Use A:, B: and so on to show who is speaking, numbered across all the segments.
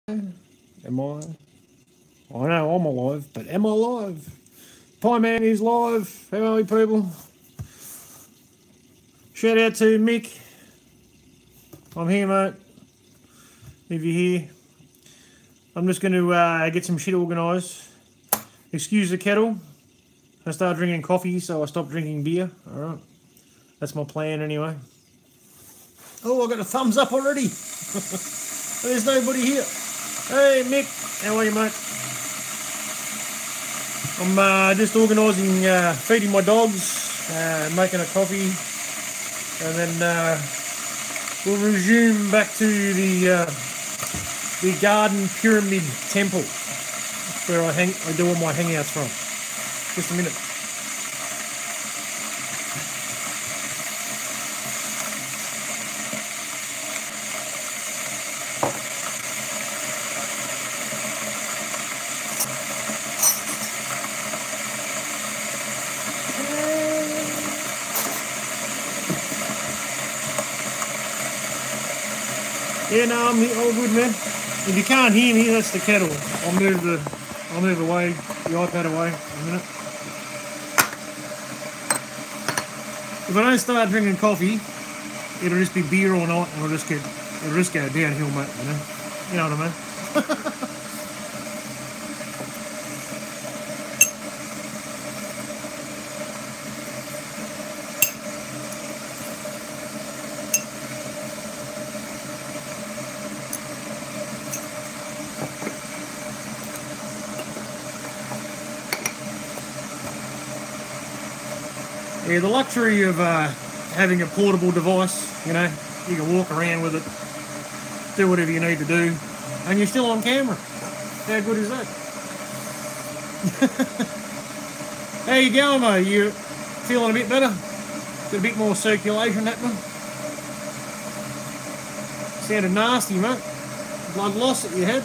A: Am I? I know I'm alive, but am I alive? Pieman is live. How are we, people? Shout out to Mick. I'm here, mate. If you're here, I'm just going to get some shit organised. Excuse the kettle. I started drinking coffee, so I stopped drinking beer. All right, that's my plan anyway. Oh, I got a thumbs up already. There's nobody here. Hey, Mick. How are you, mate? I'm just organising, feeding my dogs, making a coffee, and then we'll resume back to the garden pyramid temple where I do all my hangouts from. Just a minute. Yeah, no, I'm all good, man. If you can't hear me, that's the kettle. I'll move the iPad away in a minute. If I don't start drinking coffee, it'll just be beer all night, and it'll just go downhill, mate. You know what I mean? Yeah, the luxury of having a portable device, you know, you can walk around with it, do whatever you need to do, and you're still on camera. How good is that? How you going, mate? You feeling a bit better? Got a bit more circulation happening? Sounded nasty, mate. Blood loss that you had.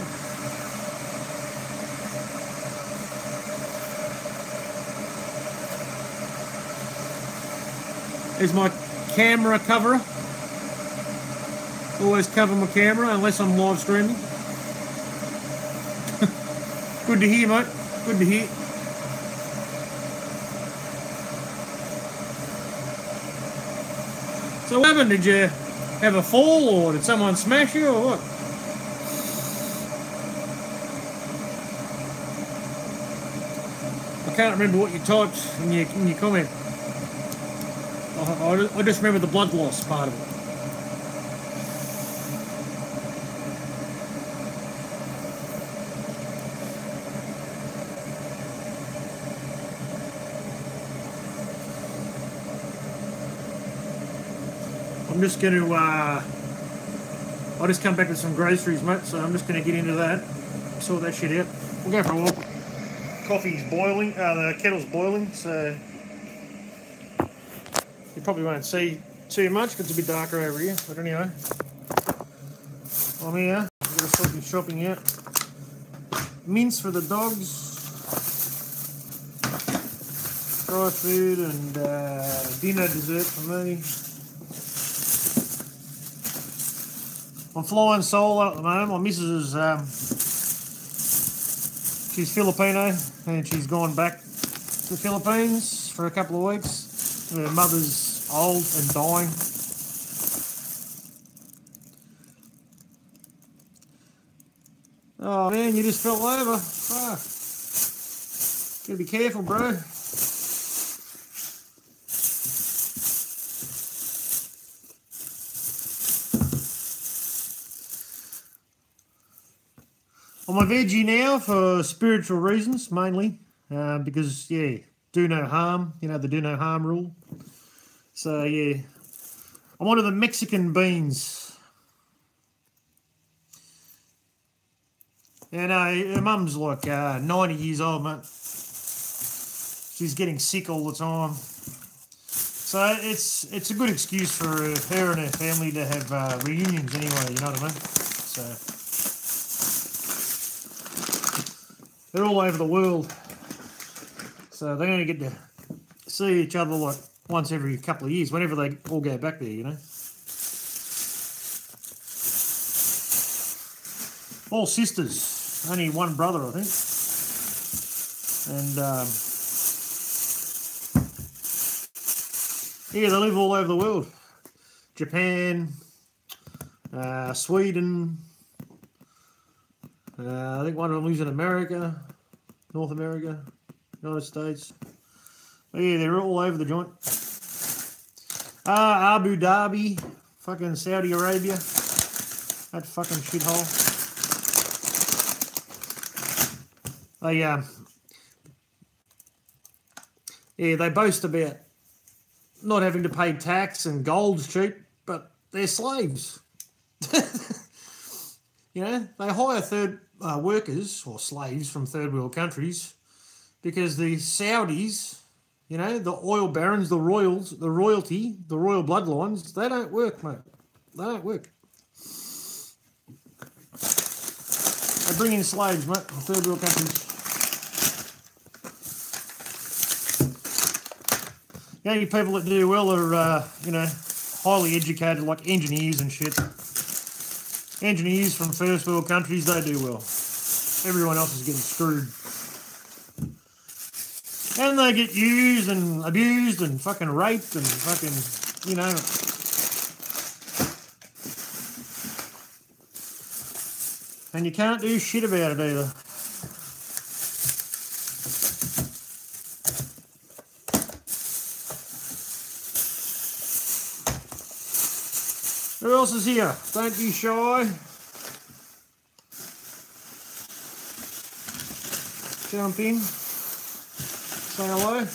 A: Is my camera cover. Always cover my camera unless I'm live streaming. Good to hear, mate. Good to hear. So what happened? Did you have a fall, or did someone smash you, or what? I can't remember what you typed in your comment. I just remember the blood loss part of it. I'm just going to, I just come back with some groceries, mate, so I'm just going to get into that, sort that shit out. We'll go for a walk. Coffee's boiling, the kettle's boiling, so you probably won't see too much because it's a bit darker over here, but anyway, I'm here. I've got to sort my shopping out. Mince for the dogs, dry food, and dinner dessert for me. I'm flying solo at the moment. My missus is, she's Filipino, and she's gone back to the Philippines for a couple of weeks. Her mother's old and dying. Oh man, you just fell over. Fuck. Gotta be careful, bro. I'm a veggie now for spiritual reasons, mainly. Because, yeah, do no harm. You know, the do no harm rule. So, yeah. I'm one of the Mexican beans. And her mum's like 90 years old, mate. She's getting sick all the time. So it's a good excuse for her and her family to have reunions anyway, you know what I mean? So they're all over the world. So they only get to see each other like once every couple of years, whenever they all go back there, you know. all sisters, only one brother, I think. And yeah, they live all over the world. Japan, Sweden. I think one of them lives in America, North America, United States. But yeah, they're all over the joint. Abu Dhabi, fucking Saudi Arabia, that fucking shithole. They boast about not having to pay tax and gold's cheap, but they're slaves. You know, they hire third workers or slaves from third world countries because the Saudis, you know, the oil barons, the royals, the royalty, the royal bloodlines, they don't work, mate. They don't work. They bring in slaves, mate, from third world countries. The only people that do well are, you know, highly educated, like engineers and shit. Engineers from first world countries, they do well. Everyone else is getting screwed. And they get used and abused and fucking raped and fucking, you know. And you can't do shit about it either. Who else is here? Don't be shy. Jump in. Say hello.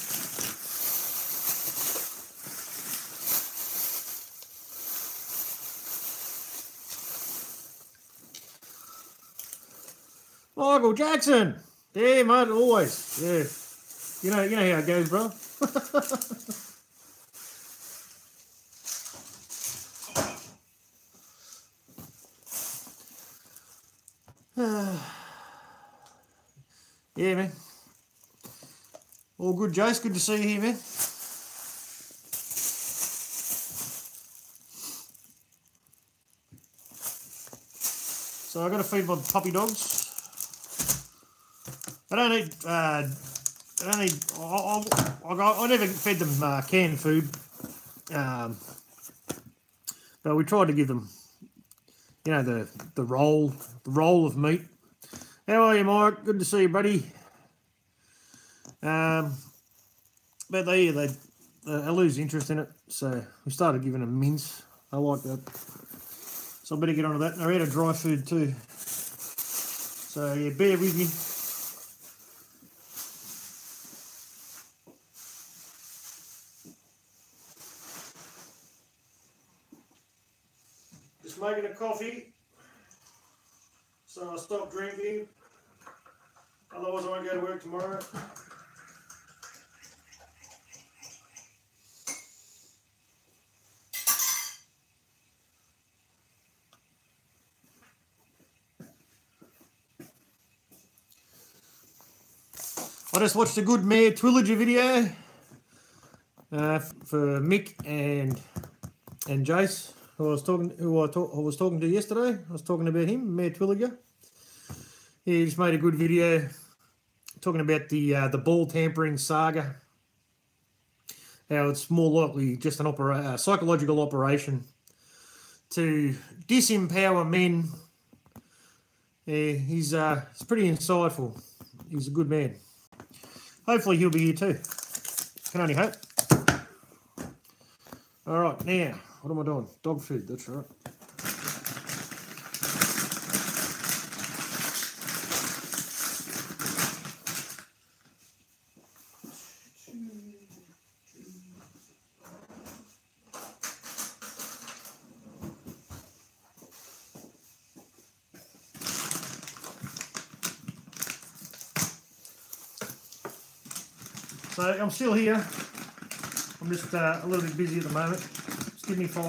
A: Michael Jackson. Yeah, mate, always. Yeah. You know how it goes, bro. Yeah, man. All good, Jace. Good to see you here, man. So I've got to feed my puppy dogs. I never fed them canned food. But we tried to give them, you know, the roll of meat. How are you, Mike? Good to see you, buddy. But they lose interest in it, so we started giving them mince. I like that, so I better get onto that. And I had a dry food too, so yeah, bear with me. Just making a coffee, so I stop drinking. Otherwise, I won't go to work tomorrow. I just watched a good Mayor Twilliger video for Mick and Jace, who I was talking to yesterday. I was talking about him, Mayor Twilliger. He just made a good video talking about the ball tampering saga. How it's more likely just an psychological operation to disempower men. Yeah, he's pretty insightful. He's a good man. Hopefully he'll be here too. Can only hope. All right, now, what am I doing? Dog food, that's right. So I'm still here. I'm just a little bit busy at the moment. Just give me 5.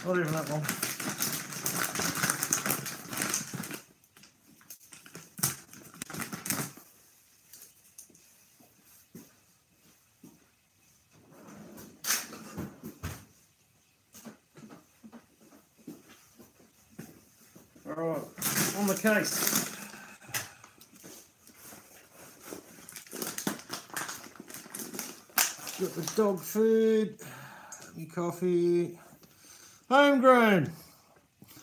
A: Not even that long. Alright, on the case. Got the dog food, your coffee. Homegrown!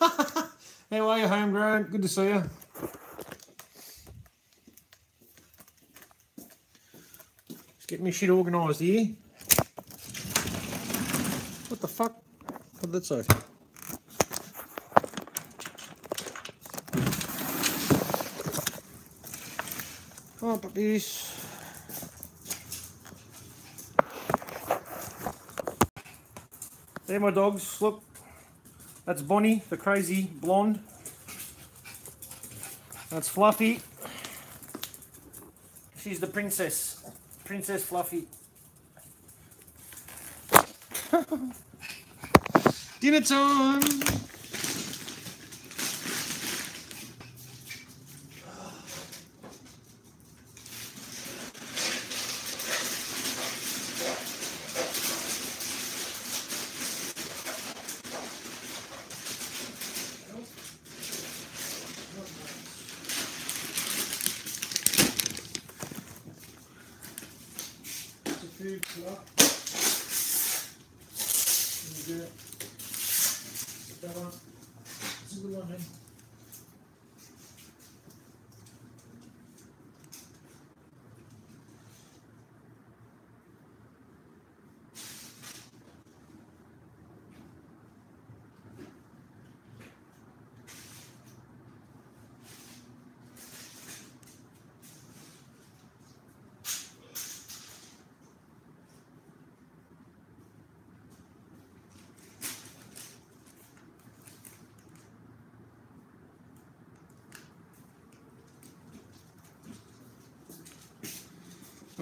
A: How are you, Homegrown? Good to see you. Just getting my shit organised here. What the fuck? What did that say? Oh, but this. They're my dogs, look. That's Bonnie, the crazy blonde. That's Fluffy. She's the princess. Princess Fluffy. Dinner time! Food stuff. That one. It's a good one, man.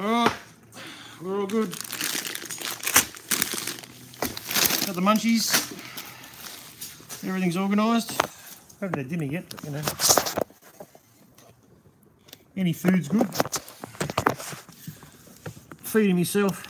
A: Alright, we're all good. Got the munchies. Everything's organised. Haven't had dinner yet, but you know. Any food's good. Feeding myself.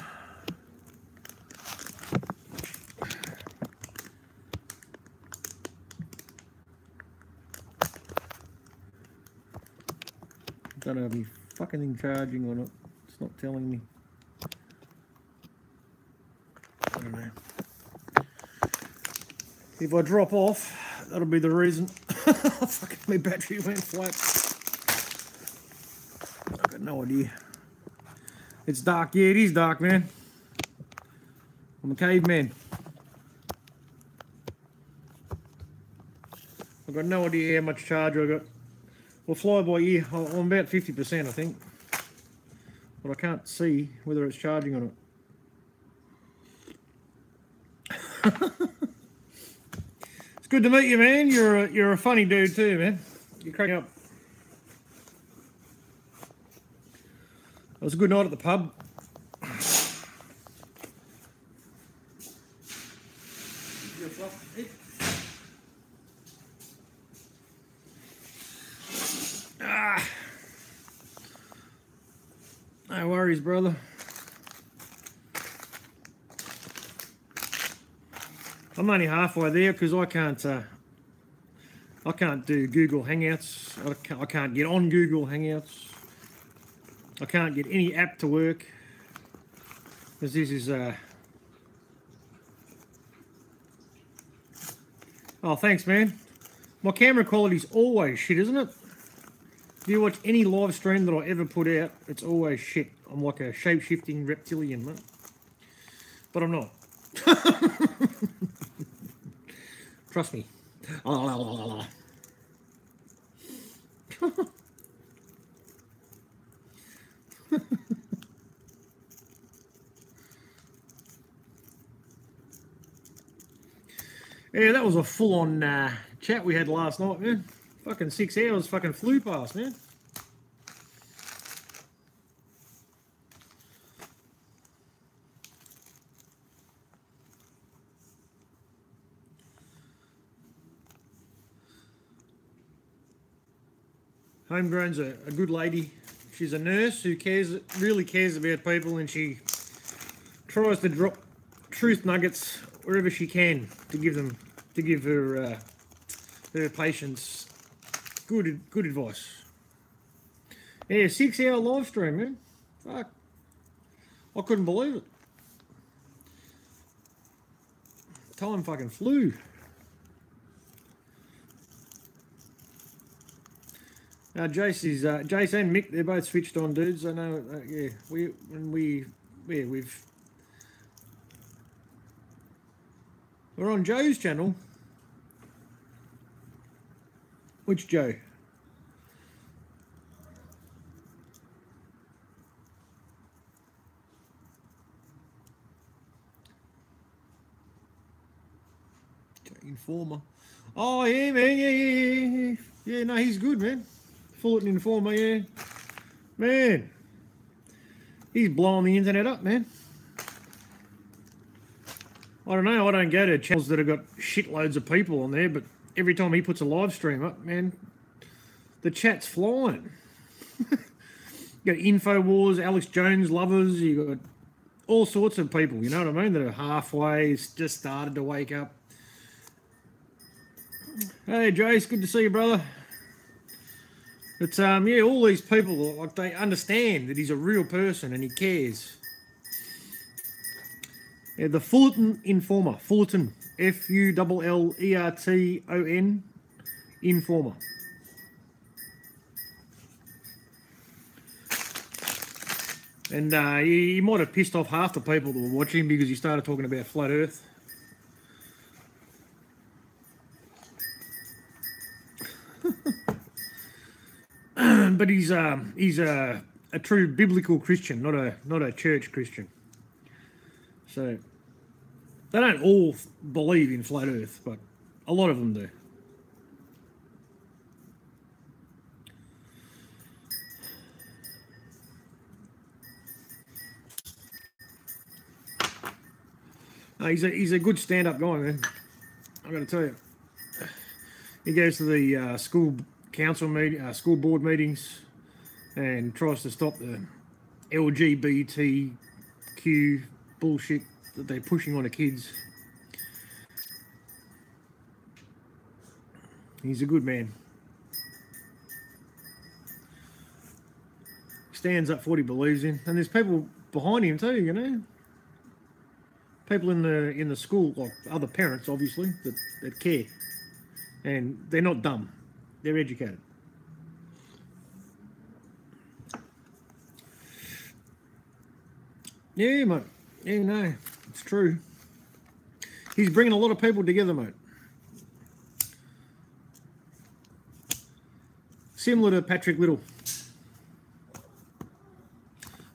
A: Don't have any fucking thing charging on it. It's not telling me. I don't know. If I drop off, that'll be the reason. Fucking my battery went flat. I've got no idea. It's dark. Yeah, it is dark, man. I'm a caveman. I've got no idea how much charge I got. We'll fly by ear. I'm about 50%, I think. But I can't see whether it's charging or not. It's good to meet you, man. You're a funny dude too, man. You crack up. It was a good night at the pub. No worries, brother. I'm only halfway there because I can't do Google Hangouts. I can't get on Google Hangouts. I can't get any app to work because this is Oh, thanks, man. My camera quality's always shit, isn't it? If you watch any live stream that I ever put out, it's always shit. I'm like a shape-shifting reptilian, man. But I'm not. Trust me. Yeah, that was a full-on chat we had last night, man. Fucking 6 hours fucking flew past, man. Homegrown's a good lady. She's a nurse who really cares about people, and she tries to drop truth nuggets wherever she can to give her her patients. Good advice. Yeah, 6-hour live stream, man. Fuck. I couldn't believe it. Time fucking flew. Jace and Mick, they're both switched on dudes. I know. Yeah, we're on Joe's channel. Which Joe? Informer. Oh yeah, man. Yeah. No, he's good, man. Fullerton Informer, yeah. Man, he's blowing the internet up, man. I don't know. I don't go to channels that have got shitloads of people on there, but every time he puts a live stream up, man, the chat's flying. You got InfoWars, Alex Jones lovers. You got all sorts of people. You know what I mean? That are halfway, just started to wake up. Hey, Jace, good to see you, brother. But yeah, all these people, like, they understand that he's a real person and he cares. Yeah, the Fullerton Informer, Fullerton, Fullerton, Informer. And he might have pissed off half the people that were watching because he started talking about flat Earth. But he's a true biblical Christian, not a church Christian. So they don't all believe in flat Earth, but a lot of them do. He's a good stand-up guy, man. I've got to tell you. He goes to the school board meetings, and tries to stop the LGBTQ bullshit that they're pushing on the kids. He's a good man. Stands up for what he believes in, and there's people behind him too, you know. People in the school, like other parents, obviously, that care, and they're not dumb; they're educated. Yeah, mate. Yeah, no, it's true. He's bringing a lot of people together, mate. Similar to Patrick Little.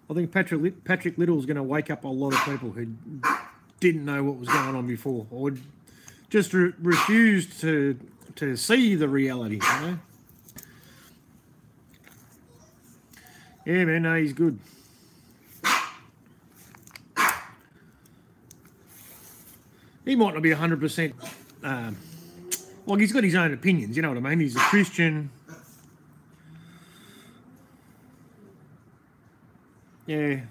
A: I think Patrick Little is going to wake up a lot of people who didn't know what was going on before, or just refused to see the reality, you know? Yeah, man, no, he's good. He might not be 100%, like, he's got his own opinions, you know what I mean? He's a Christian. Yeah.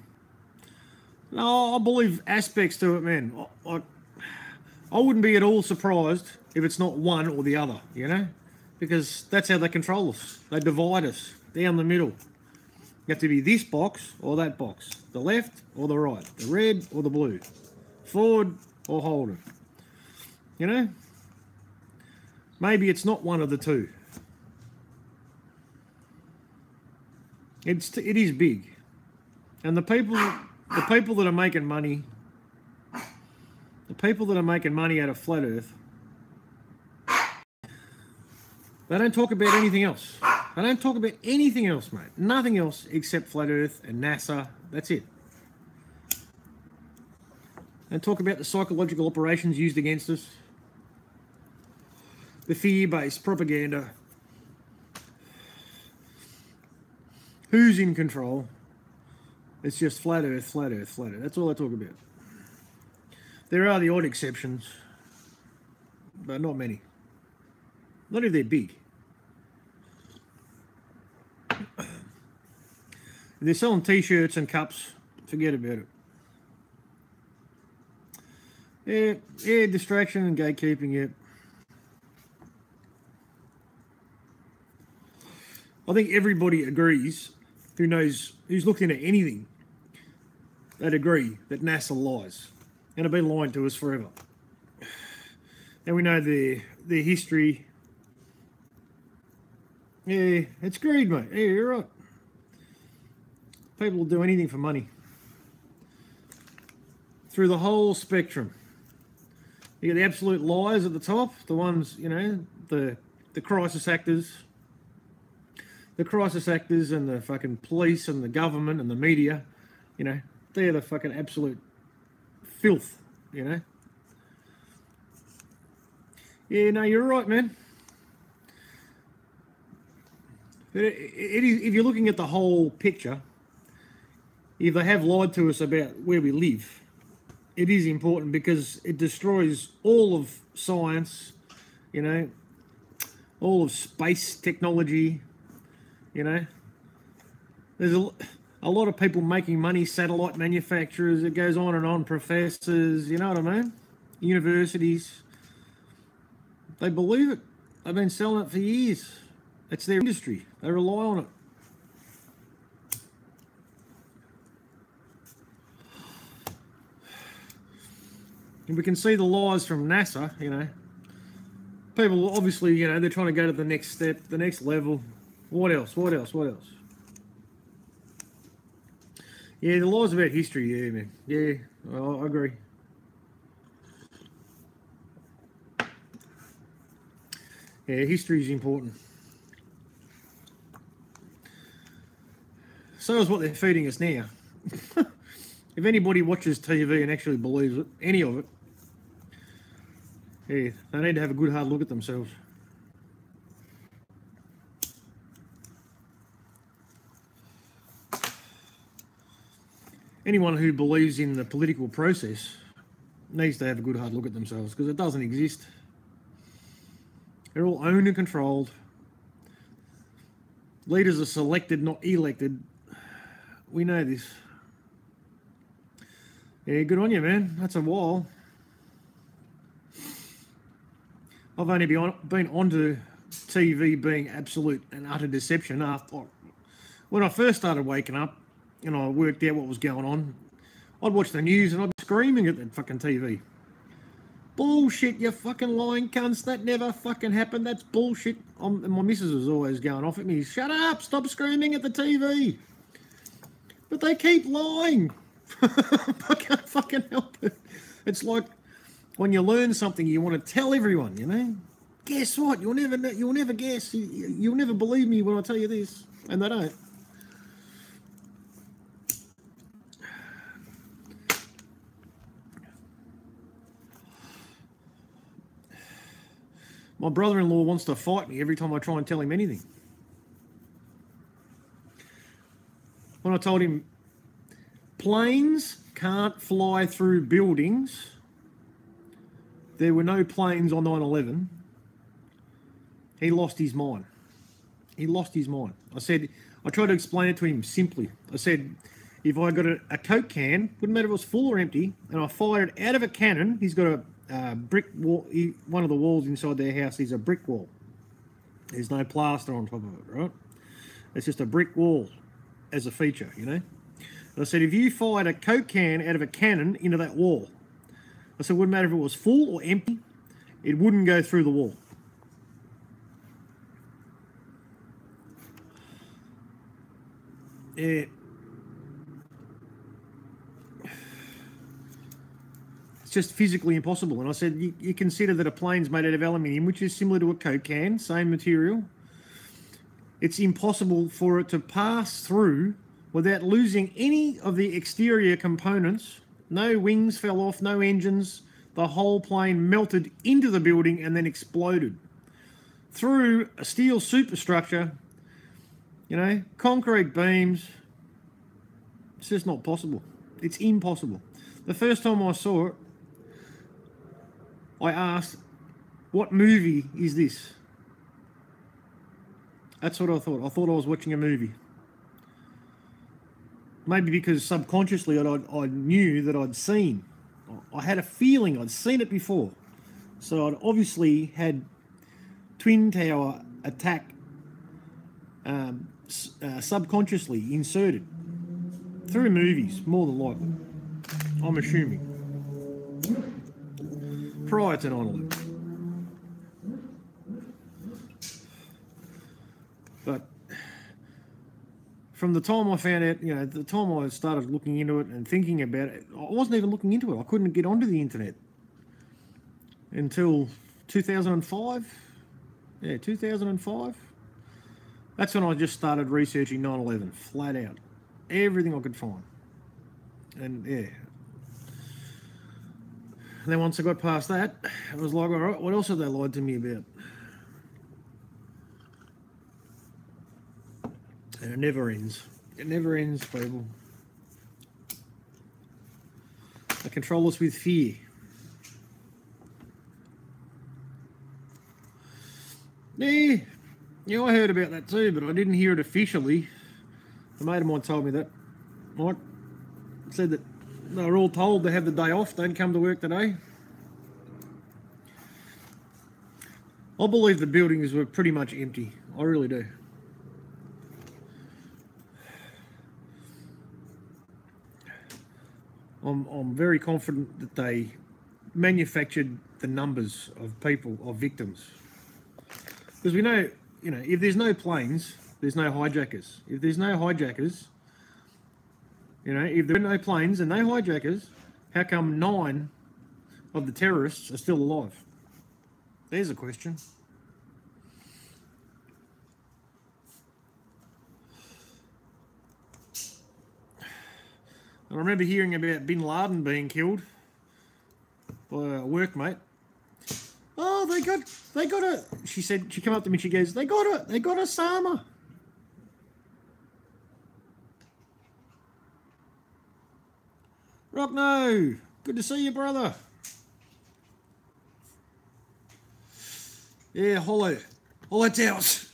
A: No, I believe aspects to it, man. I wouldn't be at all surprised if it's not one or the other, you know? Because that's how they control us. They divide us down the middle. You have to be this box or that box. The left or the right. The red or the blue. Forward or hold it, you know? Maybe it's not one of the two. It is big, and the people that are making money, out of flat Earth, they don't talk about anything else. They don't talk about anything else, mate. Nothing else except flat Earth and NASA. That's it. And talk about the psychological operations used against us, the fear-based propaganda, who's in control. It's just flat Earth, flat Earth, flat Earth. That's all I talk about. There are the odd exceptions, but not many. Not if they're big. If they're selling T-shirts and cups, forget about it. Yeah, distraction and gatekeeping, yeah. I think everybody agrees, who's looked into anything, they'd agree that NASA lies and have been lying to us forever. And we know their history. Yeah, it's greed, mate. Yeah, you're right. People will do anything for money. Through the whole spectrum. You get the absolute liars at the top, the ones, you know, the crisis actors. The crisis actors and the fucking police and the government and the media, you know, they're the fucking absolute filth, you know. Yeah, no, you're right, man. It is, if you're looking at the whole picture, if they have lied to us about where we live, it is important because it destroys all of science, you know, all of space technology, you know. There's a lot of people making money, satellite manufacturers, it goes on, professors, you know what I mean? Universities. They believe it. They've been selling it for years. It's their industry. They rely on it. And we can see the lies from NASA, you know. People, obviously, you know, they're trying to go to the next step, the next level. What else? What else? What else? Yeah, the lies about history, yeah, man. Yeah, I agree. Yeah, history is important. So is what they're feeding us now. If anybody watches TV and actually believes it, any of it, yeah, they need to have a good hard look at themselves. Anyone who believes in the political process needs to have a good hard look at themselves because it doesn't exist. They're all owned and controlled. Leaders are selected, not elected. We know this. Yeah, good on you, man. That's a while. I've only been onto TV being absolute and utter deception after when I first started waking up and I worked out what was going on. I'd watch the news and I'd be screaming at the fucking TV. Bullshit, you fucking lying cunts. That never fucking happened. That's bullshit. And my missus was always going off at me. Shut up. Stop screaming at the TV. But they keep lying. I can't fucking help it. It's like when you learn something, you want to tell everyone, you know. Guess what? You'll never guess. You'll never believe me when I tell you this. And they don't. My brother-in-law wants to fight me every time I try and tell him anything. When I told him planes can't fly through buildings, there were no planes on 9/11, he lost his mind. He lost his mind. I tried to explain it to him simply. I said, if I got a Coke can, wouldn't matter if it was full or empty, and I fired it out of a cannon, he's got a brick wall, one of the walls inside their house is a brick wall. There's no plaster on top of it, right? It's just a brick wall as a feature, you know? And I said, if you fired a Coke can out of a cannon into that wall, I said, it wouldn't matter if it was full or empty, it wouldn't go through the wall. Yeah. It's just physically impossible. And I said, you consider that a plane's made out of aluminium, which is similar to a Coke can, same material. It's impossible for it to pass through without losing any of the exterior components. No wings fell off, no engines. The whole plane melted into the building and then exploded. Through a steel superstructure, you know, concrete beams. It's just not possible. It's impossible. The first time I saw it, I asked, what movie is this? That's what I thought. I thought I was watching a movie. Maybe because subconsciously I knew that I'd seen. I had a feeling I'd seen it before. So I'd obviously had Twin Tower attack subconsciously inserted through movies, more than likely. I'm assuming. Prior to 9/11. But from the time I found out, the time I started looking into it and thinking about it, I wasn't even looking into it. I couldn't get onto the internet until 2005. Yeah, 2005. That's when I just started researching 9/11, flat out. Everything I could find. And yeah. And then once I got past that, it was like, all right, what else have they lied to me about? And it never ends. It never ends, people. They control us with fear. Yeah, I heard about that too, but I didn't hear it officially. A mate of mine told me that. Mike said that they were all told to have the day off, don't come to work today. I believe the buildings were pretty much empty. I really do. I'm very confident that they manufactured the numbers of people, of victims. Because we know, if there's no planes, there's no hijackers. If there's no hijackers, if there are no planes and no hijackers, how come 9 of the terrorists are still alive? There's a question. I remember hearing about Bin Laden being killed by a workmate. Oh, they got a. She said, she came up to me. She goes, they got Osama. Rockno, good to see you, brother. Yeah, hollow towers.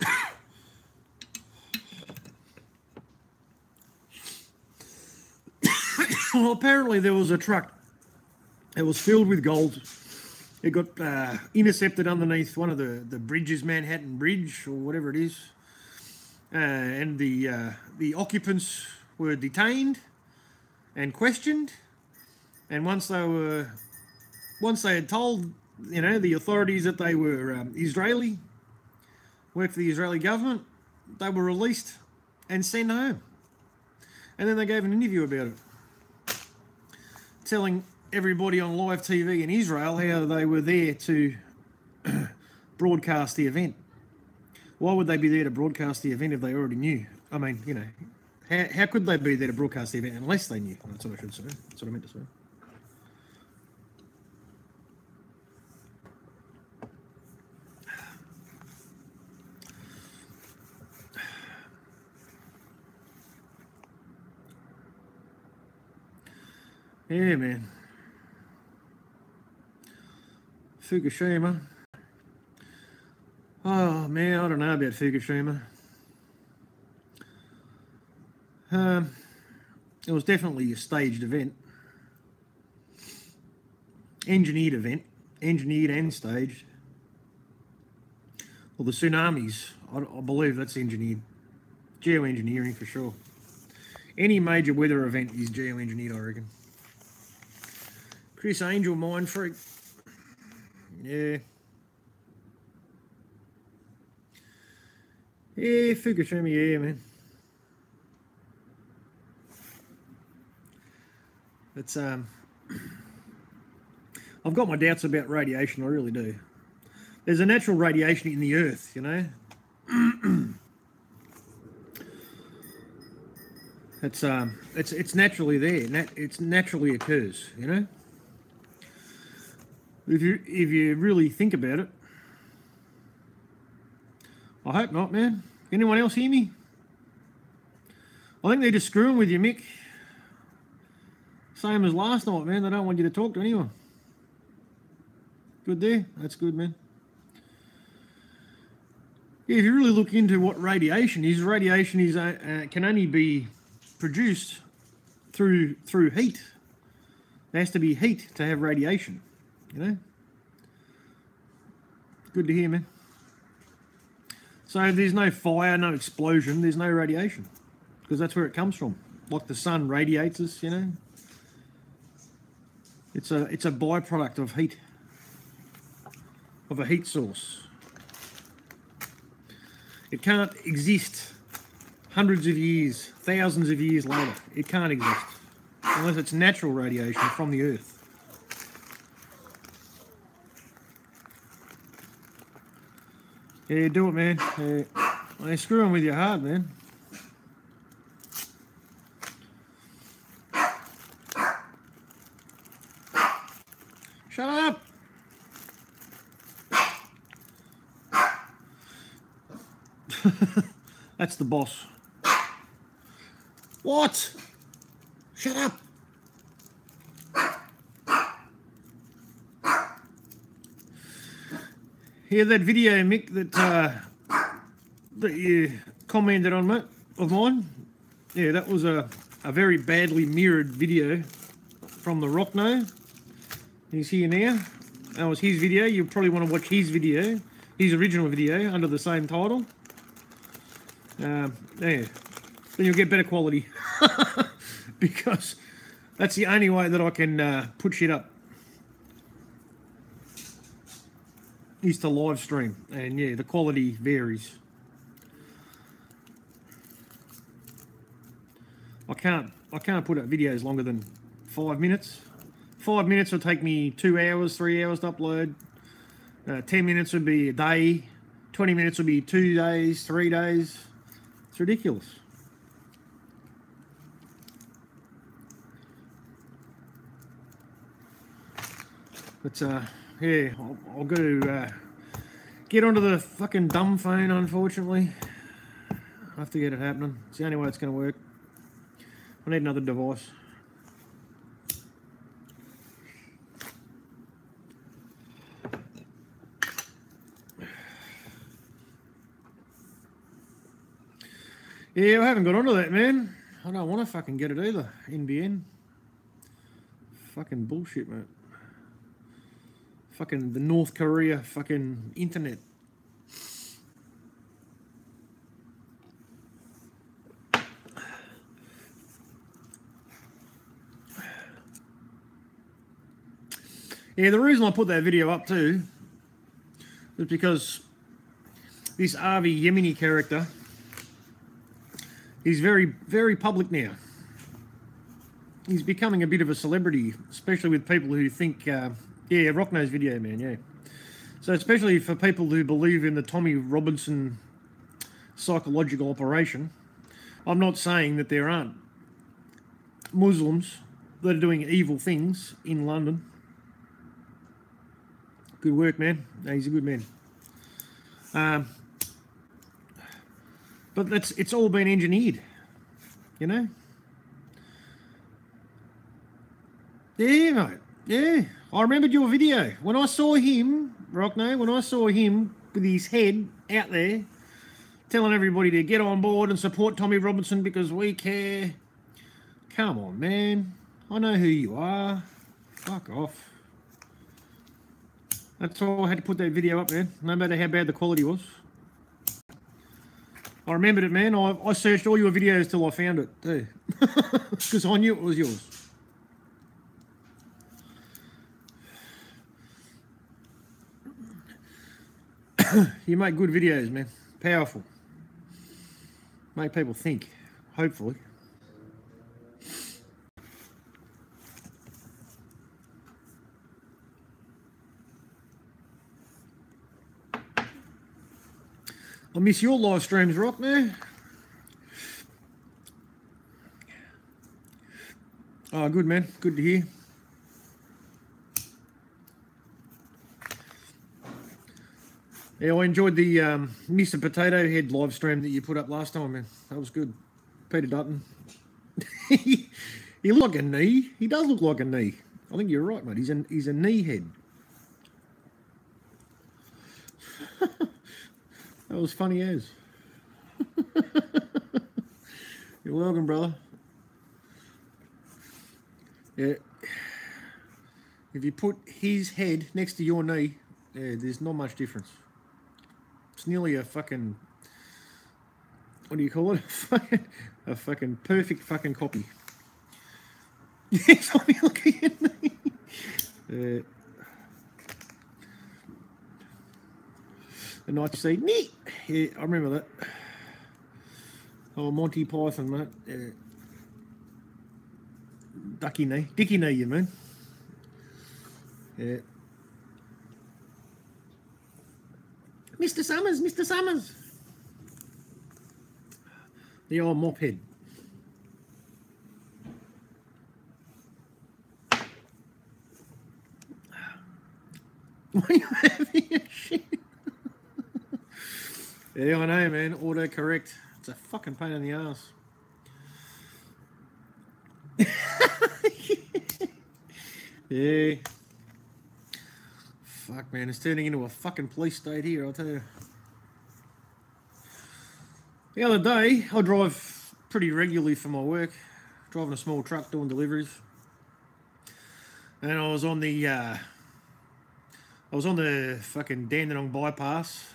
A: Well, apparently there was a truck. It was filled with gold. It got intercepted underneath one of the bridges, Manhattan Bridge or whatever it is, and the occupants were detained and questioned. And once they had told the authorities that they were Israeli, worked for the Israeli government, they were released and sent home. And then they gave an interview about it, telling everybody on live TV in Israel how they were there to broadcast the event. Why would they be there to broadcast the event if they already knew? I mean, how could they be there to broadcast the event unless they knew? That's what I should say. That's what I meant to say. Yeah, man. Fukushima. Oh, man, I don't know about Fukushima. It was definitely a staged event. Engineered event. Engineered and staged. Well, the tsunamis, I believe that's engineered. Geoengineering for sure. Any major weather event is geoengineered, I reckon. Chris Angel, Mind Freak. Yeah. Yeah, Fukushima, yeah, man. It's I've got my doubts about radiation, I really do. There's a natural radiation in the earth, It's naturally there. It naturally occurs, If you really think about it. I hope not, man. Anyone else hear me? I think they're just screwing with you, Mick. Same as last night, man. They don't want you to talk to anyone. Good there? That's good, man. Yeah, if you really look into what radiation is can only be produced through heat. There has to be heat to have radiation, Good to hear, man. So there's no fire, no explosion, there's no radiation, because that's where it comes from. Like the sun radiates us, you know. It's a byproduct of heat, of a heat source. It can't exist hundreds of years, thousands of years later. It can't exist unless it's natural radiation from the earth. Yeah, do it, man. Yeah. They're screwing with you hard, man. Shut up! That's the boss. What? Shut up! Hear that video, Mick, that you commented on, mate, of mine? Yeah, that was a very badly mirrored video from the Rockno. He's here now. That was his video. You probably want to watch his video, his original video, under the same title. Yeah, then you'll get better quality. Because that's the only way that I can put shit up, is to live stream. And yeah, the quality varies. I can't put up videos longer than 5 minutes. 5 minutes will take me 2 hours, 3 hours to upload. 10 minutes would be a day. 20 minutes would be 2 days, 3 days. It's ridiculous. But yeah, I'll go to get onto the fucking dumb phone, unfortunately. I have to get it happening. It's the only way it's going to work. I need another device. Yeah, I haven't got onto that, man. I don't want to fucking get it either. NBN. Fucking bullshit, mate. Fucking the North Korea fucking internet. Yeah, the reason I put that video up too is because this Avi Yemeni character, he's very, very public now. He's becoming a bit of a celebrity, especially with people who think, yeah, Rockno's video, man, yeah. So especially for people who believe in the Tommy Robinson psychological operation. I'm not saying that there aren't Muslims that are doing evil things in London. Good work, man. No, he's a good man. But it's all been engineered, you know? Yeah, mate. Yeah. I remembered your video. When I saw him, Rockno, when I saw him with his head out there telling everybody to get on board and support Tommy Robinson because we care. Come on, man. I know who you are. Fuck off. That's why I had to put that video up, man. No matter how bad the quality was. I remembered it, man. I searched all your videos till I found it, too. Because I knew it was yours. You make good videos, man. Powerful. Make people think, hopefully. I miss your live streams, Rock, man. Oh, good, man. Good to hear. Yeah, I enjoyed the Mr. Potato Head live stream that you put up last time, man. That was good. Peter Dutton. He looked like a knee. He does look like a knee. I think you're right, mate. He's a knee head. That was funny as. You're welcome, brother. Yeah. If you put his head next to your knee, yeah, there's not much difference. It's nearly a fucking what do you call it? A fucking perfect fucking copy. Yes, I'll be looking at me. The night seed, neat. Yeah, I remember that. Oh, Monty Python, mate. Yeah. Ducky knee, Dicky knee, you mean? Yeah. Mr. Summers, Mr. Summers. The old mop head. Why are you having a shit? Yeah, I know, man. Autocorrect. It's a fucking pain in the ass. Yeah. Fuck, man. It's turning into a fucking police state here, I'll tell you. The other day, I drive pretty regularly for my work. Driving a small truck doing deliveries. And I was on the fucking Dandenong bypass.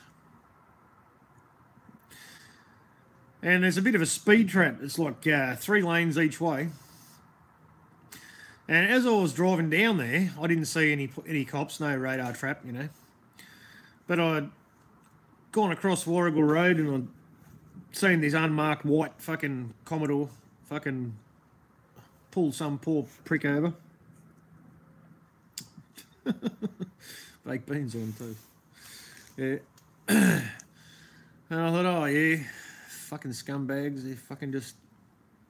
A: And there's a bit of a speed trap. It's like 3 lanes each way. And as I was driving down there, I didn't see any cops, no radar trap, you know. But I'd gone across Warrigal Road and I'd seen this unmarked white fucking Commodore fucking pull some poor prick over. Baked beans on too. Yeah. And I thought, oh yeah, fucking scumbags, they're fucking just,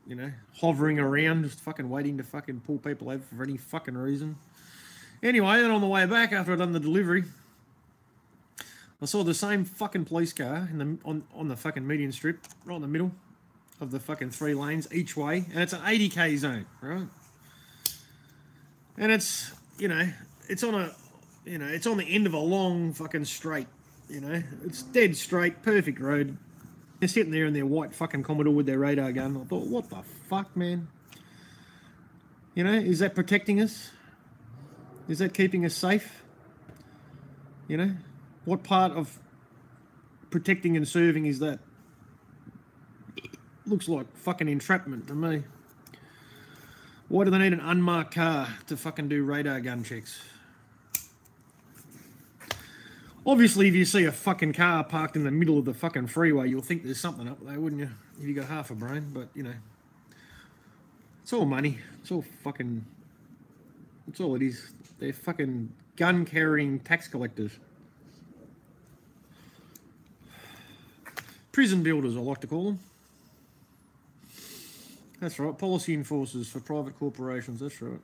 A: you know, hovering around, just fucking waiting to fucking pull people over for any fucking reason. Anyway, then on the way back after I'd done the delivery, I saw the same fucking police car on the fucking median strip, right in the middle of the fucking 3 lanes each way, and it's an 80k zone, right? And it's, you know, it's on the end of a long fucking straight, you know, it's dead straight, perfect road. They're sitting there in their white fucking Commodore with their radar gun. I thought, what the fuck, man? You know, is that protecting us? Is that keeping us safe? You know, what part of protecting and serving is that? Looks like fucking entrapment to me. Why do they need an unmarked car to fucking do radar gun checks? Obviously, if you see a fucking car parked in the middle of the fucking freeway, you'll think there's something up there, wouldn't you? If you got half a brain, but, you know. It's all money. It's all fucking... That's all it is. They're fucking gun-carrying tax collectors. Prison builders, I like to call them. That's right. Policy enforcers for private corporations, that's right.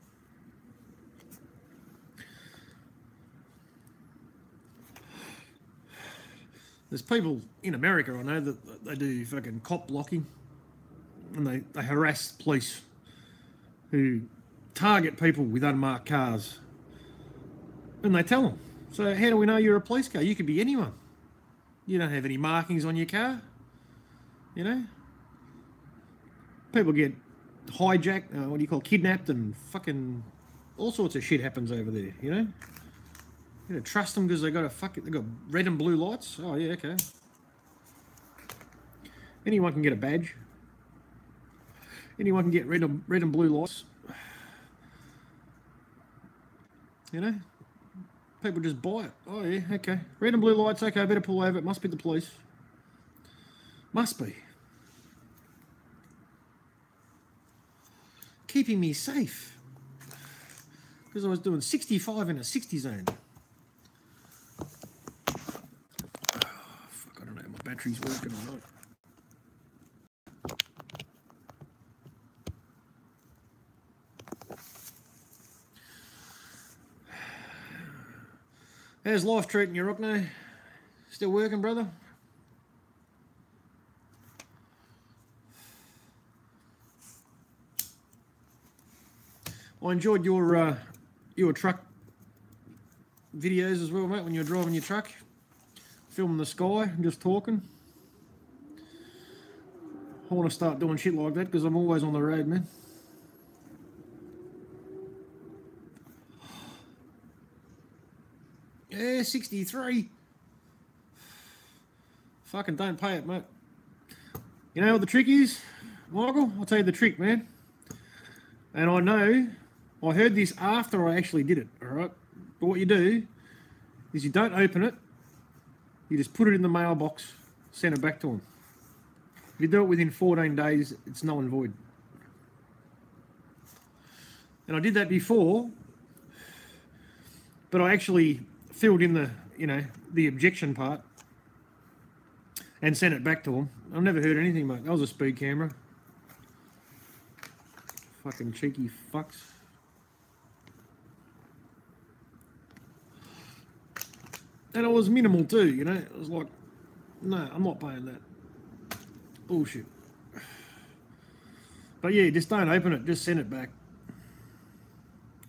A: There's people in America, I know, that they do fucking cop blocking, and they harass police who target people with unmarked cars, and they tell them, so how do we know you're a police car? You could be anyone. You don't have any markings on your car, you know? People get hijacked, what do you call, kidnapped, and fucking all sorts of shit happens over there, you know? You don't trust them because they got red and blue lights. Oh yeah, okay. Anyone can get a badge. Anyone can get red and blue lights. You know, people just buy it. Oh yeah, okay. Red and blue lights. Okay, I better pull over. It must be the police. Must be. Keeping me safe because I was doing 65 in a 60 zone. Battery's working or not. How's life treating you, Rockno? Still working, brother? I enjoyed your truck videos as well, mate, when you were driving your truck. Filming the sky and just talking. I want to start doing shit like that because I'm always on the road, man. Yeah, 63. Fucking don't pay it, mate. You know what the trick is, Michael? I'll tell you the trick, man. And I know, I heard this after I actually did it, all right? But what you do is you don't open it, you just put it in the mailbox, send it back to them. If you do it within 14 days, it's null and void. And I did that before, but I actually filled in the, you know, the objection part and sent it back to them. I've never heard anything, mate. That was a speed camera. Fucking cheeky fucks. And it was minimal too, you know. It was like, no, I'm not paying that. Bullshit. But yeah, just don't open it. Just send it back.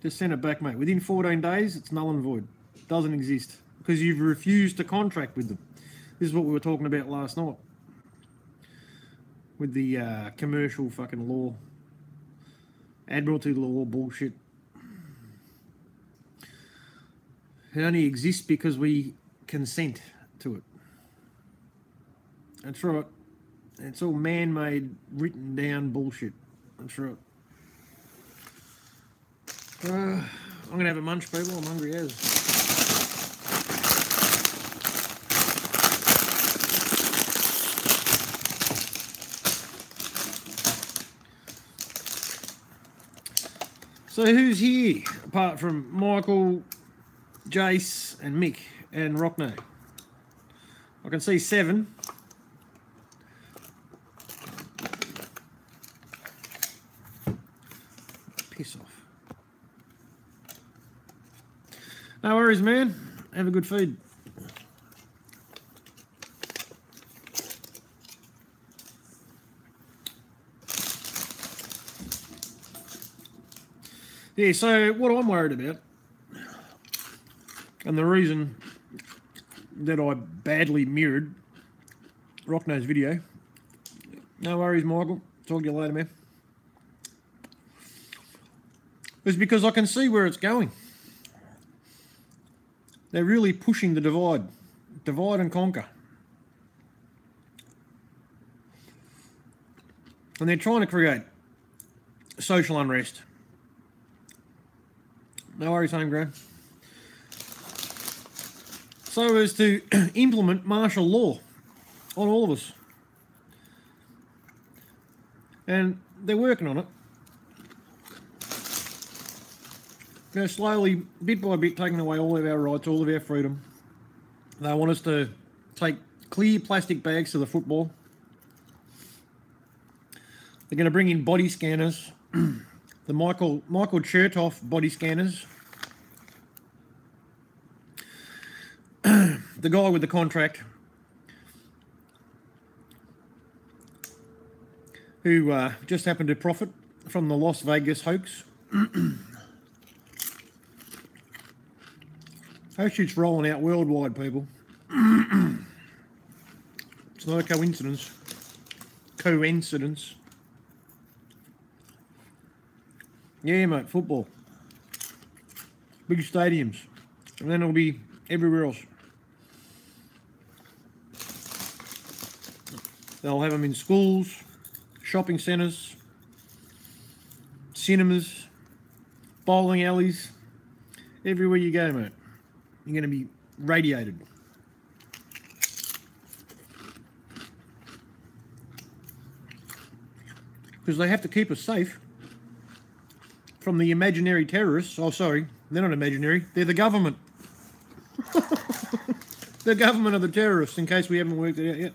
A: Just send it back, mate. Within 14 days, it's null and void. It doesn't exist because you've refused to contract with them. This is what we were talking about last night with the commercial fucking law, admiralty law bullshit. It only exists because we consent to it. That's right. It's all man-made, written down bullshit. That's right. I'm going to have a munch, people. I'm hungry as. So who's here, apart from Michael, Jace and Mick and Rockno? I can see 7. Piss off. No worries, man. Have a good feed. Yeah, so what I'm worried about, and the reason that I badly mirrored Rockno's video, no worries, Michael, talk to you later, man, is because I can see where it's going. They're really pushing the divide and conquer. And they're trying to create social unrest. No worries, homegrown. So as to implement martial law on all of us. And they're working on it. They're slowly, bit by bit, taking away all of our rights, all of our freedom. They want us to take clear plastic bags to the football. They're going to bring in body scanners, the Michael Chertoff body scanners. The guy with the contract who just happened to profit from the Las Vegas hoax. That shit's rolling out worldwide, people. It's not a coincidence. Coincidence. Yeah, mate, football. Big stadiums. And then it'll be everywhere else. They'll have them in schools, shopping centres, cinemas, bowling alleys. Everywhere you go, mate. You're going to be radiated. Because they have to keep us safe from the imaginary terrorists. Oh, sorry, they're not imaginary. They're the government. The government of the terrorists, in case we haven't worked it out yet.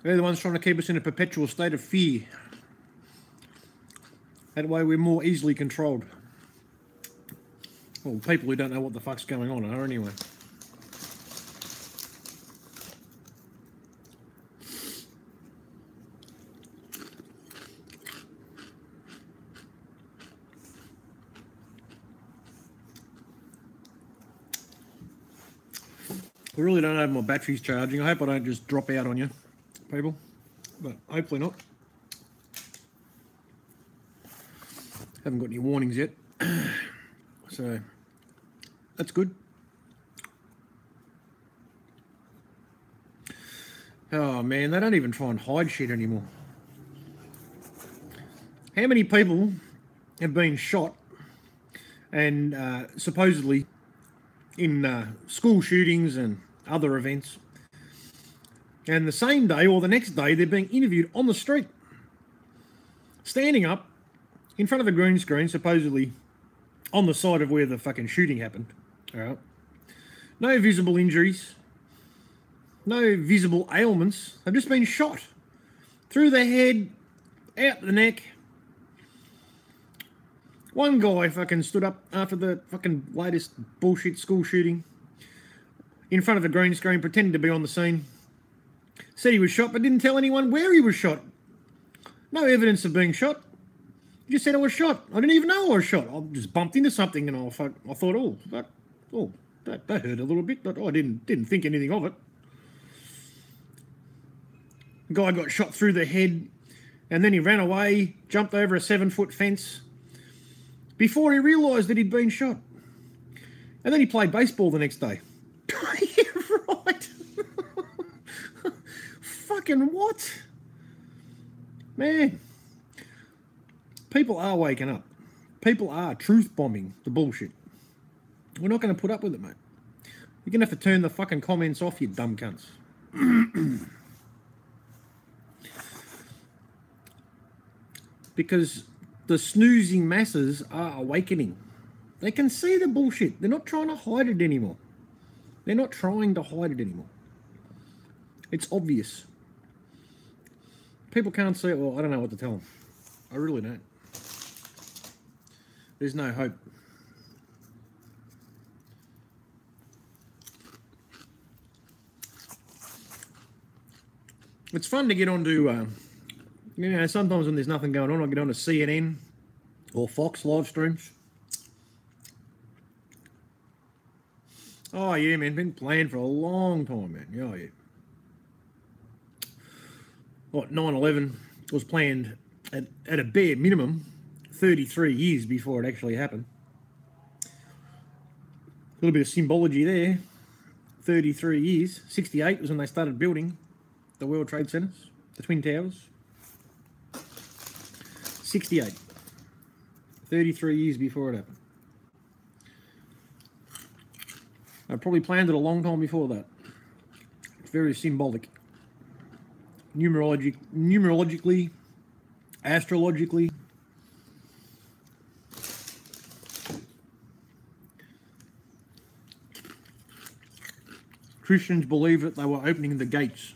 A: They're the ones trying to keep us in a perpetual state of fear. That way we're more easily controlled. Well, people who don't know what the fuck's going on are anyway. I really don't have my batteries charging. I hope I don't just drop out on you, people. But hopefully not. Haven't got any warnings yet. So, that's good.
B: Oh man, they don't even try and hide shit anymore. How many people have been shot and supposedly in school shootings and other events, and the same day or the next day they're being interviewed on the street, standing up in front of a green screen, supposedly on the side of where the fucking shooting happened. All right. No visible injuries, no visible ailments. They've just been shot through the head, out the neck. One guy fucking stood up after the fucking latest bullshit school shooting in front of a green screen, pretending to be on the scene. Said he was shot, but didn't tell anyone where he was shot. No evidence of being shot. He just said I was shot. I didn't even know I was shot. I just bumped into something and I thought, that hurt a little bit, but I didn't think anything of it. The guy got shot through the head and then he ran away, jumped over a 7-foot fence before he realised that he'd been shot. And then he played baseball the next day. Yeah, right. Fucking what? Man. People are waking up. People are truth bombing the bullshit. We're not going to put up with it, mate. You're going to have to turn the fucking comments off, you dumb cunts. Because the snoozing masses are awakening. They can see the bullshit. They're not trying to hide it anymore. They're not trying to hide it anymore. It's obvious. People can't see it. Well, I don't know what to tell them. I really don't. There's no hope. It's fun to get onto, sometimes when there's nothing going on, I get onto CNN or Fox live streams. Oh, yeah, man. Been playing for a long time, man. Oh, yeah. What, 9/11 was planned at a bare minimum 33 years before it actually happened. A little bit of symbology there. 33 years. 68 was when they started building the World Trade Centers, the Twin Towers. 68. 33 years before it happened. I probably planned it a long time before that. It's very symbolic. Numerologically, astrologically. Christians believe that they were opening the gates.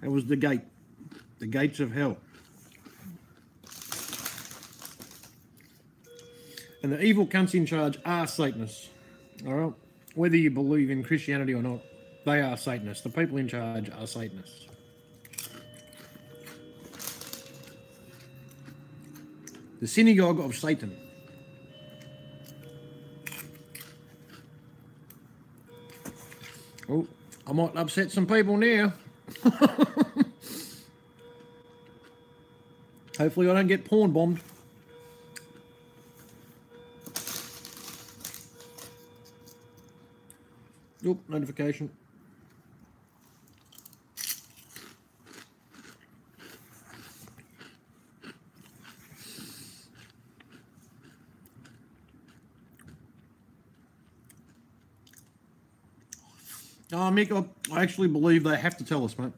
B: That was the gate. The gates of hell. And the evil cunts in charge are Satanists. All right? Whether you believe in Christianity or not, they are Satanists. The people in charge are Satanists. The synagogue of Satan. Oh, I might upset some people now. Hopefully I don't get porn bombed. Oop, notification. Oh, Mick, I actually believe they have to tell us, mate.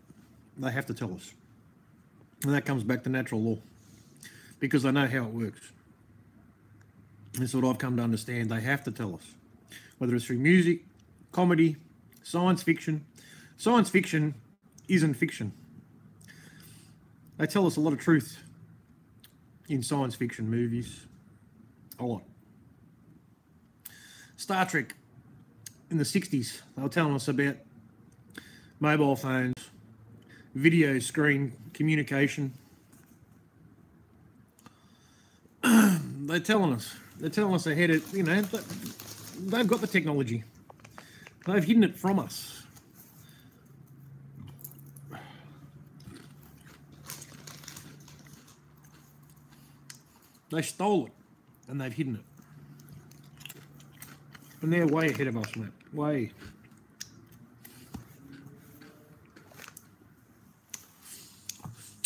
B: They have to tell us. And that comes back to natural law. Because they know how it works. That's what I've come to understand. They have to tell us. Whether it's through music, comedy, science fiction. Science fiction isn't fiction. They tell us a lot of truth in science fiction movies. A lot. Star Trek in the 60s, they were telling us about mobile phones, video screen communication. They're telling us ahead of, they've got the technology. They've hidden it from us. They stole it and they've hidden it. And they're way ahead of us, mate. Way.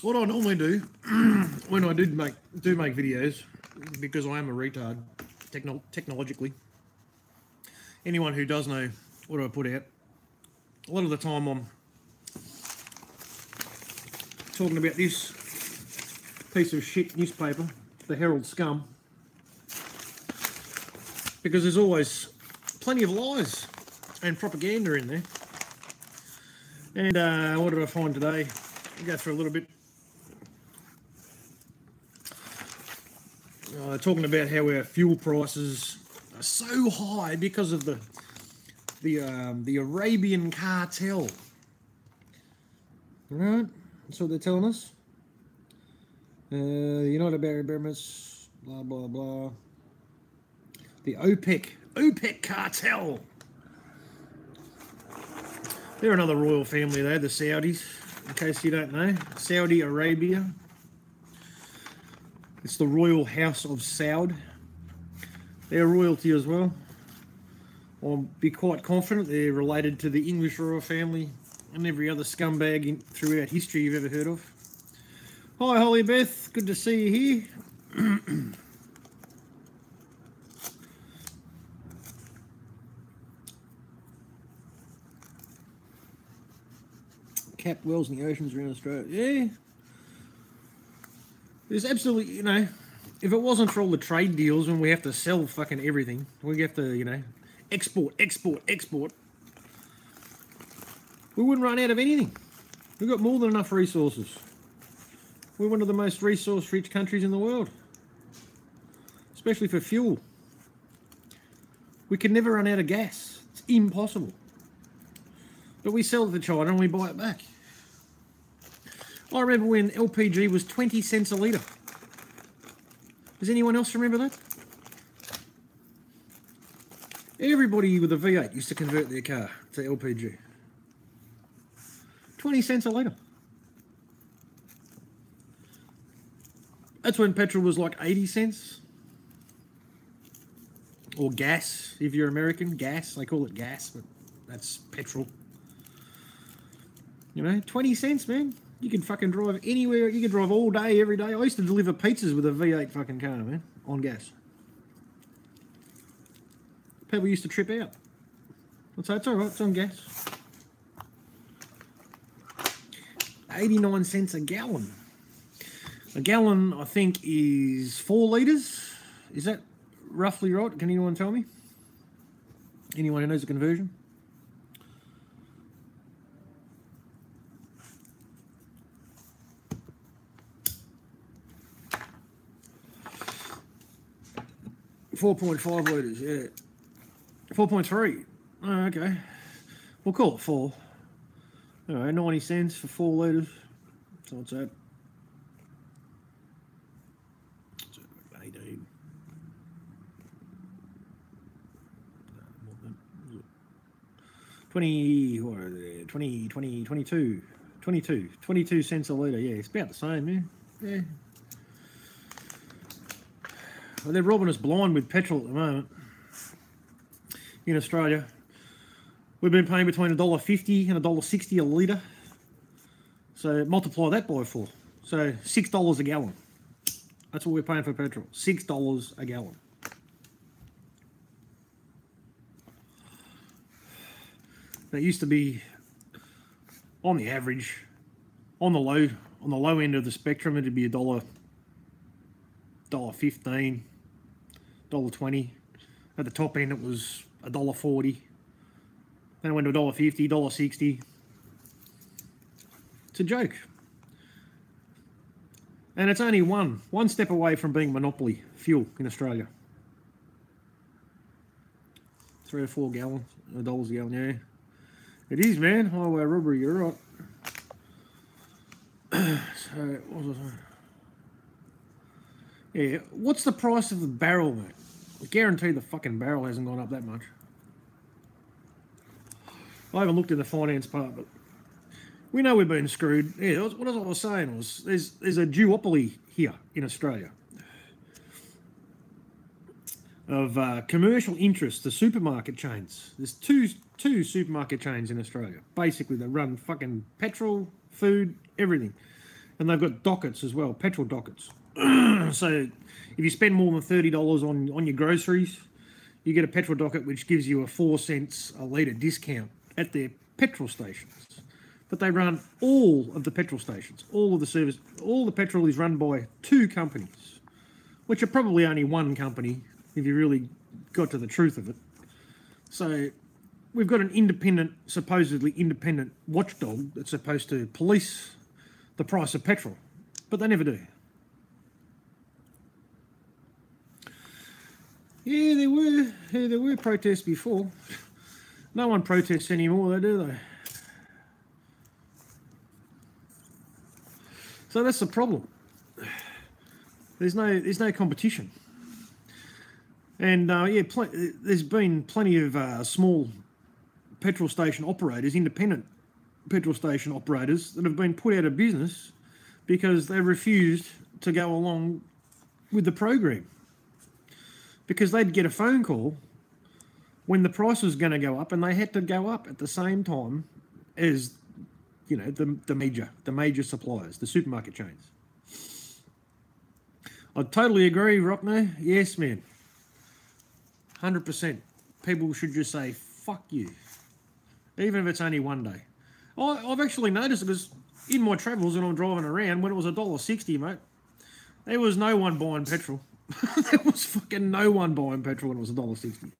B: what I normally do when I do make videos, because I am a retard technologically. Anyone who does know what I put out, a lot of the time I'm talking about this piece of shit newspaper, the Herald Scum, because there's always plenty of lies and propaganda in there. And what did I find today? I'll go through a little bit. Talking about how our fuel prices are so high because of the Arabian cartel. Right? That's what they're telling us. United Arab Emirates, blah blah blah. The OPEC cartel. They're another royal family though, the Saudis, in case you don't know. Saudi Arabia. It's the royal house of Saud. They're royalty as well. I'll be quite confident they're related to the English royal family and every other scumbag throughout history you've ever heard of. Hi Holly Beth, good to see you here. Capped wells in the oceans around Australia. Yeah. There's absolutely, you know, if it wasn't for all the trade deals and we have to sell fucking everything, we have to, you know, export, we wouldn't run out of anything. We've got more than enough resources. We're one of the most resource-rich countries in the world, especially for fuel. We can never run out of gas. It's impossible. But we sell it to China and we buy it back. I remember when LPG was 20 cents a litre. Does anyone else remember that? Everybody with a V8 used to convert their car to LPG. 20 cents a litre. That's when petrol was like 80 cents. Or gas, if you're American. Gas, they call it gas, but that's petrol. You know, 20 cents, man. You can fucking drive anywhere. You can drive all day, every day. I used to deliver pizzas with a V8 fucking car, man, on gas. People used to trip out. So it's all right. It's on gas. 89 cents a gallon. A gallon, I think, is 4 litres. Is that roughly right? Can anyone tell me? Anyone who knows the conversion? .5 litres, yeah. 4.3. Oh, okay. We'll call it 4. All right, 90 cents for 4 litres. So what's that? 18. 22 cents a litre. Yeah, it's about the same, man. Yeah. Well, they're robbing us blind with petrol at the moment. In Australia, we've been paying between $1.50 and $1.60 a litre. So multiply that by 4. So $6 a gallon. That's what we're paying for petrol. $6 a gallon. That used to be, on the average, on the low end of the spectrum, it'd be $1.15, $1.20. At the top end, it was $1.40. Then it went to $1.50, $1.60. It's a joke. And it's only one step away from being monopoly fuel in Australia. 3 or 4 gallons, $1 a gallon, yeah. It is, man. Highway robbery, you're right. So, what was I saying? Yeah, what's the price of the barrel, mate? I guarantee the fucking barrel hasn't gone up that much. I haven't looked in the finance part, but we know we've been screwed. Yeah, what I was saying was there's a duopoly here in Australia of commercial interests, the supermarket chains. There's two supermarket chains in Australia, basically, that run fucking petrol, food, everything. And they've got dockets as well, petrol dockets. So if you spend more than $30 on your groceries, you get a petrol docket which gives you a 4 cents a litre discount at their petrol stations. But they run all of the petrol stations, all of the service, all the petrol is run by 2 companies, which are probably only one company if you really got to the truth of it. So we've got an independent, supposedly independent watchdog that's supposed to police the price of petrol, but they never do. Yeah, there were protests before. No one protests anymore, though, do they? So that's the problem. There's no competition, and yeah, there's been plenty of small petrol station operators, independent petrol station operators, that have been put out of business because they refused to go along with the program. Because they'd get a phone call when the price was going to go up, and they had to go up at the same time as, you know, the major suppliers, the supermarket chains. I totally agree, Rockno. Yes, man. 100%. People should just say, fuck you. Even if it's only one day. I've actually noticed it because in my travels when I'm driving around, when it was $1.60, mate, there was no one buying petrol. There was fucking no one buying petrol when it was $1.60.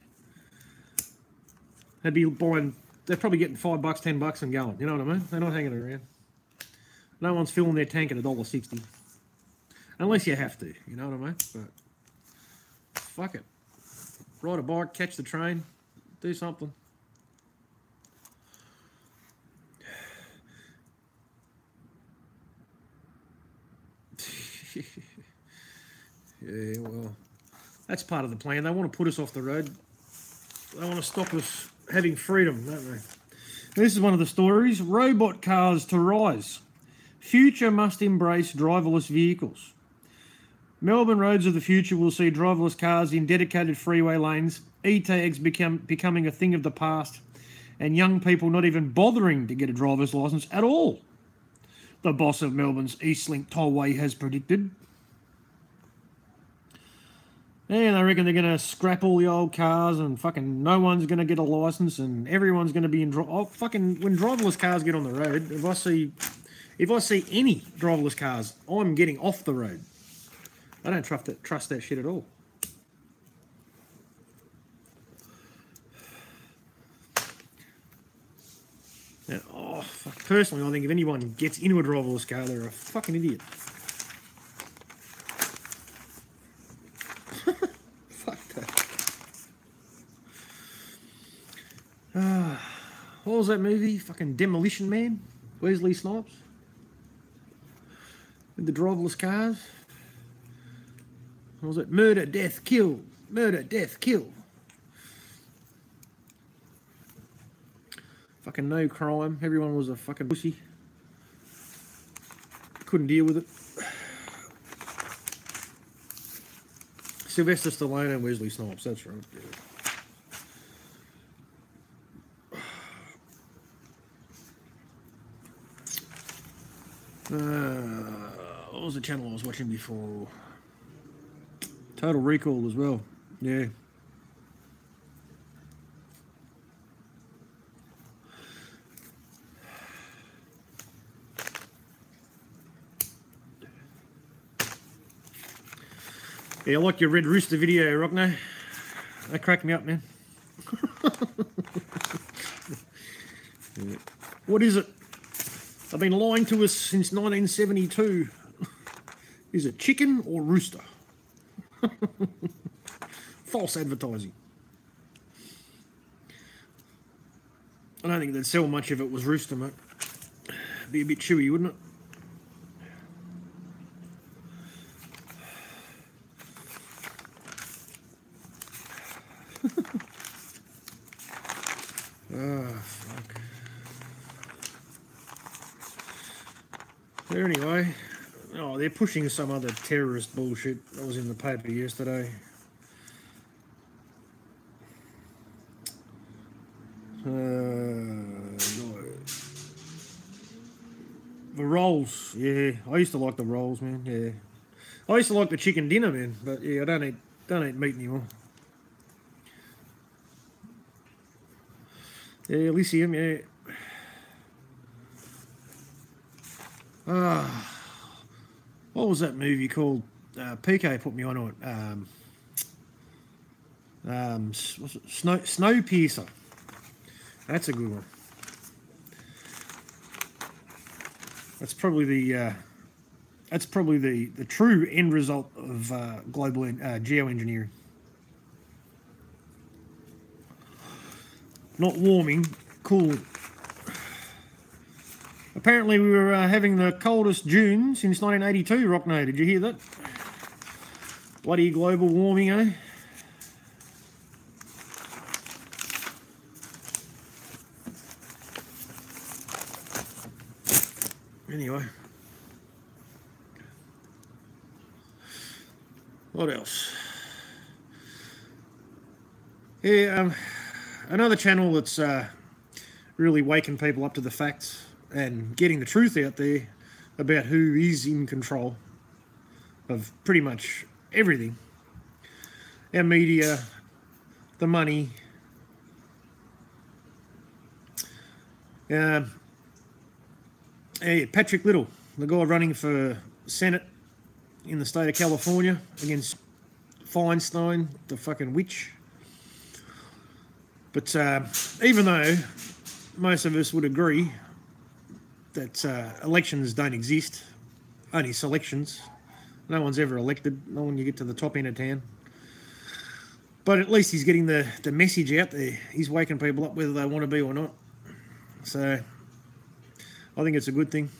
B: They're probably getting $5, $10 and going. You know what I mean? They're not hanging around. No one's filling their tank at $1.60. Unless you have to, you know what I mean? But fuck it. Ride a bike, catch the train, do something. Yeah, well, that's part of the plan. They want to put us off the road. They want to stop us having freedom, don't they? This is one of the stories. Robot cars to rise. Future must embrace driverless vehicles. Melbourne roads of the future will see driverless cars in dedicated freeway lanes, e-tags becoming a thing of the past, and young people not even bothering to get a driver's licence at all, the boss of Melbourne's Eastlink Tollway has predicted. And I reckon they're going to scrap all the old cars and fucking no one's going to get a licence and everyone's going to be in... fucking when driverless cars get on the road, if I see any driverless cars, I'm getting off the road. I don't trust that shit at all. And, personally, I think if anyone gets into a driverless car, they're a fucking idiot. Fuck that. What was that movie? Fucking Demolition Man? Wesley Snipes? With the driverless cars? What was it? Murder, death, kill. Murder, death, kill. Fucking no crime. Everyone was a fucking pussy. Couldn't deal with it. Sylvester Stallone and Wesley Snipes, that's right. What was the channel I was watching before? Total Recall as well. Yeah. Yeah, I like your Red Rooster video, Rockno. That cracked me up, man. Yeah. What is it? They've been lying to us since 1972. Is it chicken or rooster? False advertising. I don't think they'd sell much if it was rooster, mate. Be a bit chewy, wouldn't it? Fuck. Anyway, they're pushing some other terrorist bullshit that was in the paper yesterday. The rolls, yeah. I used to like the rolls, man. Yeah. I used to like the chicken dinner, man. But yeah, I don't eat meat anymore. Yeah, Elysium, yeah. What was that movie called? PK put me on it. What's it? Snowpiercer. That's a good one. That's probably the true end result of global geoengineering. Not warming, cooling. Apparently we were having the coldest June since 1982, Rockno. Did you hear that? Bloody global warming, eh? Anyway. What else? Yeah, another channel that's really waking people up to the facts and getting the truth out there about who is in control of pretty much everything. Our media, the money, Patrick Little, the guy running for Senate in the state of California against Feinstein, the fucking witch. But even though most of us would agree that elections don't exist, only selections, no one's ever elected, not when you get to the top end of town. But at least he's getting the message out there. He's waking people up whether they want to be or not. So I think it's a good thing.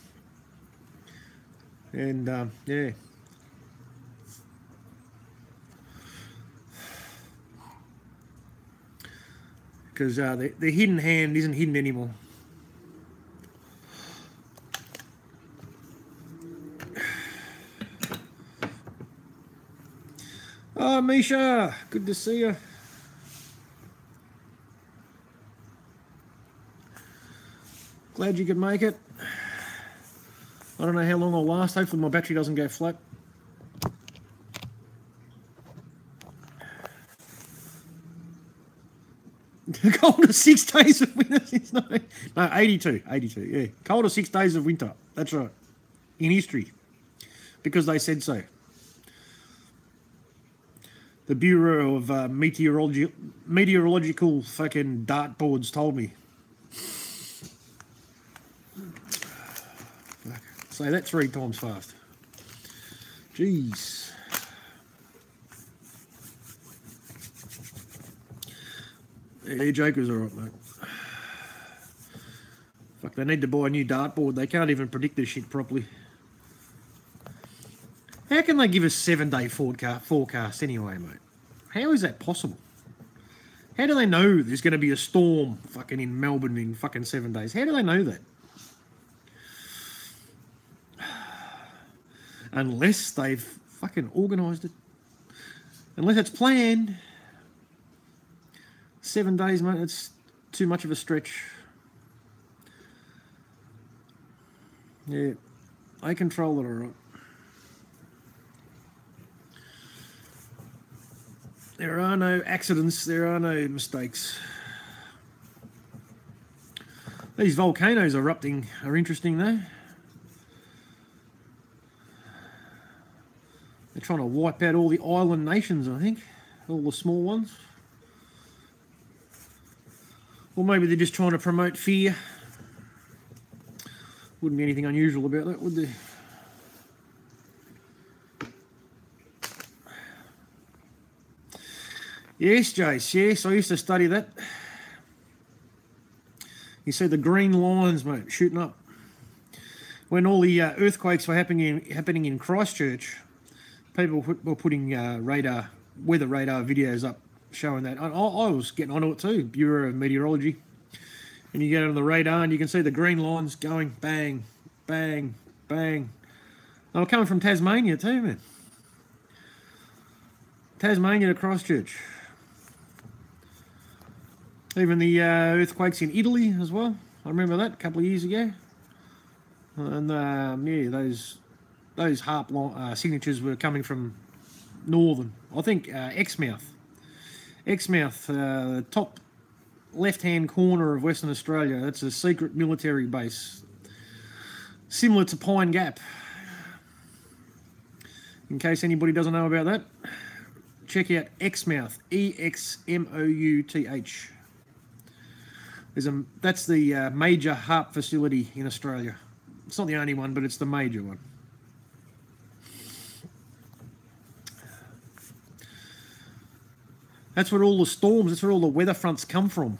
B: And yeah. Because the hidden hand isn't hidden anymore. Oh, Misha, good to see you. Glad you could make it. I don't know how long I'll last. Hopefully my battery doesn't go flat. Colder 6 days of winter since no, 82, yeah. Colder 6 days of winter, that's right, in history, because they said so. The Bureau of Meteorological fucking dartboards told me. Say that 3 times fast. Jeez. Yeah, Joker's alright, mate. Fuck, they need to buy a new dartboard. They can't even predict this shit properly. How can they give us 7-day forecast anyway, mate? How is that possible? How do they know there's going to be a storm fucking in Melbourne in fucking 7 days? How do they know that? Unless they've fucking organised it. Unless it's planned. 7 days, mate, it's too much of a stretch. Yeah, I control it all right. There are no accidents, there are no mistakes. These volcanoes erupting are interesting though. They're trying to wipe out all the island nations, I think. All the small ones. Or maybe they're just trying to promote fear. Wouldn't be anything unusual about that, would there? Yes, Jace, yes, I used to study that. You see the green lines, mate, shooting up. When all the earthquakes were happening in Christchurch, people were putting weather radar videos up showing that. I was getting onto it too, Bureau of Meteorology. And you get on the radar and you can see the green lines going bang, bang, bang. They were coming from Tasmania too, man. Tasmania to Christchurch. Even the earthquakes in Italy as well. I remember that a couple of years ago. and yeah, those harp signatures were coming from northern. I think Exmouth, top left-hand corner of Western Australia. That's a secret military base, similar to Pine Gap. In case anybody doesn't know about that, check out Exmouth, Exmouth. That's the major harp facility in Australia. It's not the only one, but it's the major one. That's where all the storms, that's where all the weather fronts come from.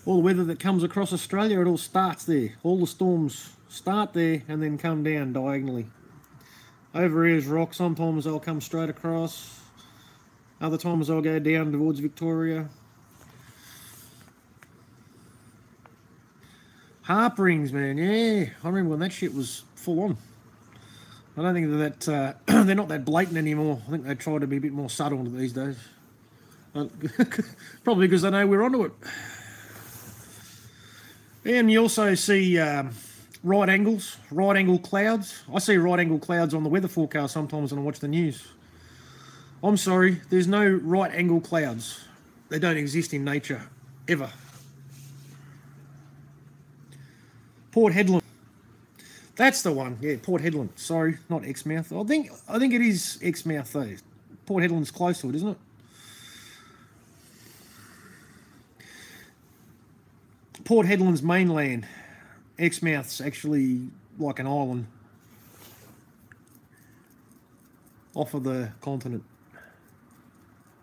B: All the weather that comes across Australia, it all starts there. All the storms start there and then come down diagonally. Over here's rock. Sometimes they'll come straight across. Other times they'll go down towards Victoria. Harp rings, man. Yeah, I remember when that shit was full on. I don't think that they're not that blatant anymore. I think they try to be a bit more subtle these days. Probably because they know we're onto it. And you also see right angle clouds. I see right angle clouds on the weather forecast sometimes when I watch the news. I'm sorry, there's no right angle clouds. They don't exist in nature, ever. Port Hedland. That's the one. Yeah, Port Hedland. Sorry, not Exmouth. I think it is Exmouth though. Port Hedland's close to it, isn't it? Port Hedland's mainland. Exmouth's actually like an island off of the continent.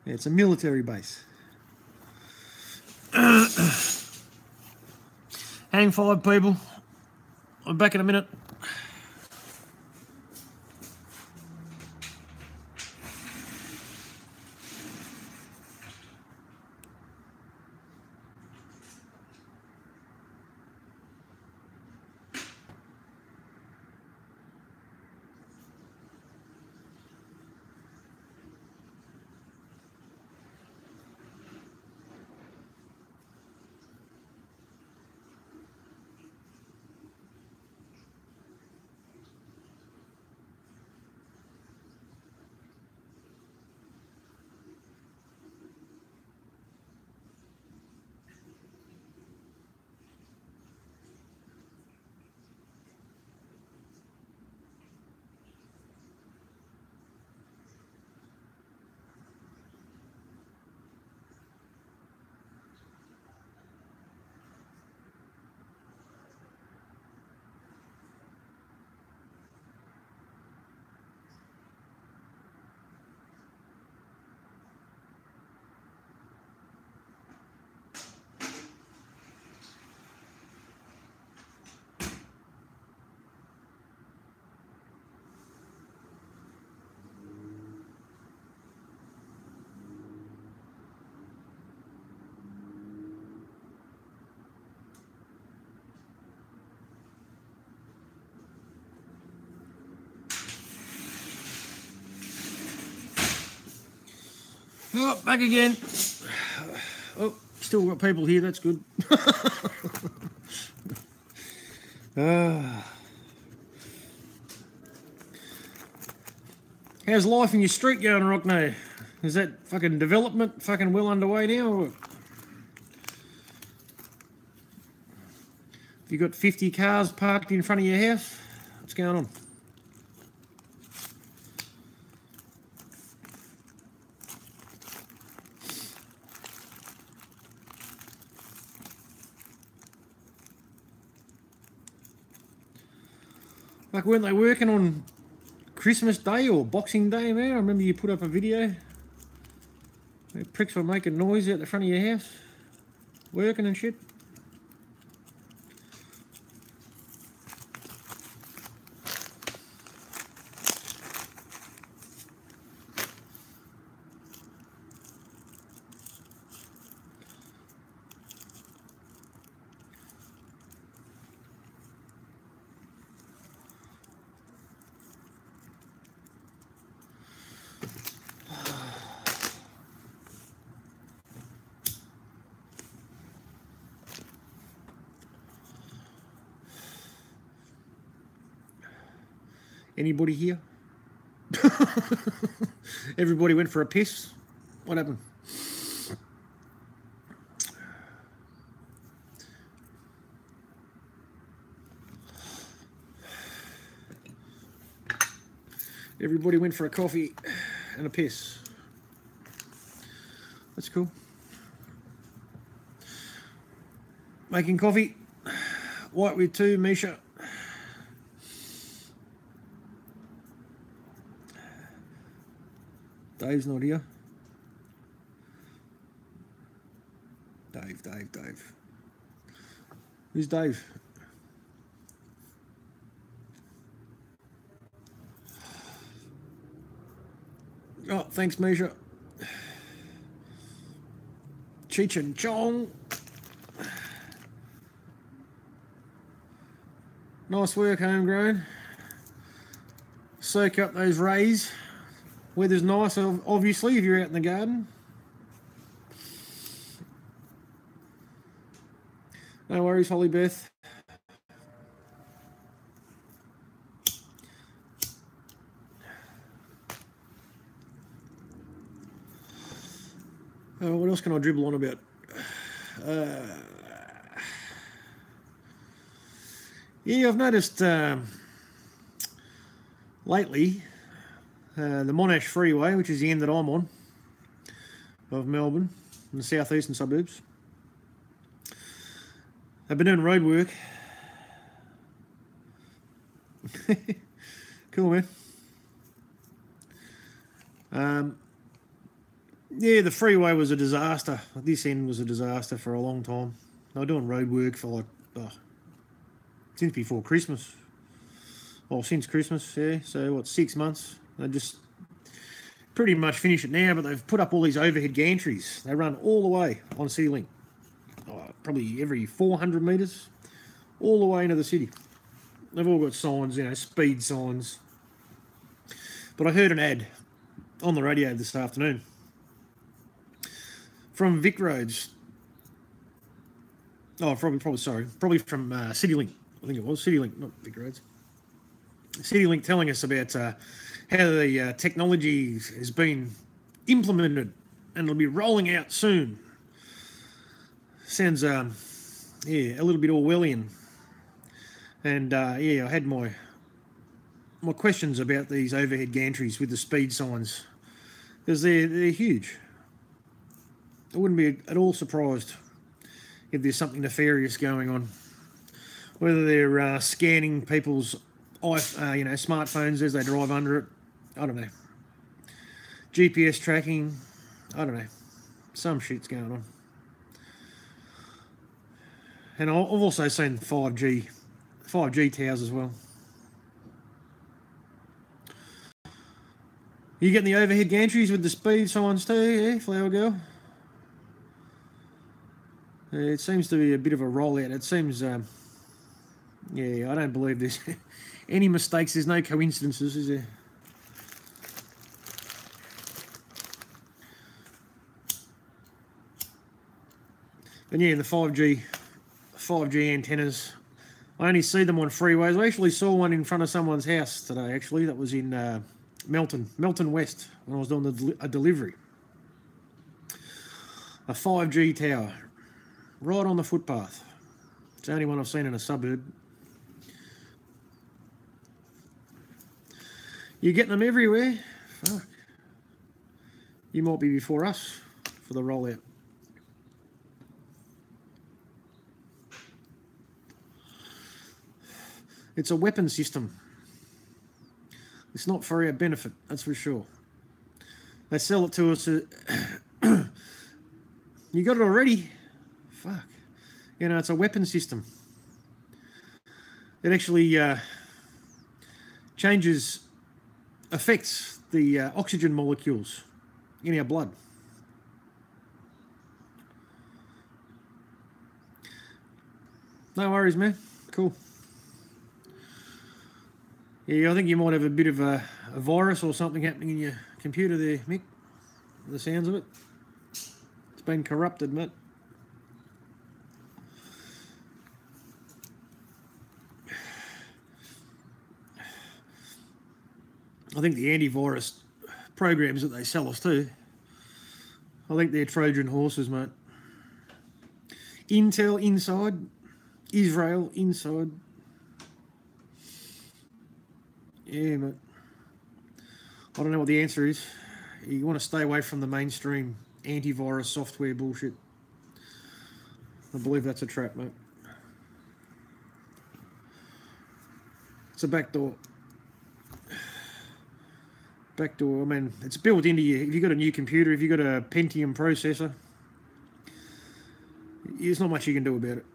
B: Yeah, it's a military base. Hang 5, people. I'm back in a minute. Oh, back again. Oh, still got people here, that's good. How's life in your street going, Rockno? Is that fucking development fucking well underway now? Or have you got 50 cars parked in front of your house? What's going on? Like, weren't they working on Christmas Day or Boxing Day, man? I remember you put up a video. The pricks were making noise out the front of your house, working and shit. Anybody here? Everybody went for a piss. What happened? Everybody went for a coffee and a piss. That's cool. Making coffee. White with 2, Misha. Dave's not here. Dave. Who's Dave? Oh, thanks, Misha. Cheech and Chong. Nice work, homegrown. Soak up those rays. Weather's nice, obviously, if you're out in the garden. No worries, Holly Beth. What else can I dribble on about? Yeah, I've noticed lately the Monash Freeway, which is the end that I'm on, of Melbourne, in the southeastern suburbs, I've been doing road work. Cool, man. Yeah, the freeway was a disaster. This end was a disaster for a long time. They were doing road work for like, since before Christmas. Well, since Christmas, yeah. So, 6 months? They just pretty much finish it now, but they've put up all these overhead gantries. They run all the way on CityLink. Probably every 400 metres, all the way into the city. They've all got signs, speed signs. But I heard an ad on the radio this afternoon from Vic Roads. Oh, probably from CityLink. I think it was CityLink, not Vic Roads. CityLink telling us about how the technology has been implemented and it'll be rolling out soon. Sounds, a little bit Orwellian. And I had my questions about these overhead gantries with the speed signs, because they're huge. I wouldn't be at all surprised if there's something nefarious going on, whether they're scanning people's smartphones as they drive under it. I don't know. GPS tracking. I don't know. Some shit's going on. And I've also seen 5G towers as well. You getting the overhead gantries with the speed signs too, yeah, Flower Girl? It seems to be a bit of a rollout. It seems, I don't believe there's any mistakes. There's no coincidences, is there? But yeah, the 5G antennas, I only see them on freeways. I actually saw one in front of someone's house today, actually. That was in Melton West, when I was doing a delivery. A 5G tower, right on the footpath. It's the only one I've seen in a suburb. You're getting them everywhere. Fuck. You might be before us for the rollout. It's a weapon system. It's not for our benefit, that's for sure. They sell it to us. You got it already? Fuck. It's a weapon system. It actually affects the oxygen molecules in our blood. No worries, man. Cool. Yeah, I think you might have a bit of a virus or something happening in your computer there, Mick. The sounds of it. It's been corrupted, mate. I think the antivirus programs that they sell us too, I think they're Trojan horses, mate. Intel inside, Israel inside. Yeah, mate. I don't know what the answer is. You want to stay away from the mainstream antivirus software bullshit. I believe that's a trap, mate. It's a backdoor. Backdoor, I mean, it's built into you. If you've got a new computer, if you've got a Pentium processor, there's not much you can do about it.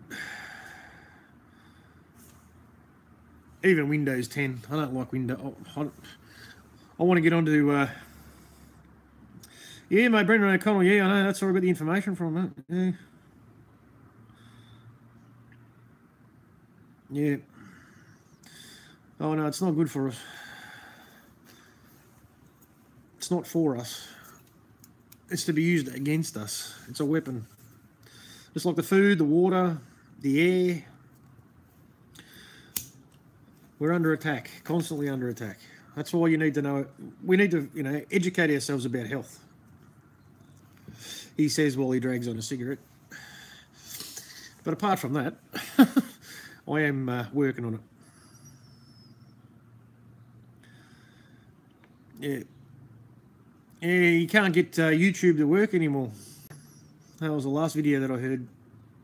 B: Even Windows 10, I don't like Windows. I want to get onto, yeah, mate, Brendan O'Connell, yeah, I know, that's where I got the information from, mate. Yeah. Yeah. Oh, no, it's not good for us. It's not for us. It's to be used against us. It's a weapon. Just like the food, the water, the air. We're under attack, constantly under attack. That's why you need to know. We need to, educate ourselves about health. He says while he drags on a cigarette. But apart from that, I am working on it. Yeah. Yeah, you can't get YouTube to work anymore. That was the last video that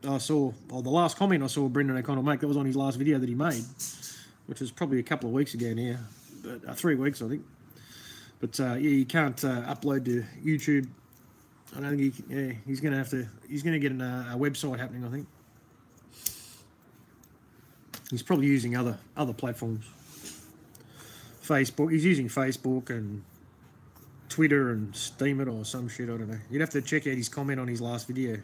B: I saw, or the last comment I saw Brendan O'Connell make. That was on his last video that he made, which was probably a couple of weeks ago now, but 3 weeks, I think. But yeah, you can't upload to YouTube. I don't think he's going to get a website happening, I think. He's probably using other platforms. Facebook, he's using Facebook and Twitter and Steam it or some shit, I don't know. You'd have to check out his comment on his last video.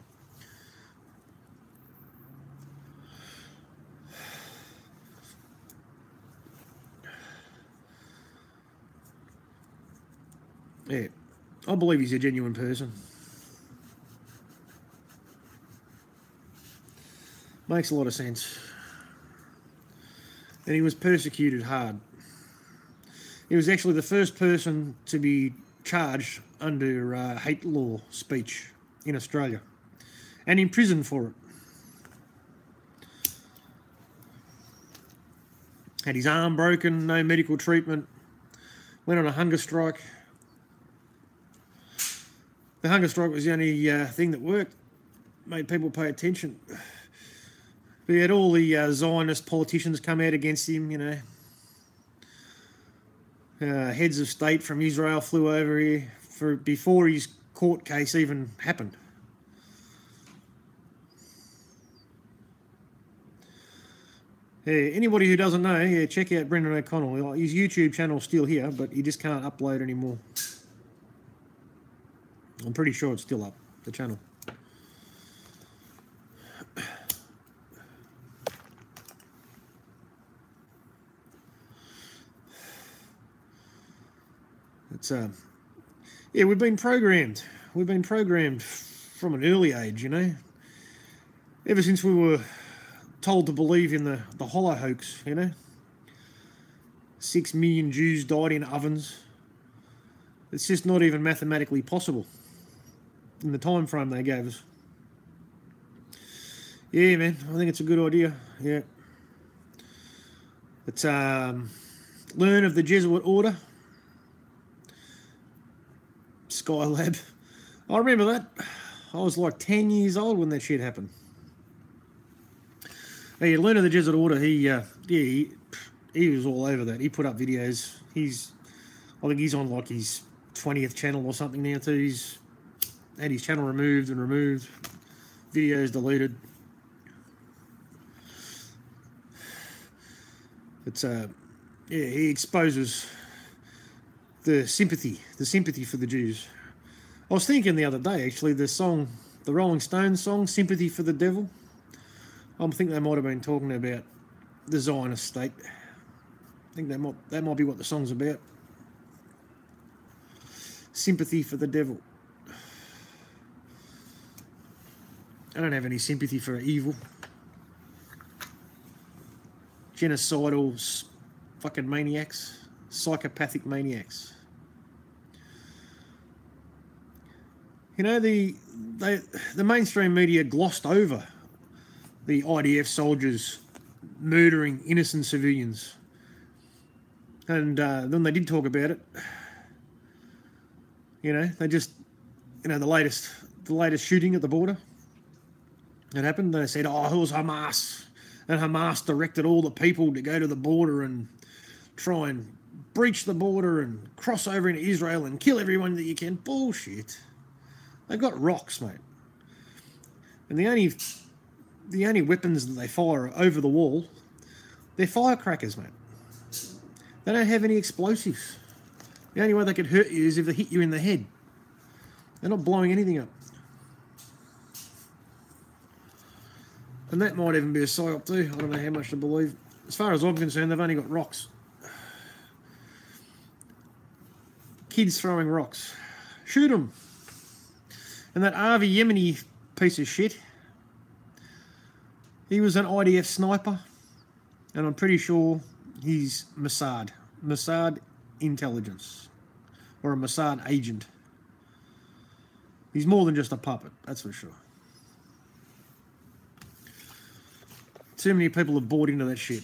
B: Yeah, I believe he's a genuine person. Makes a lot of sense. And he was persecuted hard. He was actually the first person to be charged under hate law speech in Australia and in prison for it. Had his arm broken, no medical treatment, went on a hunger strike. The hunger strike was the only thing that worked, made people pay attention. We had all the Zionist politicians come out against him, heads of state from Israel flew over here before his court case even happened. Yeah, anybody who doesn't know, check out Brendan O'Connell. His YouTube channel's still here, but he just can't upload anymore. I'm pretty sure it's still up, the channel. It's yeah, we've been programmed. We've been programmed from an early age, Ever since we were told to believe in the hollow hoax, 6 million Jews died in ovens. It's just not even mathematically possible in the time frame they gave us. Yeah, man, I think it's a good idea. Yeah. It's learn of the Jesuit order. Skylab. I remember that. I was like 10 years old when that shit happened. Hey, learn of the Jesuit order. He was all over that. He put up videos. I think he's on like his 20th channel or something now too. He's had his channel removed, videos deleted. It's yeah, he exposes the sympathy for the Jews. I was thinking the other day, actually, the Rolling Stones song, "Sympathy for the Devil." I think they might have been talking about the Zionist state. I think that might be what the song's about. Sympathy for the devil. I don't have any sympathy for evil. Genocidal fucking maniacs. psychopathic maniacs. You know, the mainstream media glossed over the IDF soldiers murdering innocent civilians. And then they did talk about it. You know, they just, you know, the latest shooting at the border that happened. They said, oh, it was Hamas, and Hamas directed all the people to go to the border and try and breach the border and cross over into Israel and kill everyone that you can. Bullshit. They've got rocks, mate, and the only weapons that they fire over the wall, they're firecrackers, mate. They don't have any explosives. The only way they could hurt you is if they hit you in the head. They're not blowing anything up. And that might even be a psyop too. I don't know how much to believe. As far as I'm concerned, they've only got rocks. Kids throwing rocks. Shoot them. And that Avi Yemeni piece of shit, he was an IDF sniper. And I'm pretty sure he's Mossad intelligence, or a Mossad agent. He's more than just a puppet, that's for sure. Too many people have bought into that shit.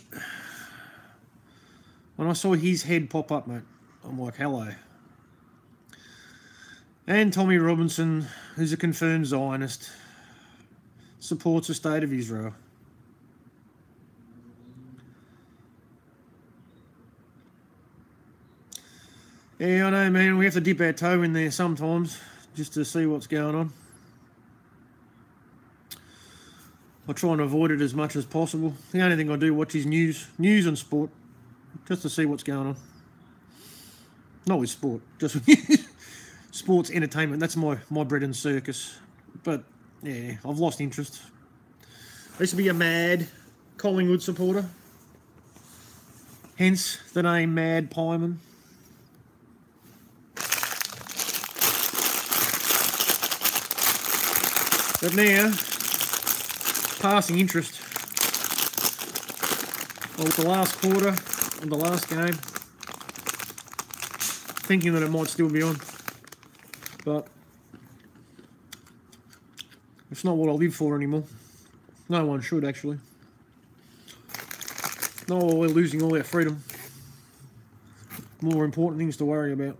B: When I saw his head pop up, mate, I'm like, hello. And Tommy Robinson, who's a confirmed Zionist, supports the state of Israel. Yeah, I know, man. We have to dip our toe in there sometimes just to see what's going on. I try and avoid it as much as possible. The only thing I do watch is news and sport, just to see what's going on. Not with sport, just with news. Sports entertainment. That's my bread and circus. But yeah, I've lost interest. I used to be a mad Collingwood supporter. Hence the name Mad Pieman. But now, passing interest. Well, the last quarter of the last game, thinking that it might still be on, but it's not what I live for anymore. No one should, actually. No, we're losing all our freedom. More important things to worry about.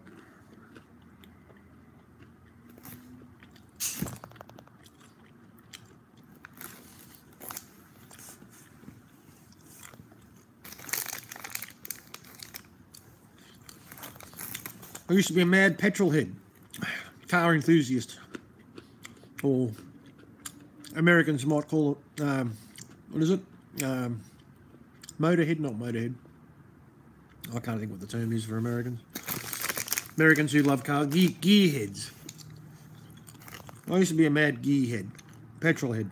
B: I used to be a mad petrol head, car enthusiast, or Americans might call it, what is it? Motorhead, not motorhead. I can't think what the term is for Americans. Americans who love cars, gearheads. I used to be a mad gearhead, petrol head.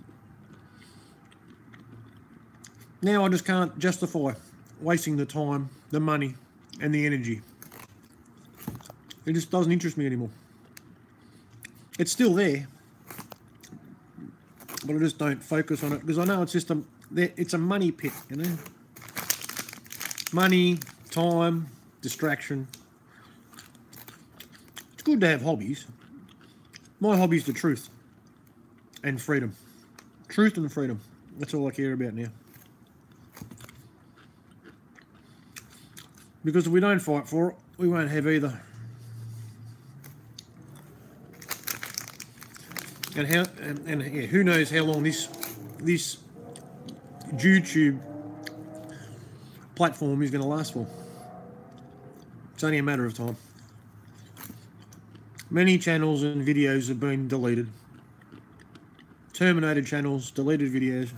B: Now I just can't justify wasting the time, the money, and the energy. It just doesn't interest me anymore. It's still there, but I just don't focus on it because I know it's just it's a money pit, you know. Money, time, distraction. It's good to have hobbies. My hobby is the truth and freedom. Truth and freedom. That's all I care about now. Because if we don't fight for it, we won't have either. And yeah, who knows how long this YouTube platform is going to last for. It's only a matter of time. Many channels and videos have been deleted. Terminated channels, deleted videos.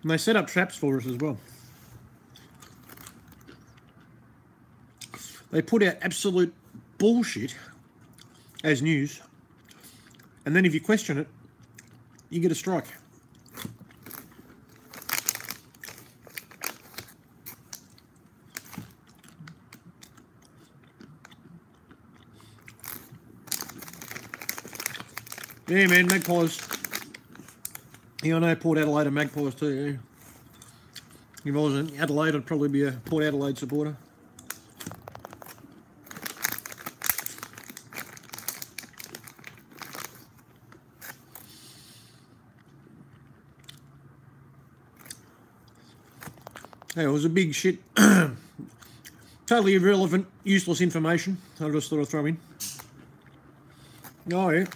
B: And they set up traps for us as well. They put out absolute bullshit as news, and then if you question it, you get a strike. Yeah, man, magpies. Yeah, I know Port Adelaide are magpies too, yeah. If I was in Adelaide, I'd probably be a Port Adelaide supporter. Hey, it was a big shit. Totally irrelevant, useless information. I just thought I'd throw in. Oh yeah.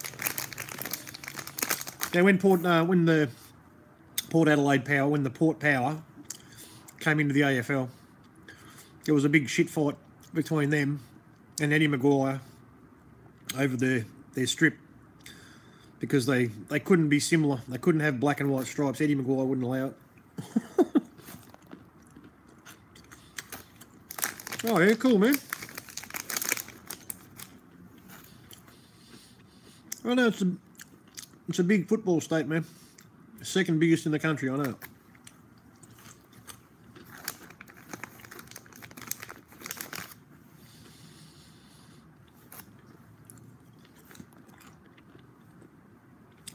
B: Now when the Port Adelaide Power, when the Port Power came into the AFL, there was a big shit fight between them and Eddie Maguire over their strip because they couldn't be similar. They couldn't have black and white stripes. Eddie Maguire wouldn't allow it. Oh yeah, cool, man. I know it's a big football state, man. Second biggest in the country, I know.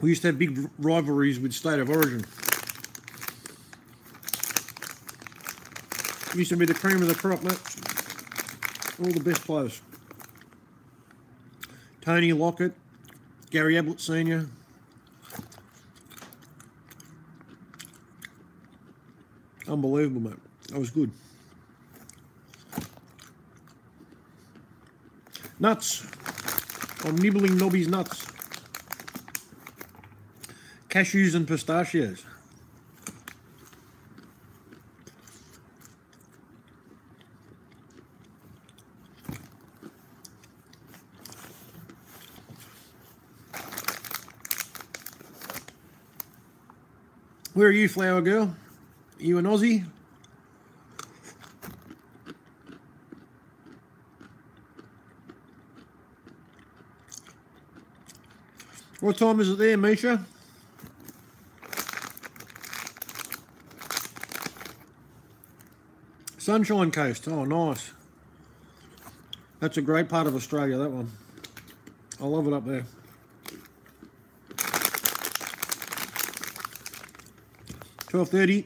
B: We used to have big rivalries with State of Origin. Used to be the cream of the crop, mate. All the best players. Tony Lockett, Gary Ablett Sr. Unbelievable, mate. That was good. Nuts. I'm nibbling Nobby's nuts. Cashews and pistachios. Where are you, flower girl? Are you an Aussie? What time is it there, Misha? Sunshine Coast. Oh, nice. That's a great part of Australia, that one. I love it up there. 12:30,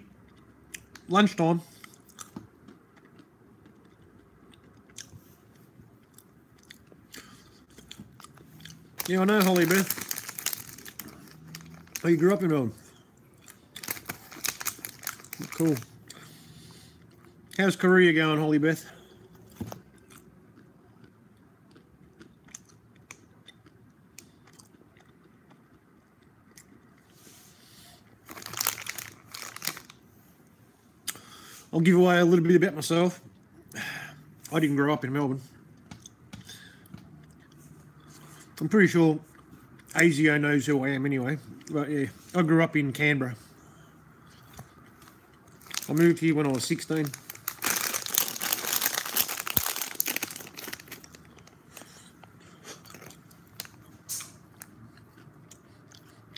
B: lunchtime. Yeah, I know, Holly Beth. Oh, you grew up in Melbourne. Cool. How's Korea going, Holly Beth? I'll give away a little bit about myself. I didn't grow up in Melbourne. I'm pretty sure ASIO knows who I am anyway. But yeah, I grew up in Canberra. I moved here when I was 16.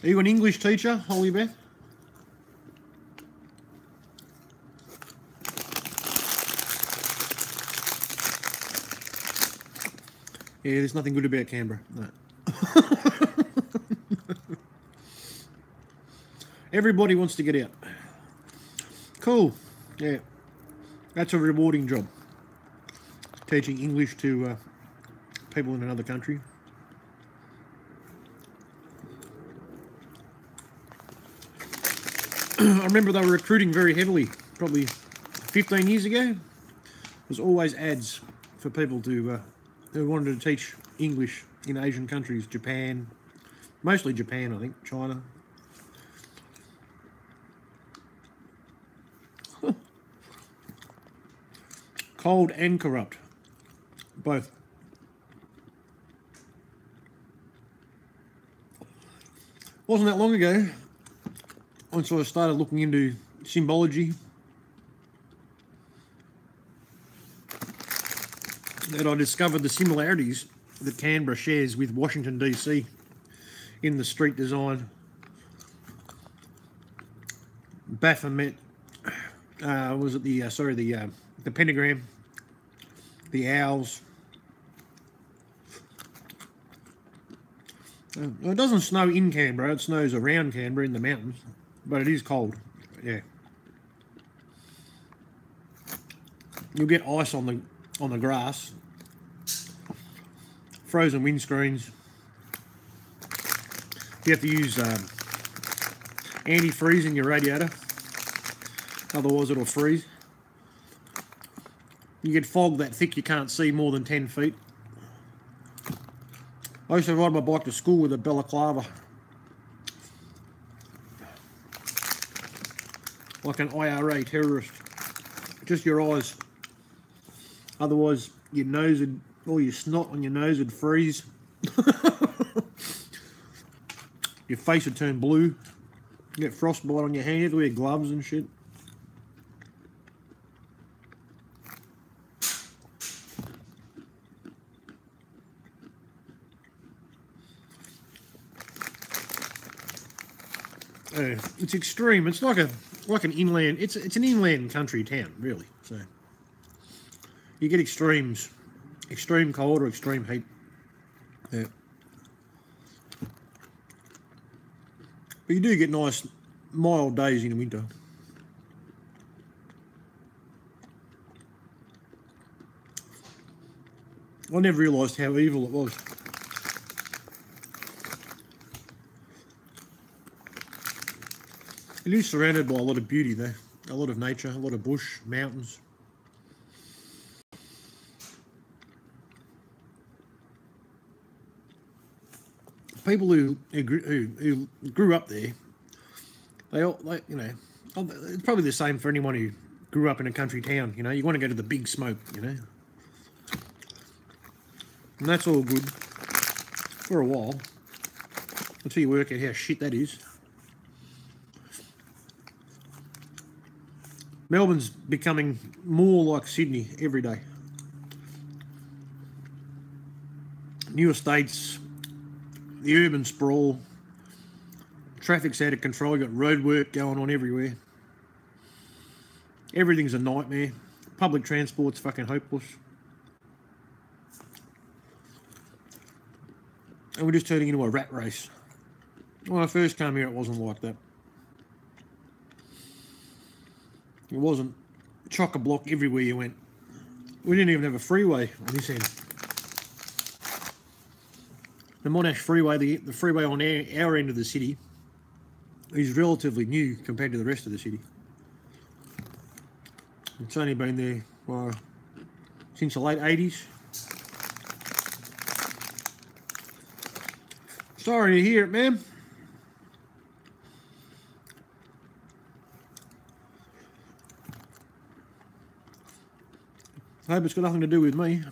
B: Are you an English teacher, Holly Beth? Yeah, there's nothing good about Canberra. No. Everybody wants to get out. Cool. Yeah. That's a rewarding job. Teaching English to people in another country. I remember they were recruiting very heavily, probably 15 years ago. There was always ads for people to who wanted to teach English in Asian countries, Japan, mostly Japan, I think, China. Cold and corrupt, both. Wasn't that long ago, once I started looking into symbology, that I discovered the similarities that Canberra shares with Washington DC in the street design. Baphomet, was it the pentagram, the owls. It doesn't snow in Canberra, it snows around Canberra in the mountains, but it is cold, yeah. you'll get ice on the grass, frozen windscreens. You have to use antifreeze in your radiator, otherwise it'll freeze. You get fog that thick you can't see more than 10 feet. I used to ride my bike to school with a balaclava, like an IRA terrorist. Just your eyes. Otherwise, your nose would, all your snot on your nose would freeze. Your face would turn blue. You get frostbite on your hand. You have to wear gloves and shit. It's extreme. It's like an inland. It's an inland country town, really. So you get extremes, extreme cold or extreme heat. Yeah. But you do get nice, mild days in the winter. I never realised how evil it was. It is surrounded by a lot of beauty though, a lot of nature, a lot of bush, mountains. People who grew up there, they you know, it's probably the same for anyone who grew up in a country town. You know, you want to go to the big smoke, you know, and that's all good for a while until you work out how shit that is. Melbourne's becoming more like Sydney every day. New estates, the urban sprawl, traffic's out of control, you've got road work going on everywhere. Everything's a nightmare. Public transport's fucking hopeless. And we're just turning into a rat race. When I first came here, it wasn't like that. It wasn't chock-a-block everywhere you went. We didn't even have a freeway on this end. The Monash Freeway, the freeway on our end of the city, is relatively new compared to the rest of the city. It's only been there since the late 80s. Sorry to hear it, ma'am. I hope it's got nothing to do with me.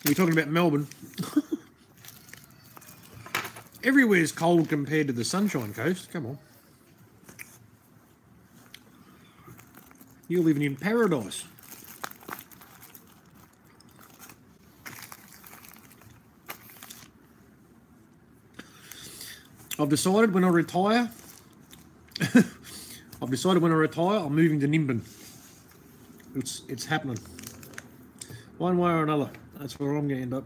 B: We're talking about Melbourne. Everywhere's cold compared to the Sunshine Coast. Come on. You're living in paradise. I've decided when I retire, I'm moving to Nimbin. It's happening. One way or another. That's where I'm going to end up.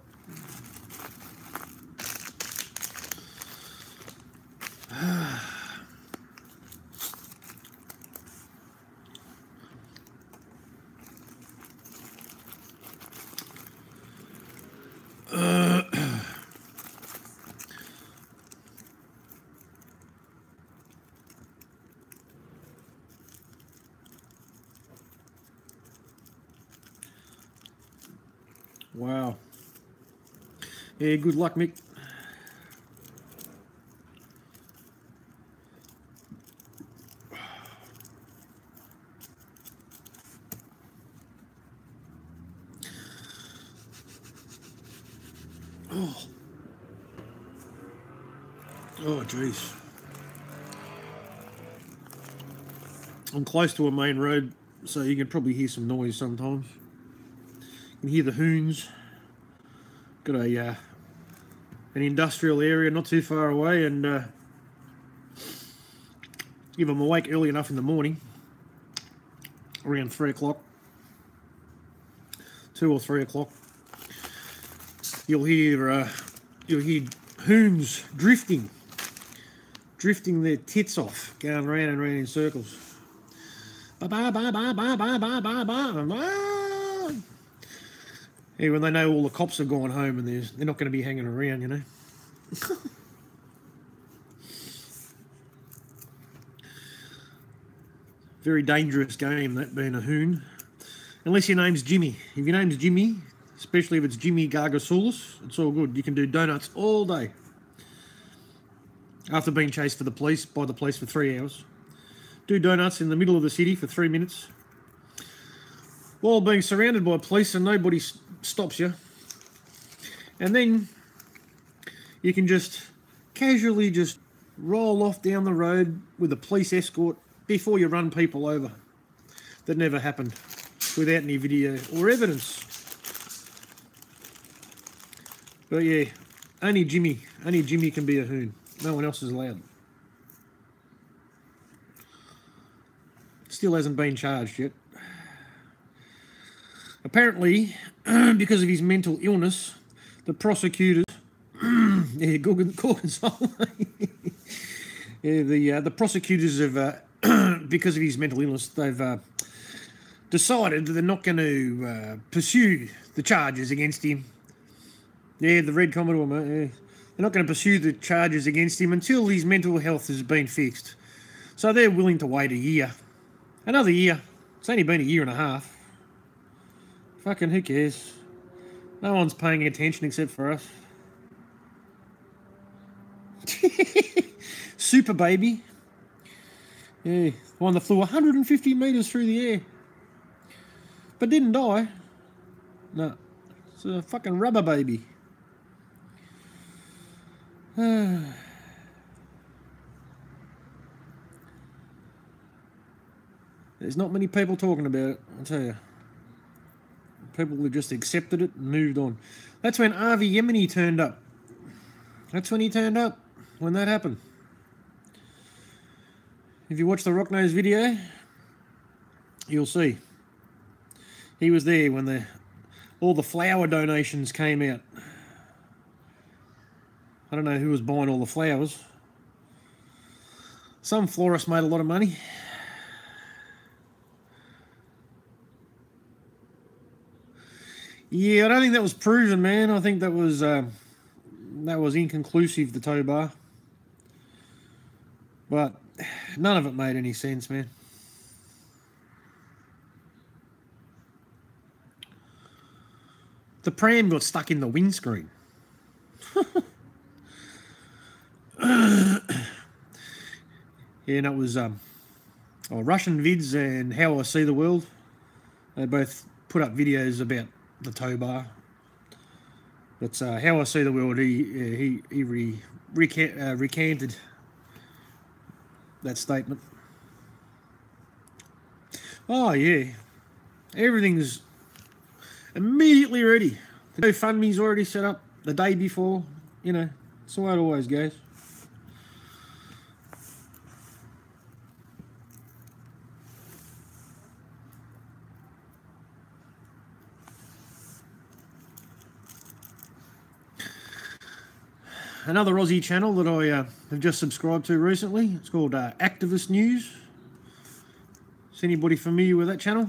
B: Wow. Yeah, good luck, Mick. Oh, jeez. I'm close to a main road, so you can probably hear some noise sometimes. You can hear the hoons. Got an industrial area not too far away, and if I'm awake early enough in the morning, around 3 o'clock, 2 or 3 o'clock, you'll hear hoons drifting their tits off, going round and round in circles. Ba ba ba ba ba ba ba ba ba. Yeah, when they know all the cops have gone home and they're not going to be hanging around, you know. Very dangerous game, that, being a hoon. Unless your name's Jimmy. If your name's Jimmy, especially if it's Jimmy Gargasaurus, it's all good. You can do donuts all day. After being chased by the police for 3 hours. Do donuts in the middle of the city for 3 minutes. While being surrounded by police and nobody stops you. And then you can just casually just roll off down the road with a police escort before you run people over. That never happened without any video or evidence. But yeah, only Jimmy can be a hoon. No one else is allowed. Still hasn't been charged yet. Apparently, because of his mental illness, the prosecutors, yeah, yeah, the prosecutors have, because of his mental illness, they've decided that they're not going to pursue the charges against him. Yeah, the Red Commodore, mate. Yeah. They're not going to pursue the charges against him until his mental health has been fixed. So they're willing to wait a year. Another year. It's only been a year and a half. Fucking who cares? No one's paying attention except for us. Super baby. Yeah, one that flew 150 metres through the air. But didn't die. No. It's a fucking rubber baby. There's not many people talking about it, I'll tell you. People have just accepted it and moved on. That's when Avi Yemeni turned up. That's when he turned up, when that happened. If you watch the Rocknose video, you'll see. He was there when all the flower donations came out. I don't know who was buying all the flowers. Some florist made a lot of money. Yeah, I don't think that was proven, man. I think that was inconclusive, the tow bar. But none of it made any sense, man. The pram got stuck in the windscreen. Yeah, and it was Russian Vids and How I See the World. They both put up videos about the tow bar. But How I See the World, he recanted that statement. Oh yeah, everything's immediately ready. The GoFundMe's already set up the day before. You know, that's the way it always goes. Another Aussie channel that I have just subscribed to recently. It's called Activist News. Is anybody familiar with that channel?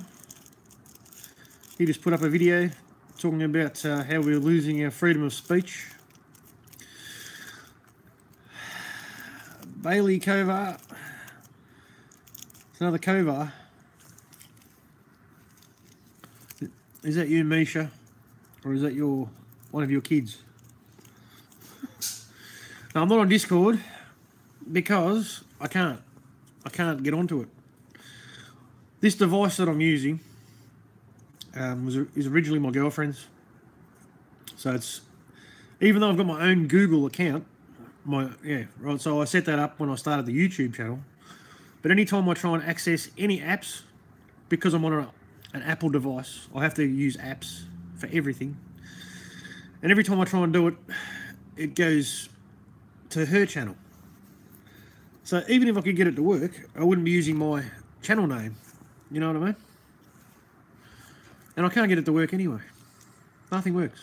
B: He just put up a video talking about how we're losing our freedom of speech. Bailey Kovar. It's another Kovar. Is that you, Misha? Or is that one of your kids? Now, I'm not on Discord because I can't get onto it. This device that I'm using is originally my girlfriend's. So it's, even though I've got my own Google account, so I set that up when I started the YouTube channel. But anytime I try and access any apps, because I'm on an Apple device, I have to use apps for everything. And every time I try and do it, it goes to her channel. So even if I could get it to work, I wouldn't be using my channel name. You know what I mean? And I can't get it to work anyway. Nothing works.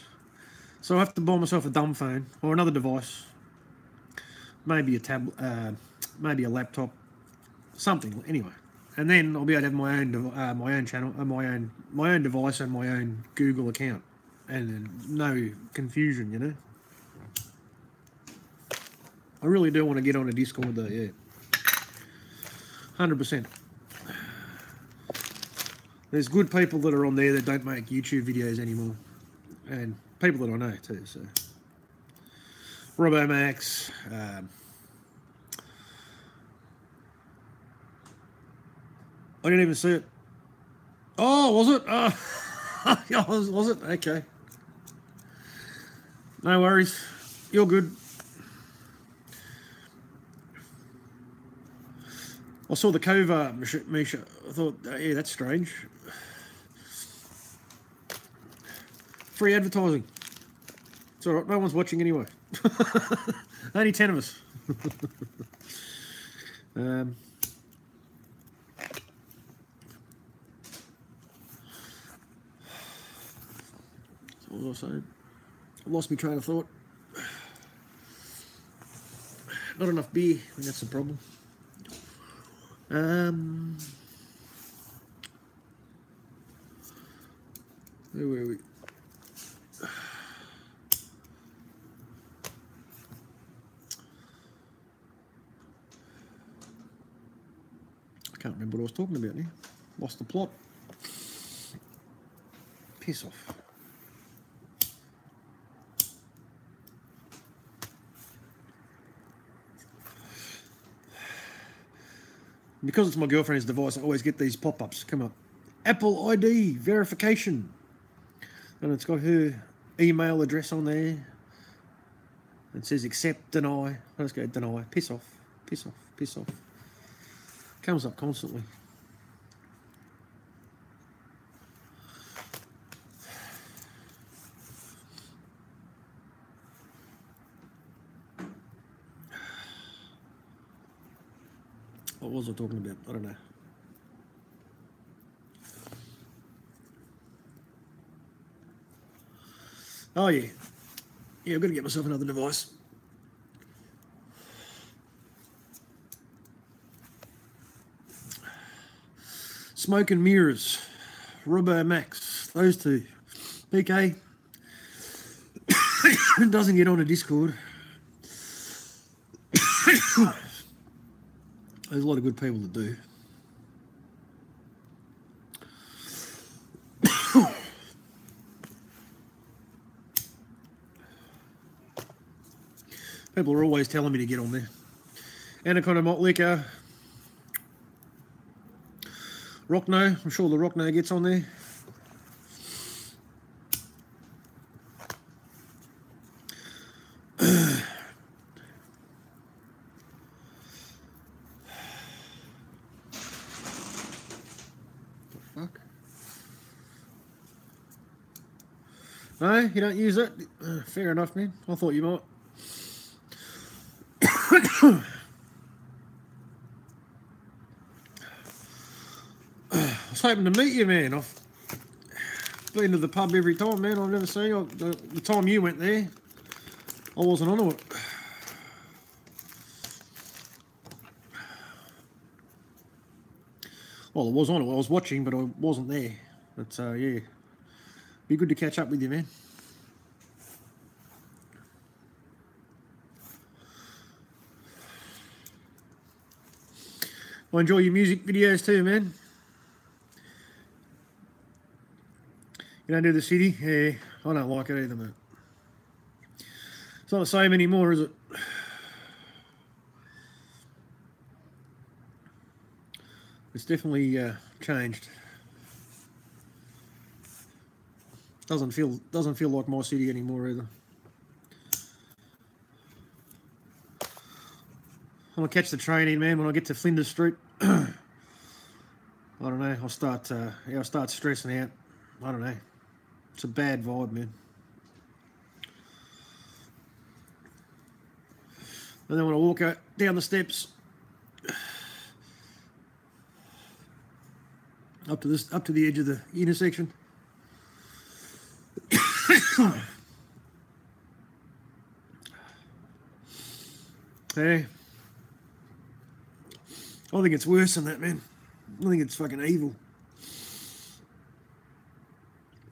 B: So I have to buy myself a dumb phone or another device maybe a maybe a laptop, something anyway. And then I'll be able to have my own channel, my own device, and my own Google account, and no confusion, you know. I really do want to get on a Discord though, yeah, 100%. There's good people that are on there that don't make YouTube videos anymore, and people that I know too. So, Robomax. I didn't even see it. Oh, was it? Oh, was it? Okay. No worries. You're good. I saw the cover, Misha. I thought, yeah, that's strange. Free advertising. It's all right. No one's watching anyway. Only 10 of us. What was I saying? I lost my train of thought. Not enough beer. I think that's the problem. Where were we? I can't remember what I was talking about now. Lost the plot. Piss off. Because it's my girlfriend's device, I always get these pop-ups come up. Apple ID verification. And it's got her email address on there. It says accept, deny. I just go deny. Piss off. Piss off. Piss off. Comes up constantly. What was I talking about? I don't know. Oh, yeah. Yeah, I've got to get myself another device. Smoke and Mirrors. Robomax. Those two. PK. Doesn't get on a Discord. There's a lot of good people that do. People are always telling me to get on there. Anaconda Malt Liquor. Rockno. I'm sure the Rockno gets on there. No, you don't use it? Fair enough, man. I thought you might. I was hoping to meet you, man. I've been to the pub every time, man. I've never seen you. The time you went there, I wasn't onto it. Well, I was on it. I was watching, but I wasn't there. But, yeah. Be good to catch up with you, man. I enjoy your music videos too, man. You don't do the city? Yeah, I don't like it either, mate. It's not the same anymore, is it? It's definitely changed. Doesn't feel like my city anymore either. I'm gonna catch the train in, man. When I get to Flinders Street, I don't know. I'll start stressing out. I don't know. It's a bad vibe, man. And then when I walk out down the steps up to the edge of the intersection. Yeah. I think it's worse than that, man. I think it's fucking evil.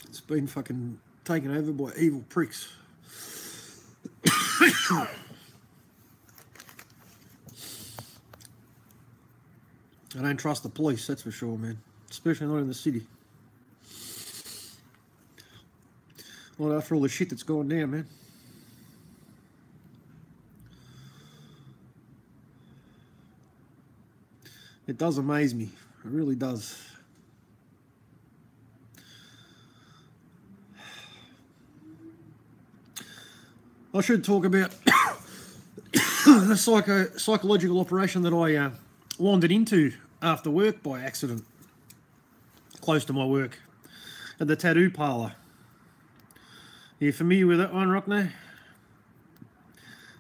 B: It's been fucking taken over by evil pricks. I don't trust the police, that's for sure, man. Especially not in the city. Not after all the shit that's gone down, man. It does amaze me. It really does. I should talk about the psychological operation that I wandered into after work by accident, close to my work, at the tattoo parlour. Are you familiar with that one, Rockner?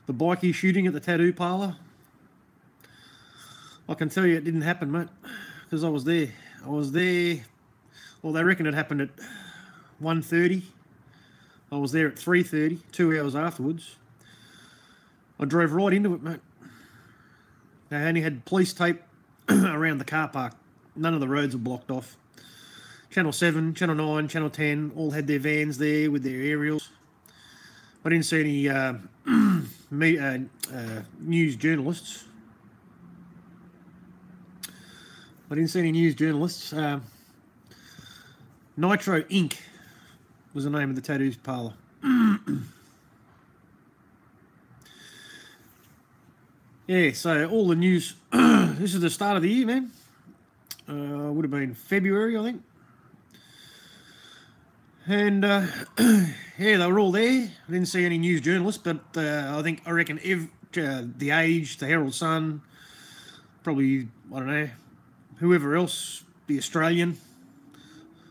B: The bikie shooting at the tattoo parlour? I can tell you it didn't happen, mate, because I was there. Well, they reckon it happened at 1:30. I was there at 3:30, 2 hours afterwards. I drove right into it, mate. They only had police tape around the car park. None of the roads were blocked off. Channel 7, Channel 9, Channel 10 all had their vans there with their aerials. I didn't see any news journalists. Nitro Inc. was the name of the tattoo parlour. Yeah, so all the news. This is the start of the year, man. Would have been February, I think. And yeah, they were all there. I didn't see any news journalists, but I reckon The Age, the Herald Sun, probably, I don't know, whoever else, the Australian.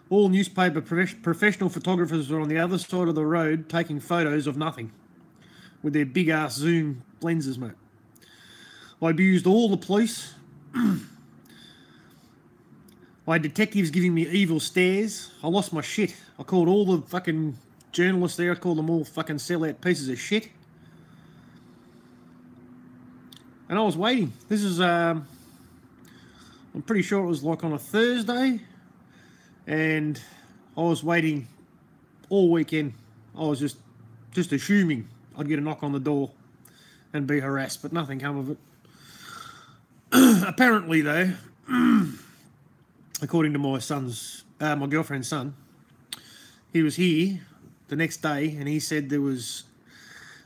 B: All newspaper professional photographers were on the other side of the road taking photos of nothing with their big-ass zoom lenses, mate. I abused all the police. I had detectives giving me evil stares. I lost my shit. I called all the fucking journalists there. I called them all fucking sellout pieces of shit. And I was waiting. This is, I'm pretty sure it was like on a Thursday. And I was waiting all weekend. I was just assuming I'd get a knock on the door and be harassed, but nothing come of it. Apparently, though, according to my girlfriend's son, he was here the next day and he said there was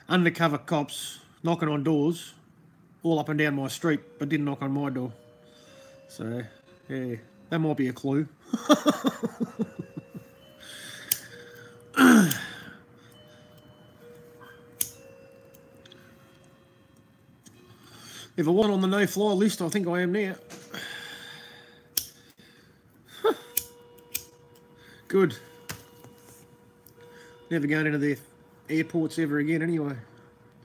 B: undercover cops knocking on doors all up and down my street, but didn't knock on my door. So, yeah, that might be a clue. If I wasn't on the no-fly list, I think I am now. Good. Never going into their airports ever again anyway.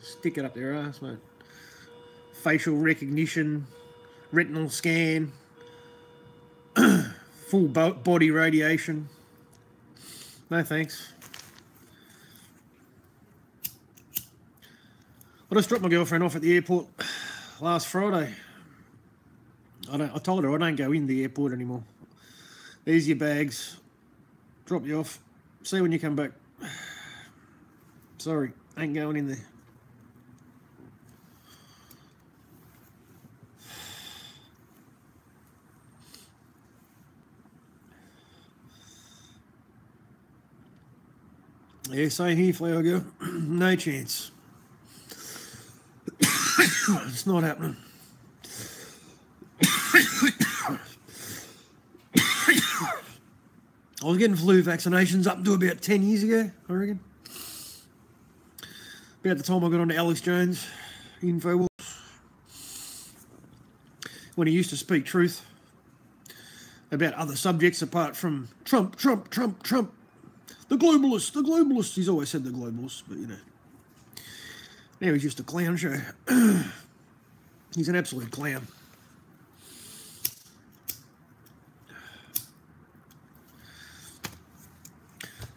B: Stick it up their ass, mate. Facial recognition, retinal scan, full body radiation. No thanks. I just dropped my girlfriend off at the airport last Friday. I told her I don't go in the airport anymore. There's your bags. Drop you off. See when you come back. Sorry, ain't going in there. Yeah, same here, Flower Girl. No chance. It's not happening. I was getting flu vaccinations up to about 10 years ago, I reckon. About the time I got onto Alex Jones' Infowars. When he used to speak truth about other subjects apart from Trump. The globalists. He's always said the globalists, but you know. Now he's just a clown show. He's an absolute clown.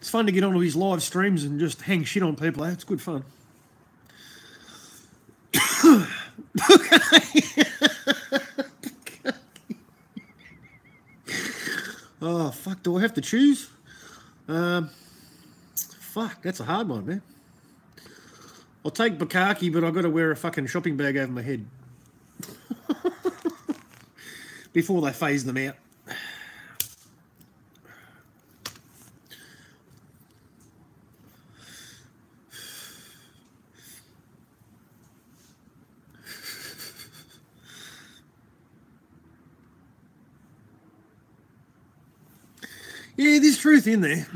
B: It's fun to get onto his live streams and just hang shit on people. It's good fun. Oh, fuck, do I have to choose? Fuck, that's a hard one, man. I'll take Bukkake, but I've got to wear a fucking shopping bag over my head. Before they phase them out. Yeah, there's truth in there.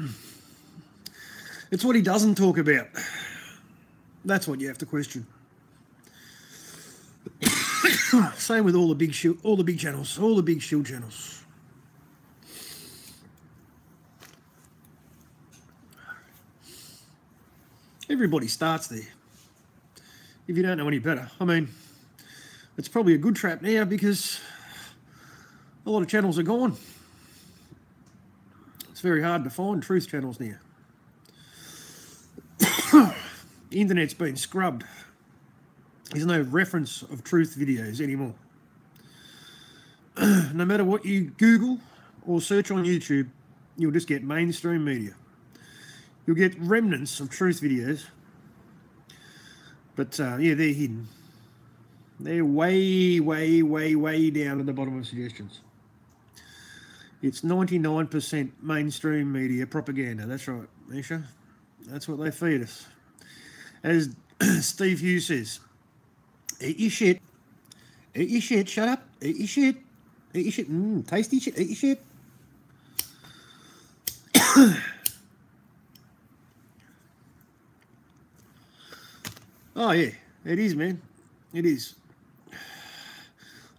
B: It's what he doesn't talk about. That's what you have to question. Same with all the big channels, all the big shield channels. Everybody starts there. If you don't know any better, I mean, it's probably a good trap now because a lot of channels are gone. It's very hard to find truth channels now. The internet's been scrubbed. There's no reference of truth videos anymore. No matter what you Google or search on YouTube, you'll just get mainstream media. You'll get remnants of truth videos. But yeah, they're hidden. They're way, way, way, way down at the bottom of suggestions. It's 99% mainstream media propaganda. That's right, Misha. That's what they feed us. As Steve Hughes says, eat your shit. Eat your shit. Shut up. Eat your shit. Eat your shit. Tasty shit. Eat your shit. Oh, yeah. It is, man. It is.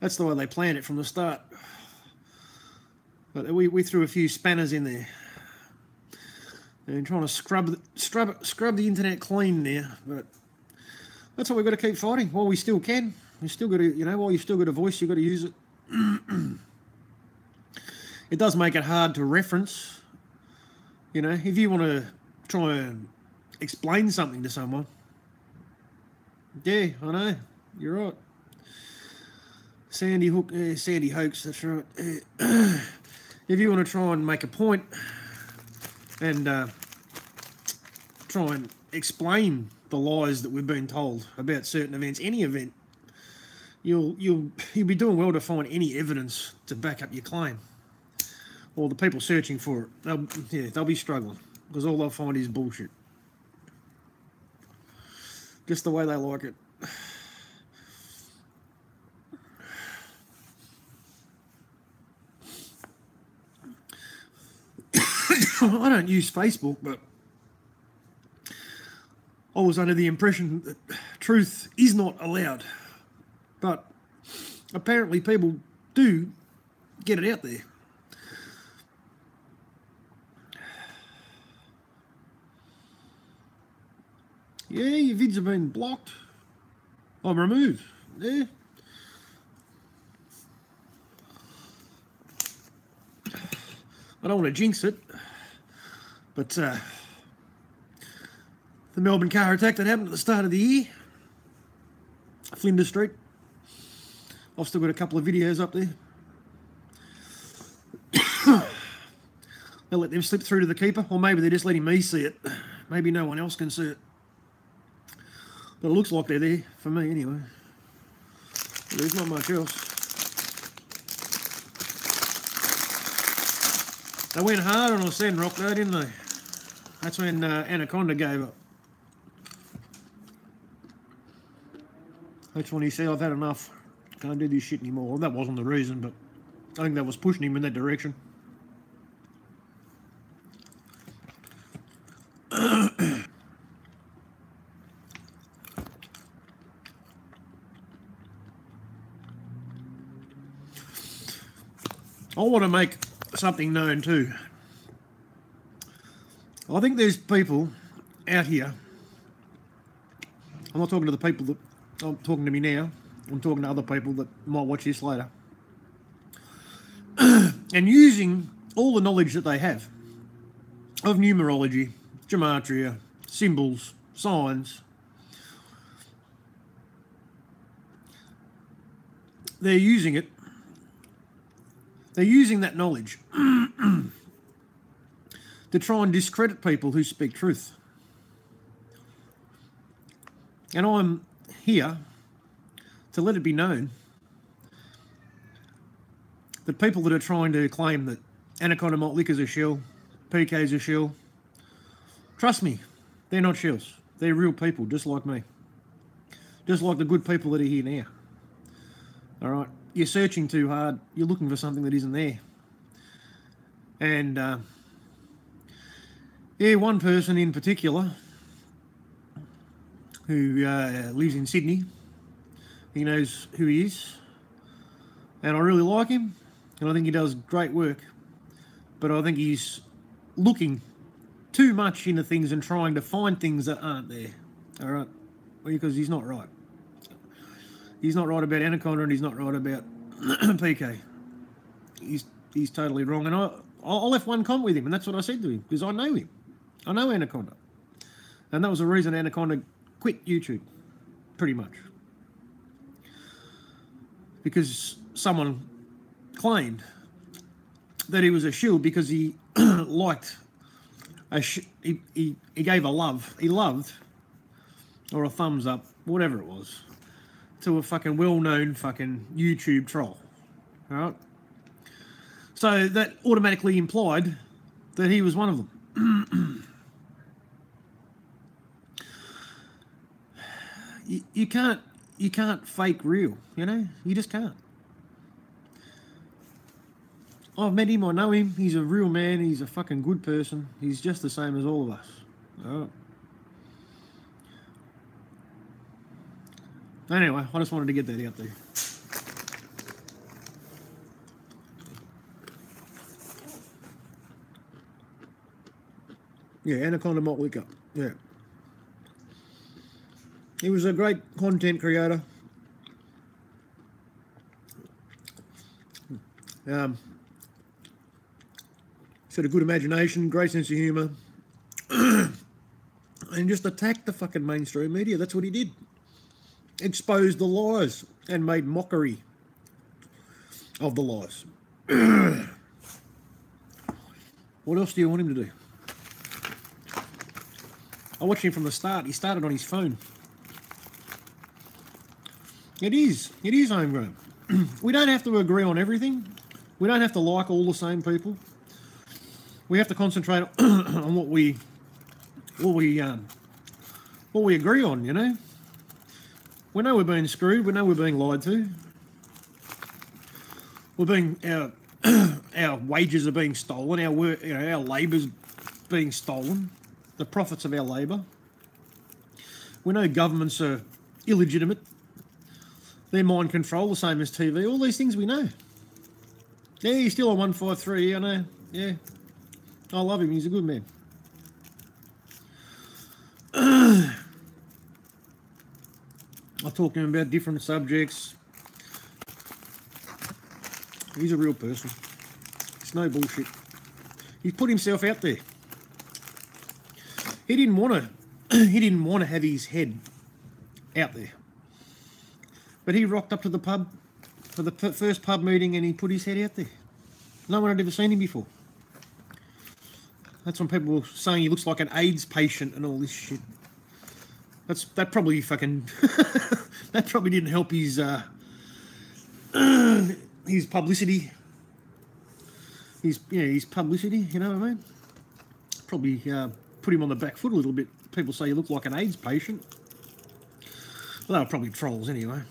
B: That's the way they planned it from the start. But we threw a few spanners in there. And trying to scrub the internet clean now. But that's what we've got to keep fighting while we still can. You still got to, while you've still got a voice, you've got to use it. It does make it hard to reference. If you want to try and explain something to someone. Yeah, I know. You're right. Sandy Hoax, that's right. If you want to try and make a point and try and explain the lies that we've been told about certain events, any event, you'll be doing well to find any evidence to back up your claim. Or the people searching for it, they'll be struggling because all they'll find is bullshit. Just the way they like it. I don't use Facebook, but I was under the impression that truth is not allowed. But apparently people do get it out there. Yeah, your vids have been blocked. I'm removed. Yeah. I don't want to jinx it, but the Melbourne car attack that happened at the start of the year, Flinders Street, I've still got a couple of videos up there. They'll let them slip through to the keeper, or maybe they're just letting me see it. Maybe no one else can see it. But it looks like they're there, for me anyway. There's not much else. They went hard on a sand rock though, didn't they? That's when Anaconda gave up. That's when he said, I've had enough. Can't do this shit anymore. Well, that wasn't the reason, but I think that was pushing him in that direction. I want to make something known too. I think there's people out here. I'm not talking to the people that I'm talking to me now. I'm talking to other people that might watch this later. And using all the knowledge that they have of numerology, gematria, symbols, signs, they're using it They're using that knowledge to try and discredit people who speak truth. And I'm here to let it be known that people that are trying to claim that Anaconda Malt Liquor's a shill, PK's a shill, trust me, they're not shills. They're real people, just like me. Just like the good people that are here now. All right? You're searching too hard. You're looking for something that isn't there. And, yeah, one person in particular who lives in Sydney, he knows who he is. And I really like him. And I think he does great work. But I think he's looking too much into things and trying to find things that aren't there. All right? Because he's not right. He's not right about Anaconda and he's not right about PK. He's totally wrong. And I left one comment with him, and that's what I said to him, because I know him. I know Anaconda. And that was the reason Anaconda quit YouTube, pretty much. Because someone claimed that he was a shill because he liked he gave a love. He loved, or a thumbs up, whatever it was, to a fucking well-known fucking YouTube troll. All right? So that automatically implied that he was one of them. You can't fake real, you know? You just can't. I've met him, I know him, he's a real man, he's a fucking good person. He's just the same as all of us. All right? Anyway, I just wanted to get that out there. Yeah, Anaconda Malt Liquor. Yeah. He was a great content creator. He's got a good imagination, great sense of humour. And just attacked the fucking mainstream media. That's what he did. Exposed the lies and made mockery of the lies. What else do you want him to do? I watched him from the start. He started on his phone. It is homegrown. We don't have to agree on everything. We don't have to like all the same people. We have to concentrate on what we agree on, you know. We know we're being screwed. We know we're being lied to. Our wages are being stolen. Our work, you know, our labour's being stolen. The profits of our labour. We know governments are illegitimate. They're mind control, the same as TV. All these things we know. Yeah, he's still on 153. I know. Yeah, I love him. He's a good man. I talk to him about different subjects. He's a real person. It's no bullshit. He's put himself out there. He didn't want to have his head out there. But he rocked up to the pub for the first pub meeting and he put his head out there. No one had ever seen him before. That's when people were saying he looks like an AIDS patient and all this shit. That probably fucking that probably didn't help his publicity. His publicity, you know what I mean? Probably put him on the back foot a little bit. People say you look like an AIDS patient. Well, they were probably trolls anyway.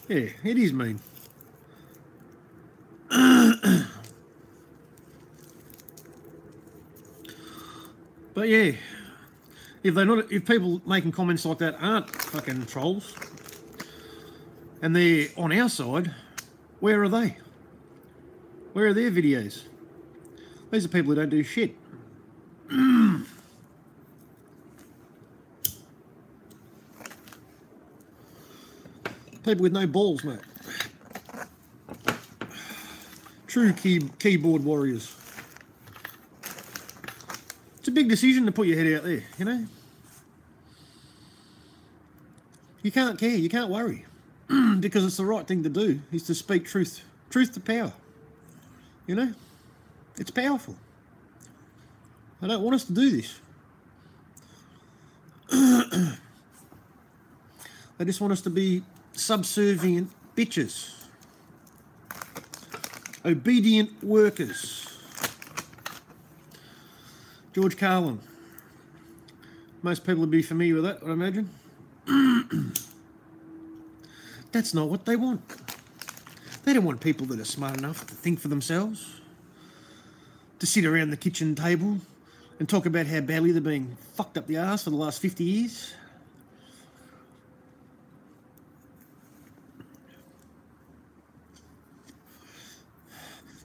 B: Yeah, it is mean. But yeah, if people making comments like that aren't fucking trolls, and they're on our side, where are they? Where are their videos? These are people who don't do shit. People with no balls, mate. True keyboard warriors. It's a big decision to put your head out there, you know? You can't care, you can't worry. because it's the right thing to do, is to speak truth to power. You know, it's powerful. I don't want us to do this. They just want us to be subservient bitches, obedient workers. George Carlin. Most people would be familiar with that, I imagine. That's not what they want. They don't want people that are smart enough to think for themselves, to sit around the kitchen table and talk about how badly they're being fucked up the arse for the last 50 years.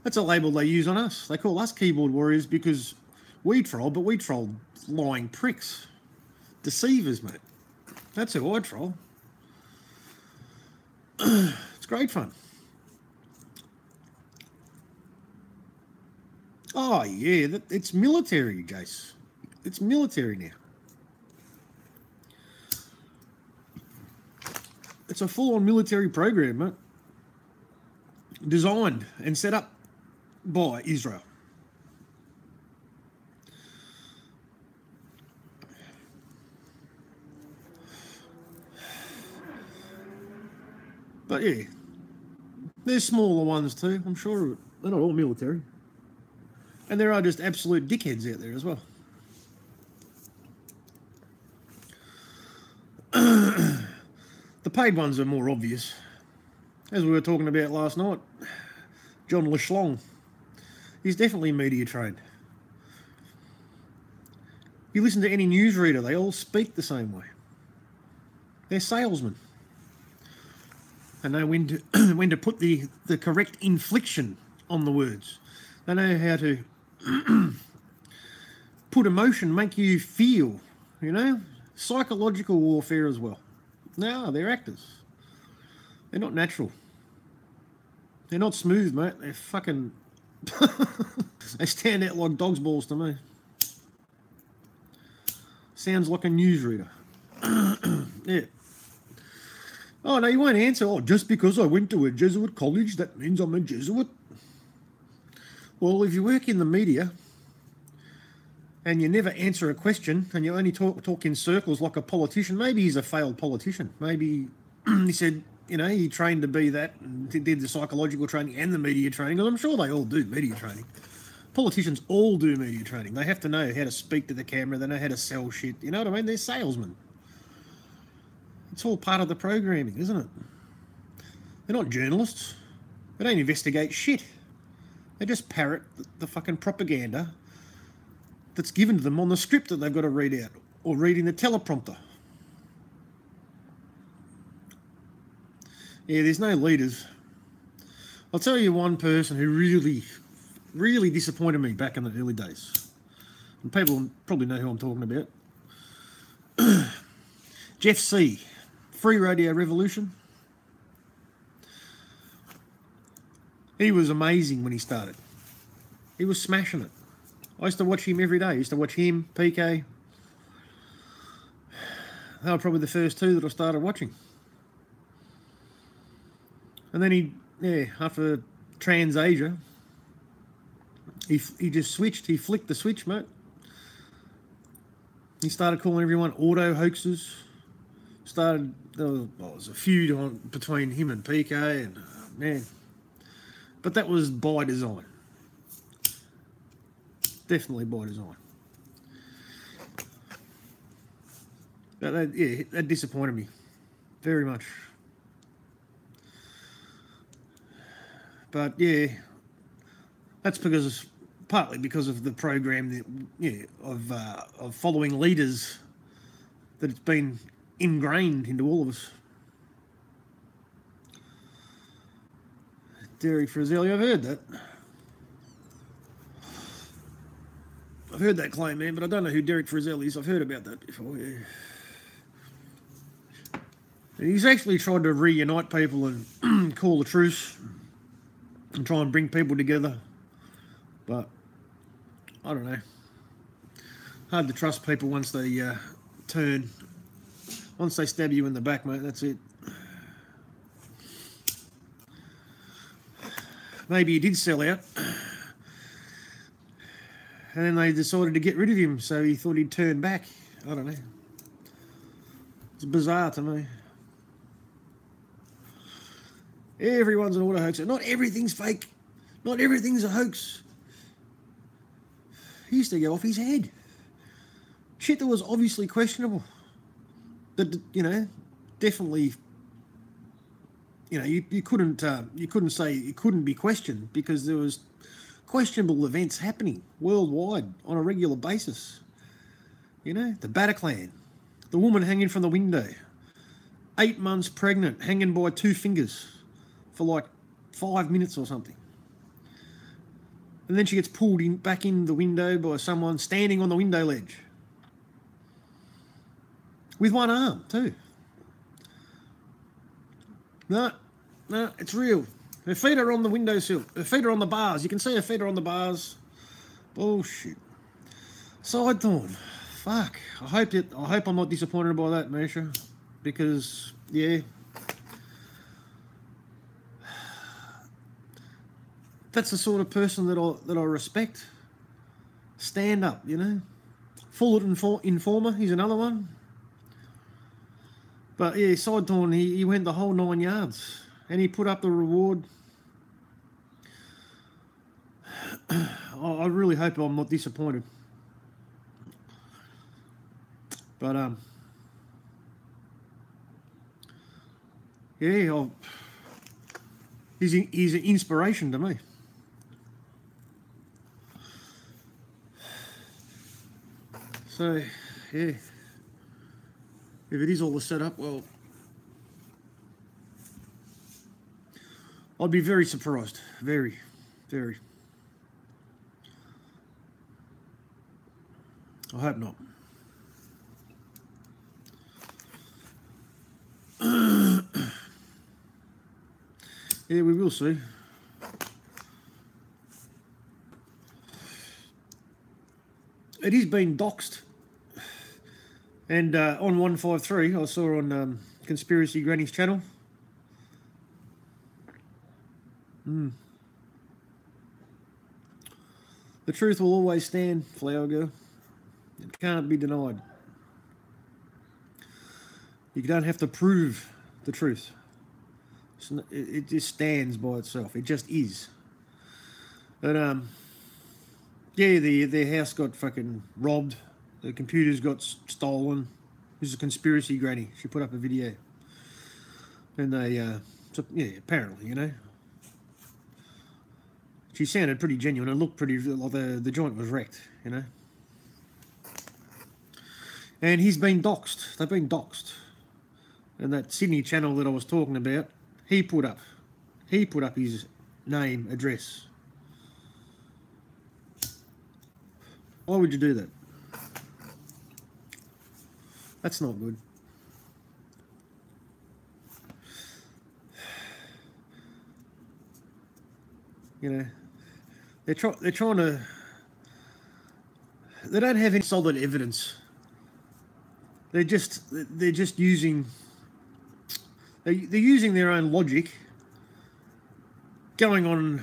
B: That's a label they use on us. They call us keyboard warriors because we troll, but we troll lying pricks. Deceivers, mate. That's who I troll. It's great fun. Oh, yeah, it's military, Jace. It's military now. It's a full-on military program, mate. Designed and set up by Israel. But yeah, there's smaller ones too. I'm sure they're not all military. And there are just absolute dickheads out there as well. The paid ones are more obvious. As we were talking about last night, John LeSlong, he's definitely media trained. You listen to any newsreader, they all speak the same way. They're salesmen. They know when to when to put the correct inflection on the words. They know how to put emotion, make you feel, you know, psychological warfare as well. No, they're actors. They're not natural. They're not smooth, mate. They're fucking... they stand out like dog's balls to me. Sounds like a newsreader. Yeah. Oh, no, you won't answer. Oh, just because I went to a Jesuit college, that means I'm a Jesuit? Well, if you work in the media and you never answer a question and you only talk in circles like a politician, maybe he's a failed politician. Maybe he said, you know, he trained to be that and did the psychological training and the media training, because I'm sure they all do media training. Politicians all do media training. They have to know how to speak to the camera. They know how to sell shit. You know what I mean? They're salesmen. It's all part of the programming, isn't it? They're not journalists. They don't investigate shit. They just parrot the fucking propaganda that's given to them on the script that they've got to read out or reading the teleprompter. Yeah, there's no leaders. I'll tell you one person who really disappointed me back in the early days. And people probably know who I'm talking about. Jeff C. Free Radio Revolution. He was amazing when he started. He was smashing it. I used to watch him every day. I used to watch him, PK. They were probably the first two that I started watching. And then after TransAsia, he just switched. He flicked the switch, mate. He started calling everyone auto hoaxes. There was a feud between him and PK, and man. But that was by design. Definitely by design. That disappointed me very much. But yeah, that's partly because of the program of following leaders that it's been ingrained into all of us. Derek Frizzelli, I've heard that. I've heard that claim, man, but I don't know who Derek Frizzelli is. I've heard about that before, yeah. And he's actually tried to reunite people and call a truce and try and bring people together. But, I don't know. Hard to trust people once they turn. Once they stab you in the back, mate, that's it. maybe he did sell out. And then they decided to get rid of him, so he thought he'd turn back. I don't know. It's bizarre to me. Everyone's an auto hoaxer. Not everything's fake. Not everything's a hoax. He used to go off his head. Shit that was obviously questionable. That, you know, definitely, you know, you couldn't say it couldn't be questioned, because there was questionable events happening worldwide on a regular basis. You know, the Bataclan, the woman hanging from the window, 8 months pregnant, hanging by 2 fingers for like 5 minutes or something. And then she gets pulled back in the window by someone standing on the window ledge. With one arm, too. No, it's real. Her feet are on the windowsill. Her feet are on the bars. You can see her feet are on the bars. Bullshit. Side thorn. Fuck. I hope I'm not disappointed by that, Misha. Because, yeah. That's the sort of person that I respect. Stand up, you know. Full informer, he's another one. But yeah, Side thorn, he went the whole 9 yards. And he put up the reward. I really hope I'm not disappointed. But yeah, he's an inspiration to me. So yeah, if it is all the setup, well, I'd be very surprised. Very, very. I hope not. Yeah, we will see. It is being doxed. And on 153, I saw on Conspiracy Granny's channel. The truth will always stand, Flower Girl. It can't be denied. You don't have to prove the truth. It just stands by itself. It just is. But yeah, their house got fucking robbed. The computers got stolen. This is a conspiracy granny. She put up a video. And they, so, yeah, apparently, you know. She sounded pretty genuine. It looked pretty, like the joint was wrecked, you know. And he's been doxed. They've been doxed. And that Sydney channel that I was talking about, he put up his name, address. Why would you do that? That's not good. You know, they're trying to. They don't have any solid evidence. They're just using. They're using their own logic, going on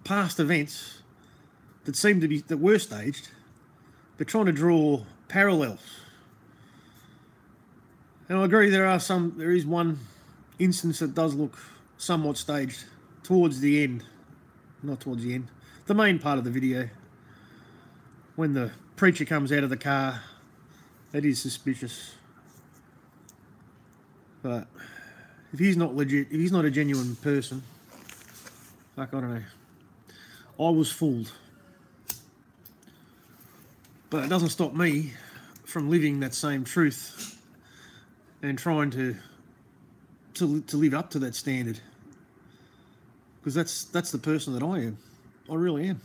B: past events that were staged. They're trying to draw parallels. And I agree, there is one instance that does look somewhat staged towards the end. Not towards the end. The main part of the video. When the preacher comes out of the car. That is suspicious. But if he's not legit, if he's not a genuine person, like, I don't know. I was fooled. But it doesn't stop me from living that same truth and trying to live up to that standard. Because that's the person that I am. I really am.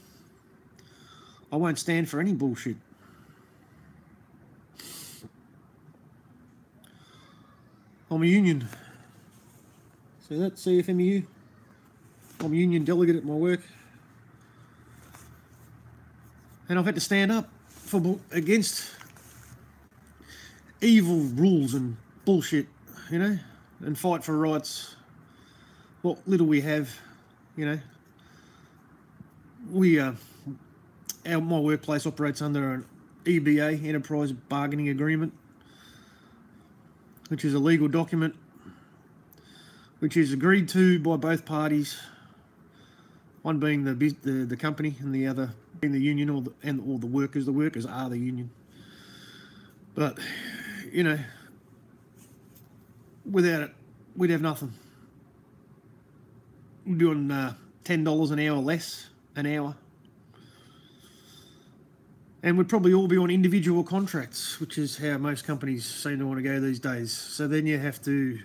B: I won't stand for any bullshit. I'm a union. See that, CFMEU? I'm a union delegate at my work. And I've had to stand up against evil rules and bullshit, you know, and fight for rights. What little we have, you know. my workplace operates under an EBA, Enterprise Bargaining Agreement, which is a legal document which is agreed to by both parties, one being the company and the other being the union or the workers. The workers are the union. But, you know, without it, we'd have nothing. We're doing $10 an hour less an hour. And we'd probably all be on individual contracts, which is how most companies seem to want to go these days. So then you have to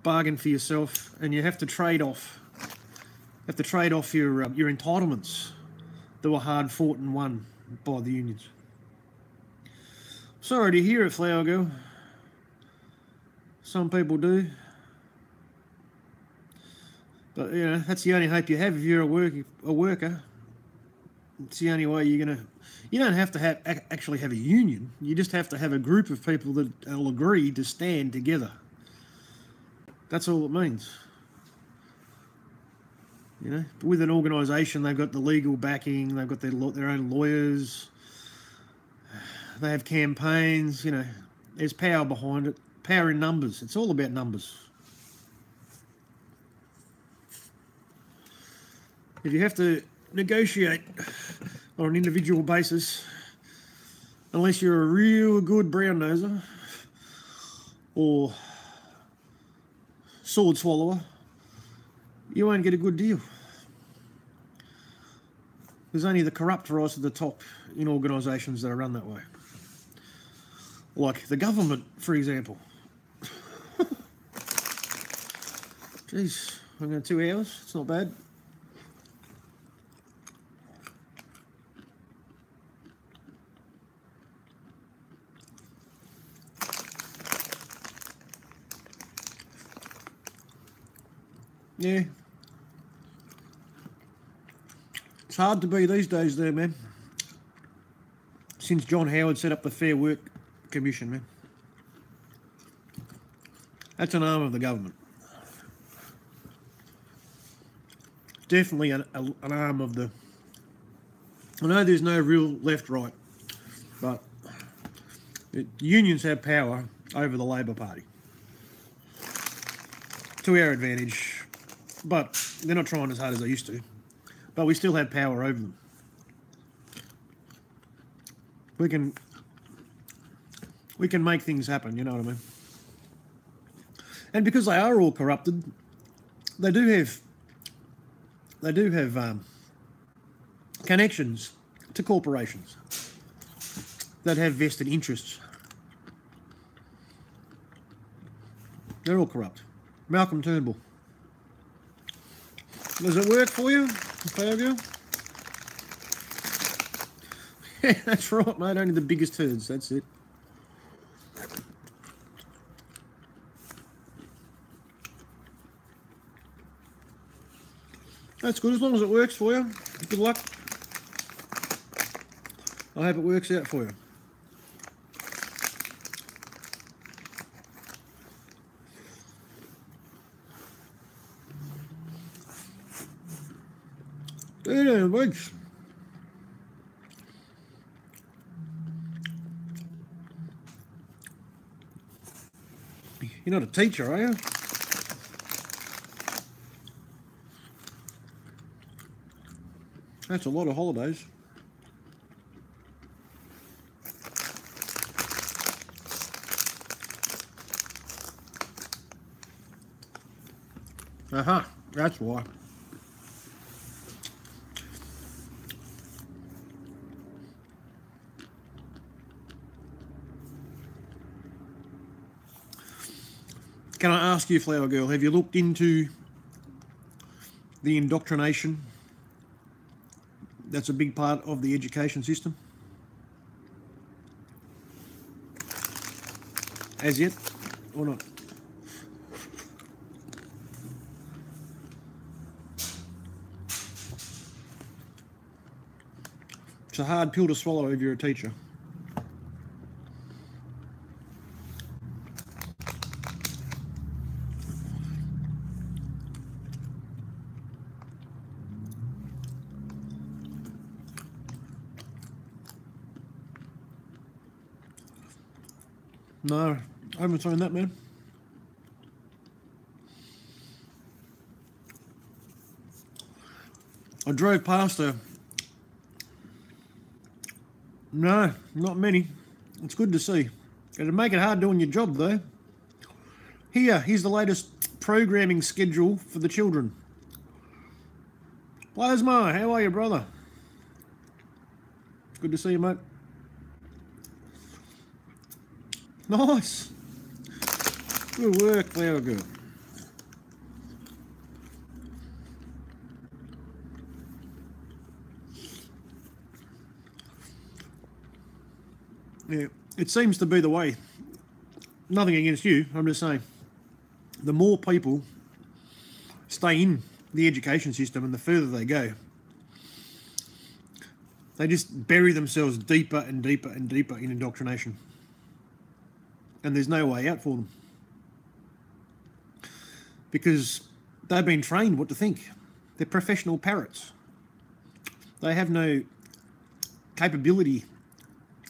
B: bargain for yourself, and you have to trade off. Your entitlements that were hard fought and won by the unions. Sorry to hear it, Flower Girl. Some people do. But, you know, that's the only hope you have if you're a worker. It's the only way you're going to... You don't have to actually have a union. You just have to have a group of people that will agree to stand together. That's all it means. You know, with an organisation, they've got the legal backing, they've got their own lawyers, they have campaigns, you know, there's power behind it, power in numbers. It's all about numbers. If you have to negotiate on an individual basis, unless you're a real good brown noser or sword swallower, you won't get a good deal. There's only the corrupt rise to the top in organisations that are run that way. Like the government, for example. Jeez, I'm going 2 hours. It's not bad. Yeah. It's hard to be these days there, man. Since John Howard set up the Fair Work Commission, man. That's an arm of the government. Definitely an arm of the... I know there's no real left-right, but unions have power over the Labor Party. To our advantage. But they're not trying as hard as they used to. But we still have power over them. We can make things happen, you know what I mean? And because they are all corrupted, they do have connections to corporations that have vested interests. They're all corrupt. Malcolm Turnbull. Does it work for you, Flower Girl? Yeah, that's right, mate. Only the biggest turds. That's it. That's good, as long as it works for you. Good luck. I hope it works out for you. Weeks. You're not a teacher, are you? That's a lot of holidays. Aha, that's why. Can I ask you, Flower Girl, have you looked into the indoctrination that's a big part of the education system? As yet, or not? It's a hard pill to swallow if you're a teacher. No, I haven't seen that, man. I drove past her. No, not many. It's good to see. It'd make it hard doing your job, though. Here's the latest programming schedule for the children. Plasma, how are you, brother? It's good to see you, mate. Nice. Good work, Flower Girl. Yeah, it seems to be the way. Nothing against you, I'm just saying. The more people stay in the education system and the further they go, they just bury themselves deeper and deeper and deeper in indoctrination. And there's no way out for them. Because they've been trained what to think. They're professional parrots. They have no capability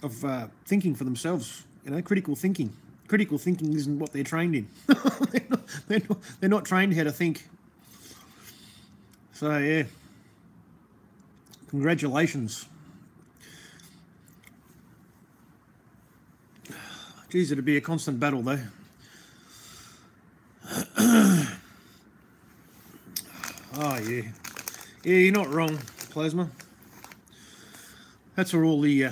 B: of thinking for themselves, critical thinking. Critical thinking isn't what they're trained in. they're not trained how to think. So, yeah. Congratulations. Geez, it'd be a constant battle, though. Oh, yeah. Yeah, you're not wrong, Plasma. That's where all the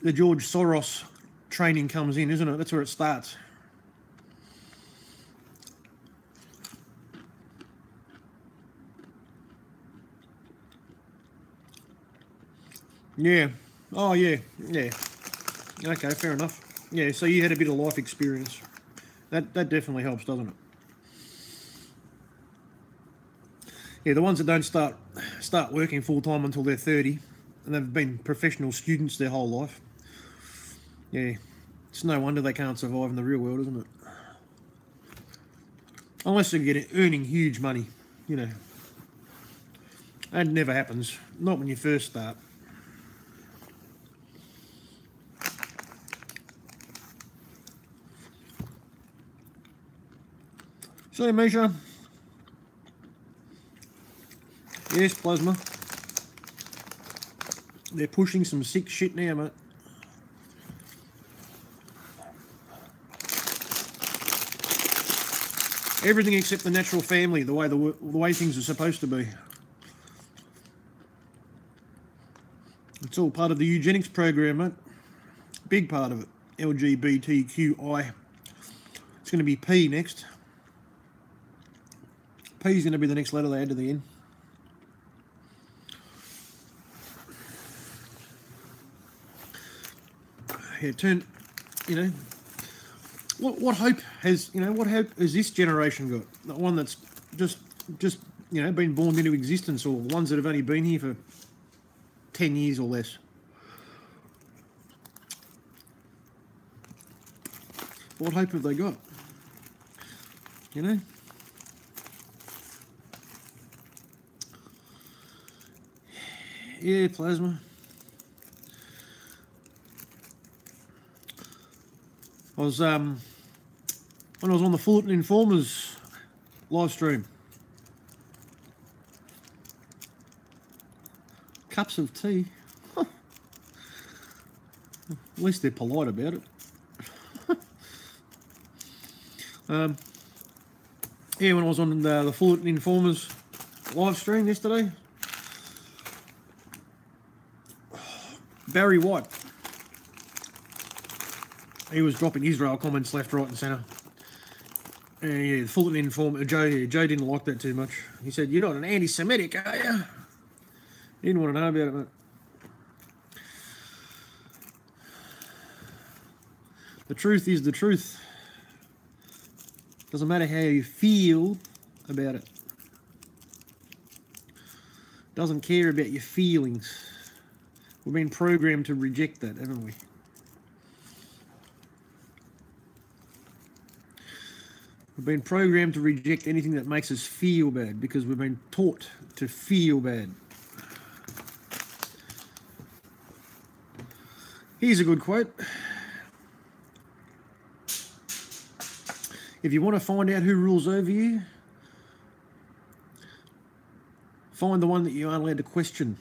B: George Soros training comes in, isn't it? That's where it starts. Yeah. Oh, yeah. Yeah. Okay, fair enough. Yeah, so you had a bit of life experience. That definitely helps, doesn't it? Yeah, the ones that don't start working full-time until they're 30, and they've been professional students their whole life. Yeah, it's no wonder they can't survive in the real world, isn't it? Unless they're earning huge money, That never happens. Not when you first start. So, Misha. Yes, Plasma. They're pushing some sick shit now, mate. Everything except the natural family, the way things are supposed to be. It's all part of the eugenics program, mate. Big part of it. LGBTQI. It's going to be P next. P is going to be the next letter they add to the end. Yeah, what hope has this generation got? The one that's just been born into existence, or ones that have only been here for 10 years or less. What hope have they got? Yeah, Plasma. I was when I was on the Fullerton Informers live stream. Cups of tea. At least they're polite about it. Yeah, when I was on the Fullerton Informers live stream yesterday, Barry White, he was dropping Israel comments left, right and centre. And yeah, the Fullerton Informer, Joe didn't like that too much. He said, "You're not an anti-Semitic, are you?" He didn't want to know about it, mate. The truth is the truth. Doesn't matter how you feel about it. Doesn't care about your feelings. We've been programmed to reject that, haven't we? We've been programmed to reject anything that makes us feel bad because we've been taught to feel bad. Here's a good quote. If you want to find out who rules over you, find the one that you aren't allowed to question.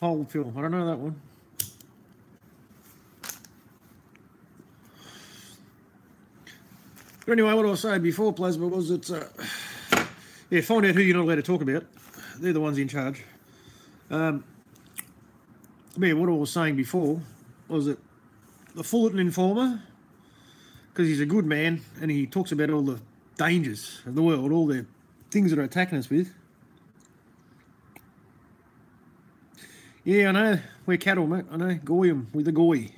B: Hold Phil, I don't know that one. But anyway, what I was saying before, Plasma, was that, yeah, find out who you're not allowed to talk about. They're the ones in charge. Yeah, what I was saying before was that the Fullerton Informer, because he's a good man and he talks about all the dangers of the world, all the things that are attacking us with. Yeah, I know, we're cattle, mate. I know, goy 'em with the goy.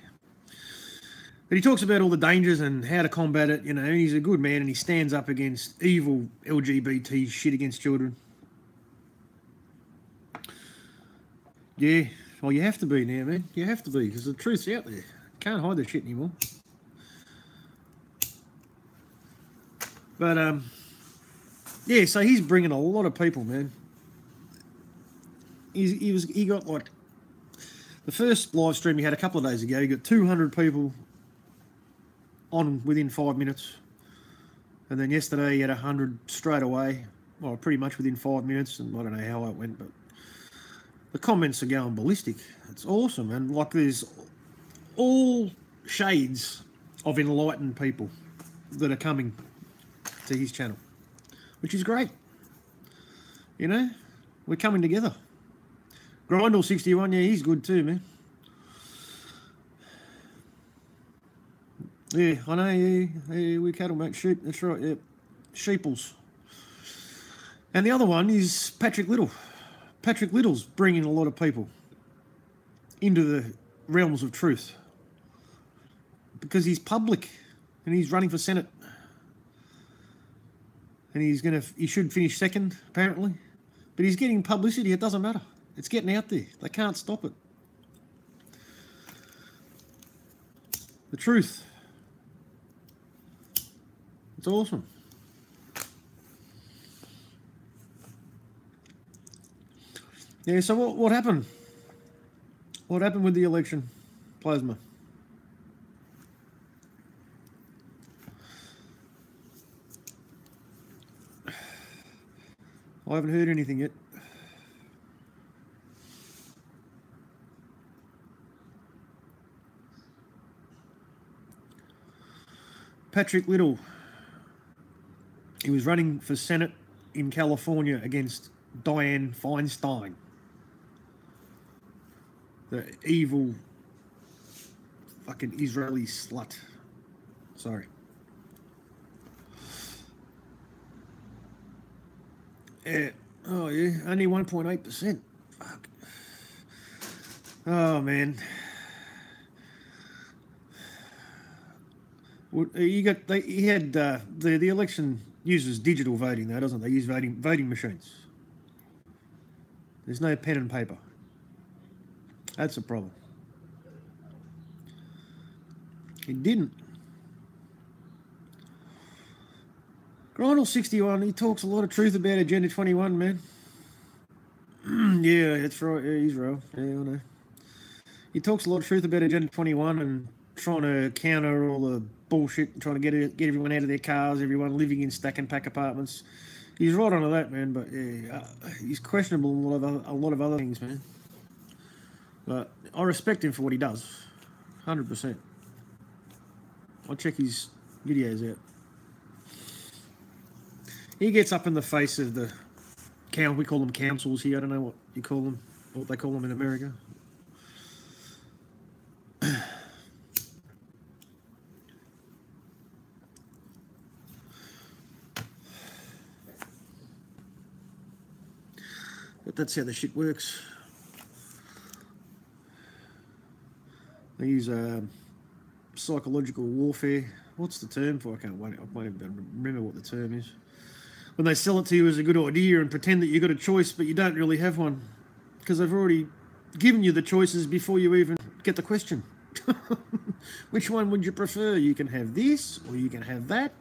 B: But he talks about all the dangers and how to combat it, you know. He's a good man and he stands up against evil LGBT shit against children. Yeah, well, you have to be now, man. You have to be, because the truth's out there. Can't hide the shit anymore. But, yeah, so he's bringing a lot of people, man. He got, like, the first live stream he had a couple of days ago, he got 200 people on within 5 minutes. And then yesterday he had 100 straight away. Well, pretty much within 5 minutes, and I don't know how it went, but the comments are going ballistic. It's awesome, and like there's all shades of enlightened people that are coming to his channel, which is great. You know, we're coming together. Grindle61, yeah, he's good too, man. Yeah, I know, yeah, we cattle, mate, sheep, that's right, yeah, sheeples. And the other one is Patrick Little. Patrick Little's bringing a lot of people into the realms of truth because he's public and he's running for Senate. And he should finish second, apparently. But he's getting publicity, it doesn't matter. It's getting out there. They can't stop it. The truth. It's awesome. Yeah, so what happened? What happened with the election, Plasma? I haven't heard anything yet. Patrick Little. He was running for Senate in California against Dianne Feinstein. The evil fucking Israeli slut. Sorry. Yeah. Oh, yeah. Only 1.8%. Fuck. Oh, man. Well, he had the election uses digital voting, though, doesn't it? They use voting machines. There's no pen and paper. That's a problem. He didn't. Grindle61, he talks a lot of truth about Agenda 21, man. Yeah, that's right. Yeah, Israel. Yeah, I know. He talks a lot of truth about Agenda 21 and trying to counter all the bullshit, trying to get everyone out of their cars, everyone living in stack and pack apartments. He's right onto that, man, but yeah, he's questionable in a lot of other things, man. But I respect him for what he does, 100%. I'll check his videos out. He gets up in the face of the we call them councils here. I don't know what you call them, what they call them in America. But that's how the shit works. They use psychological warfare. What's the term for? I won't even remember what the term is. When they sell it to you as a good idea and pretend that you've got a choice, but you don't really have one, because they've already given you the choices before you even get the question. Which one would you prefer? You can have this, or you can have that.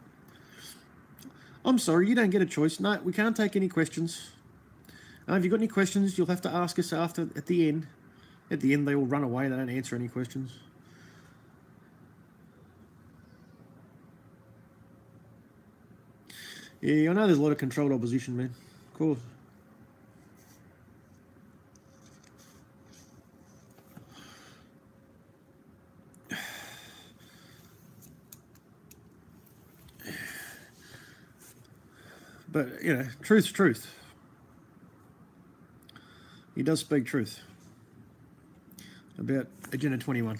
B: I'm sorry, you don't get a choice. No, we can't take any questions. If you've got any questions, you'll have to ask us at the end. At the end, they all run away. They don't answer any questions. Yeah, I know there's a lot of controlled opposition, man. Of course. But, you know, truth's truth. He does speak truth about Agenda 21,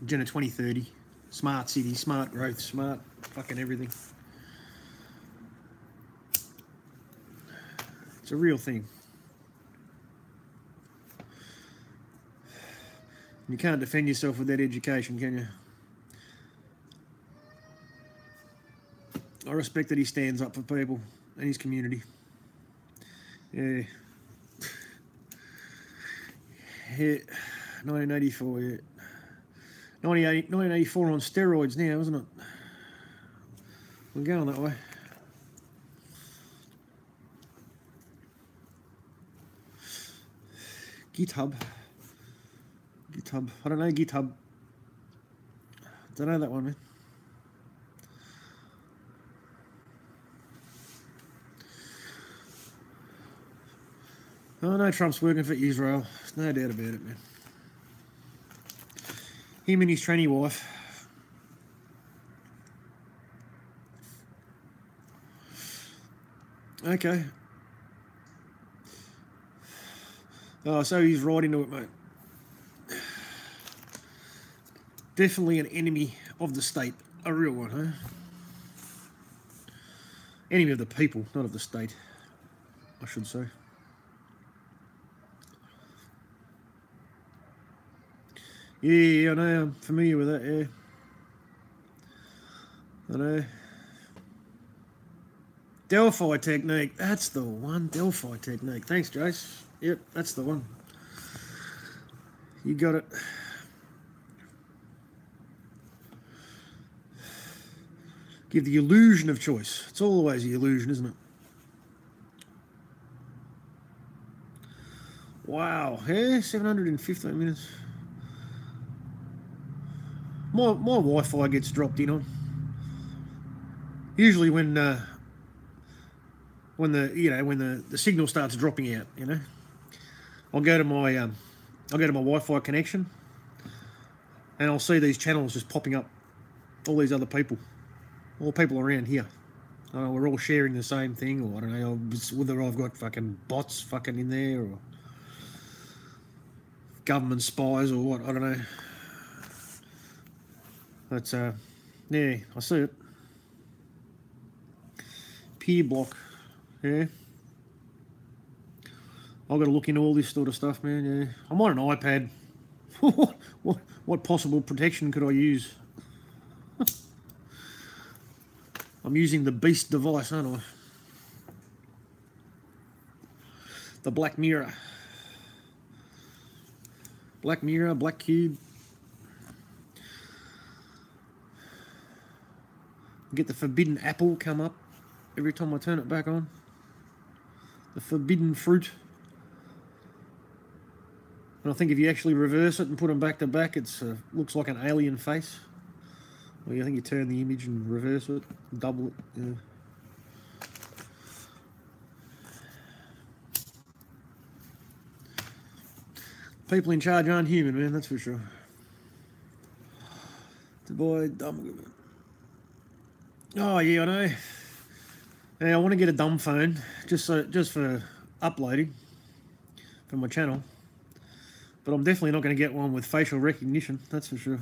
B: Agenda 2030, smart city, smart growth, smart fucking everything. It's a real thing. You can't defend yourself without education, can you? I respect that he stands up for people and his community. Yeah. Yeah. 1984, yeah. 1984 on steroids now, isn't it? We're going that way. GitHub. I don't know GitHub. Don't know that one, man. Oh, no, Trump's working for Israel. There's no doubt about it, man. Him and his tranny wife. Okay. Oh, so he's right into it, mate. Definitely an enemy of the state. A real one, huh? Enemy of the people, not of the state, I should say. Yeah, I know, I'm familiar with that, yeah. I know. Delphi technique, that's the one, Delphi technique. Thanks, Jace. Yep, that's the one. You got it. Give the illusion of choice. It's always the illusion, isn't it? Wow, yeah, 715 minutes. My Wi-Fi gets dropped in on. Usually when the signal starts dropping out, you know, I'll go to my Wi-Fi connection, and I'll see these channels just popping up. All these other people, all people around here. I don't know, we're all sharing the same thing, or I don't know whether I've got fucking bots fucking in there, or government spies, or what. I don't know. But yeah, I see it. Peer block, yeah. I've got to look into all this sort of stuff, man. Yeah, I'm on an iPad. what possible protection could I use? I'm using the Beast device, aren't I? The Black Mirror. Black Mirror, Black Cube. Get the forbidden apple come up every time I turn it back on. The forbidden fruit. And I think if you actually reverse it and put them back to back, it looks like an alien face. Well, I think you turn the image and reverse it, double it. Yeah. People in charge aren't human, man, that's for sure. The boy, dumb. Oh yeah, I know. Yeah, I want to get a dumb phone just for uploading for my channel, but I'm definitely not going to get one with facial recognition. That's for sure.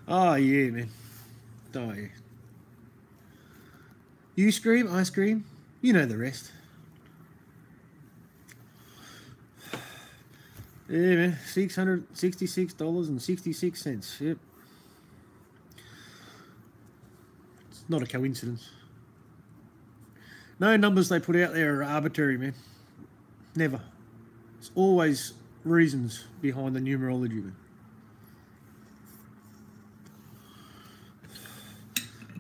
B: Oh yeah, man. Oh yeah. You scream, I scream. You know the rest. Yeah, man. $666.66. Yep. It's not a coincidence. No numbers they put out there are arbitrary, man. Never. There's always reasons behind the numerology, man.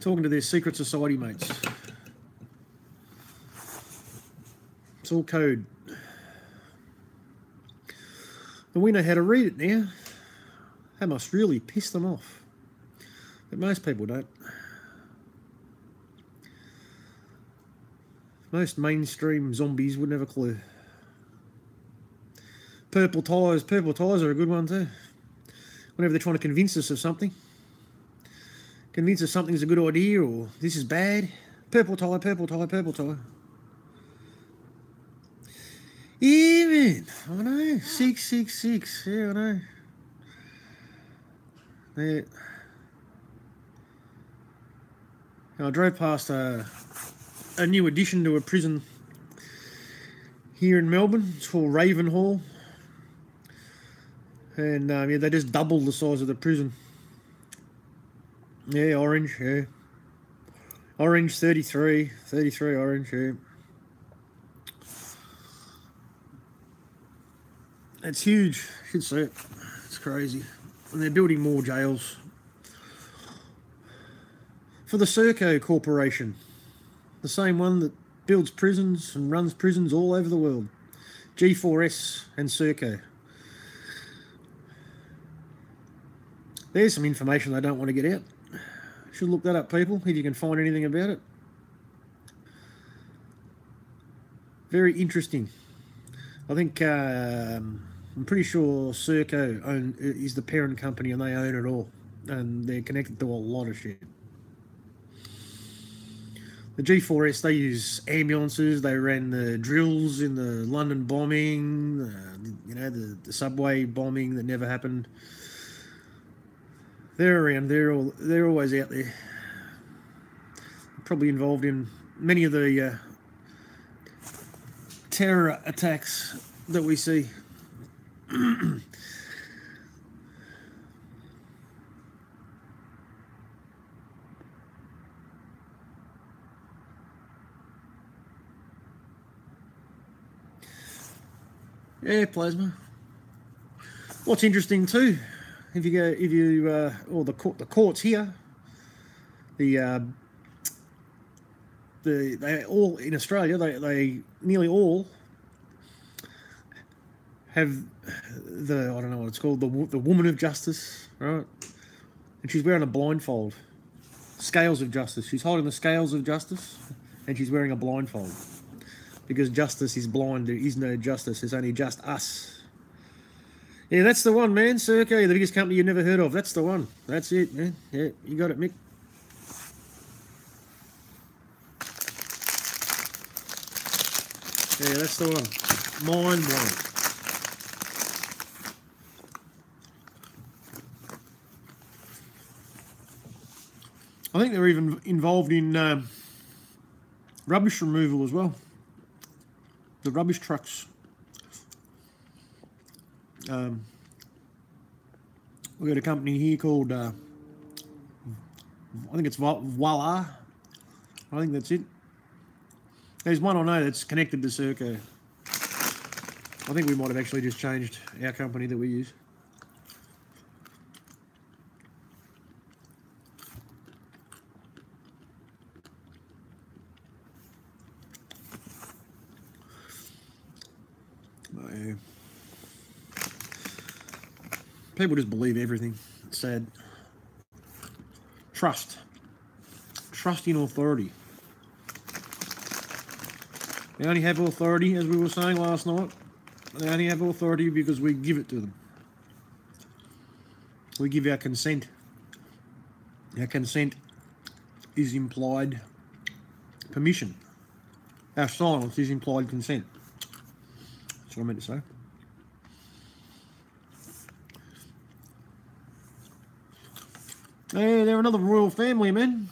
B: Talking to their secret society mates. It's all code. And we know how to read it now. That must really piss them off. But most people don't. Most mainstream zombies wouldn't have a clue. Purple tyres. Purple tyres are a good one too. Whenever they're trying to convince us of something. Convince us something's a good idea or this is bad. Purple tyre, purple tyre, purple tyre. Yeah, man. I know. 666. Yeah, I know. Yeah. I drove past a new addition to a prison here in Melbourne. It's called Ravenhall. And yeah, they just doubled the size of the prison. Yeah, orange, yeah. Orange, 33 orange, yeah. It's huge. You should see it. It's crazy. And they're building more jails. For the Serco Corporation. The same one that builds prisons and runs prisons all over the world. G4S and Serco. There's some information they don't want to get out. Should look that up, people, if you can find anything about it. Very interesting. I think I'm pretty sure Serco is the parent company and they own it all. And they're connected to a lot of shit. The G4S, they use ambulances. They ran the drills in the London bombing, you know, the subway bombing that never happened. They're around. They're always out there. Probably involved in many of the terror attacks that we see. Yeah, plasma. What's interesting too, or the courts here, they all in Australia, they nearly all have the, I don't know what it's called, the woman of justice, right? And she's wearing a blindfold. Scales of justice. She's holding the scales of justice, and she's wearing a blindfold. Because justice is blind, there is no justice, there's only just us. Yeah, that's the one, man. Serco, the biggest company you've never heard of. That's the one. That's it, man. Yeah, you got it, Mick. Yeah, that's the one. Mind blowing. I think they're even involved in rubbish removal as well. The rubbish trucks. We've got a company here called, I think it's Voila. I think that's it. There's one I know that's connected to Serco. I think we might have actually just changed our company that we use. Yeah. People just believe everything. It's sad. Trust. Trust in authority. They only have authority, as we were saying last night. They only have authority because we give it to them. We give our consent. Our consent is implied permission. Our silence is implied consent. That's what I meant to say. Hey, they're another royal family, man.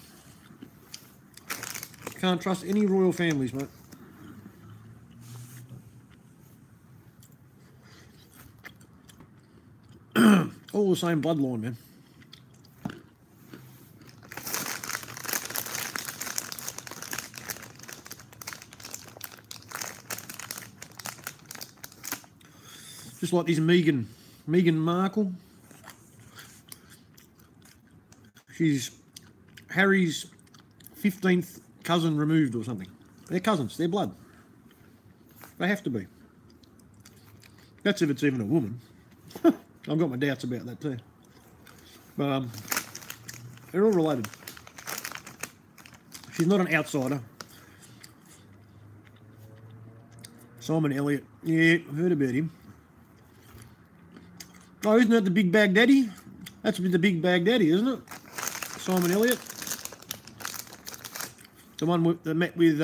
B: Can't trust any royal families, mate. All the same bloodline, man. Just like this Meghan Markle. She's Harry's 15th cousin removed or something. They're cousins, they're blood. They have to be. That's if it's even a woman. I've got my doubts about that too. But they're all related. She's not an outsider. Simon Elliott. Yeah, I've heard about him. Oh, isn't that the Big Baghdaddy? That's the Big Baghdaddy, isn't it? Simon Elliott. The one that met with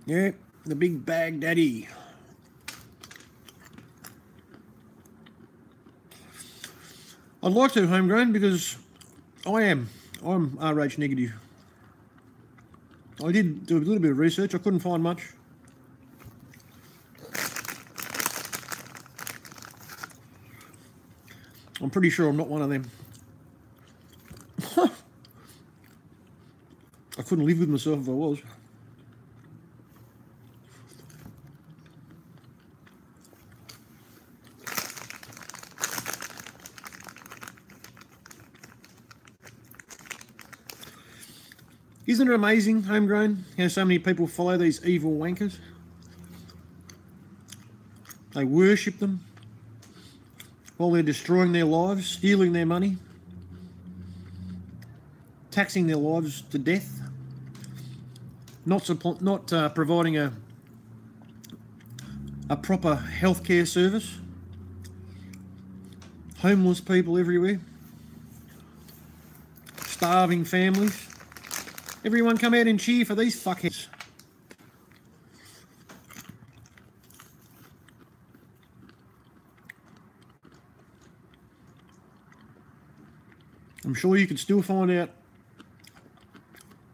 B: yeah, the Big Baghdaddy. I'd like to homegrown because I'm RH negative. I did do a little bit of research. I couldn't find much. I'm pretty sure I'm not one of them. I couldn't live with myself if I was. Isn't it amazing, homegrown, how so many people follow these evil wankers? They worship them while they're destroying their lives, stealing their money, taxing their lives to death, not providing a proper healthcare service, homeless people everywhere, starving families. Everyone come out and cheer for these fuckheads. I'm sure you could still find out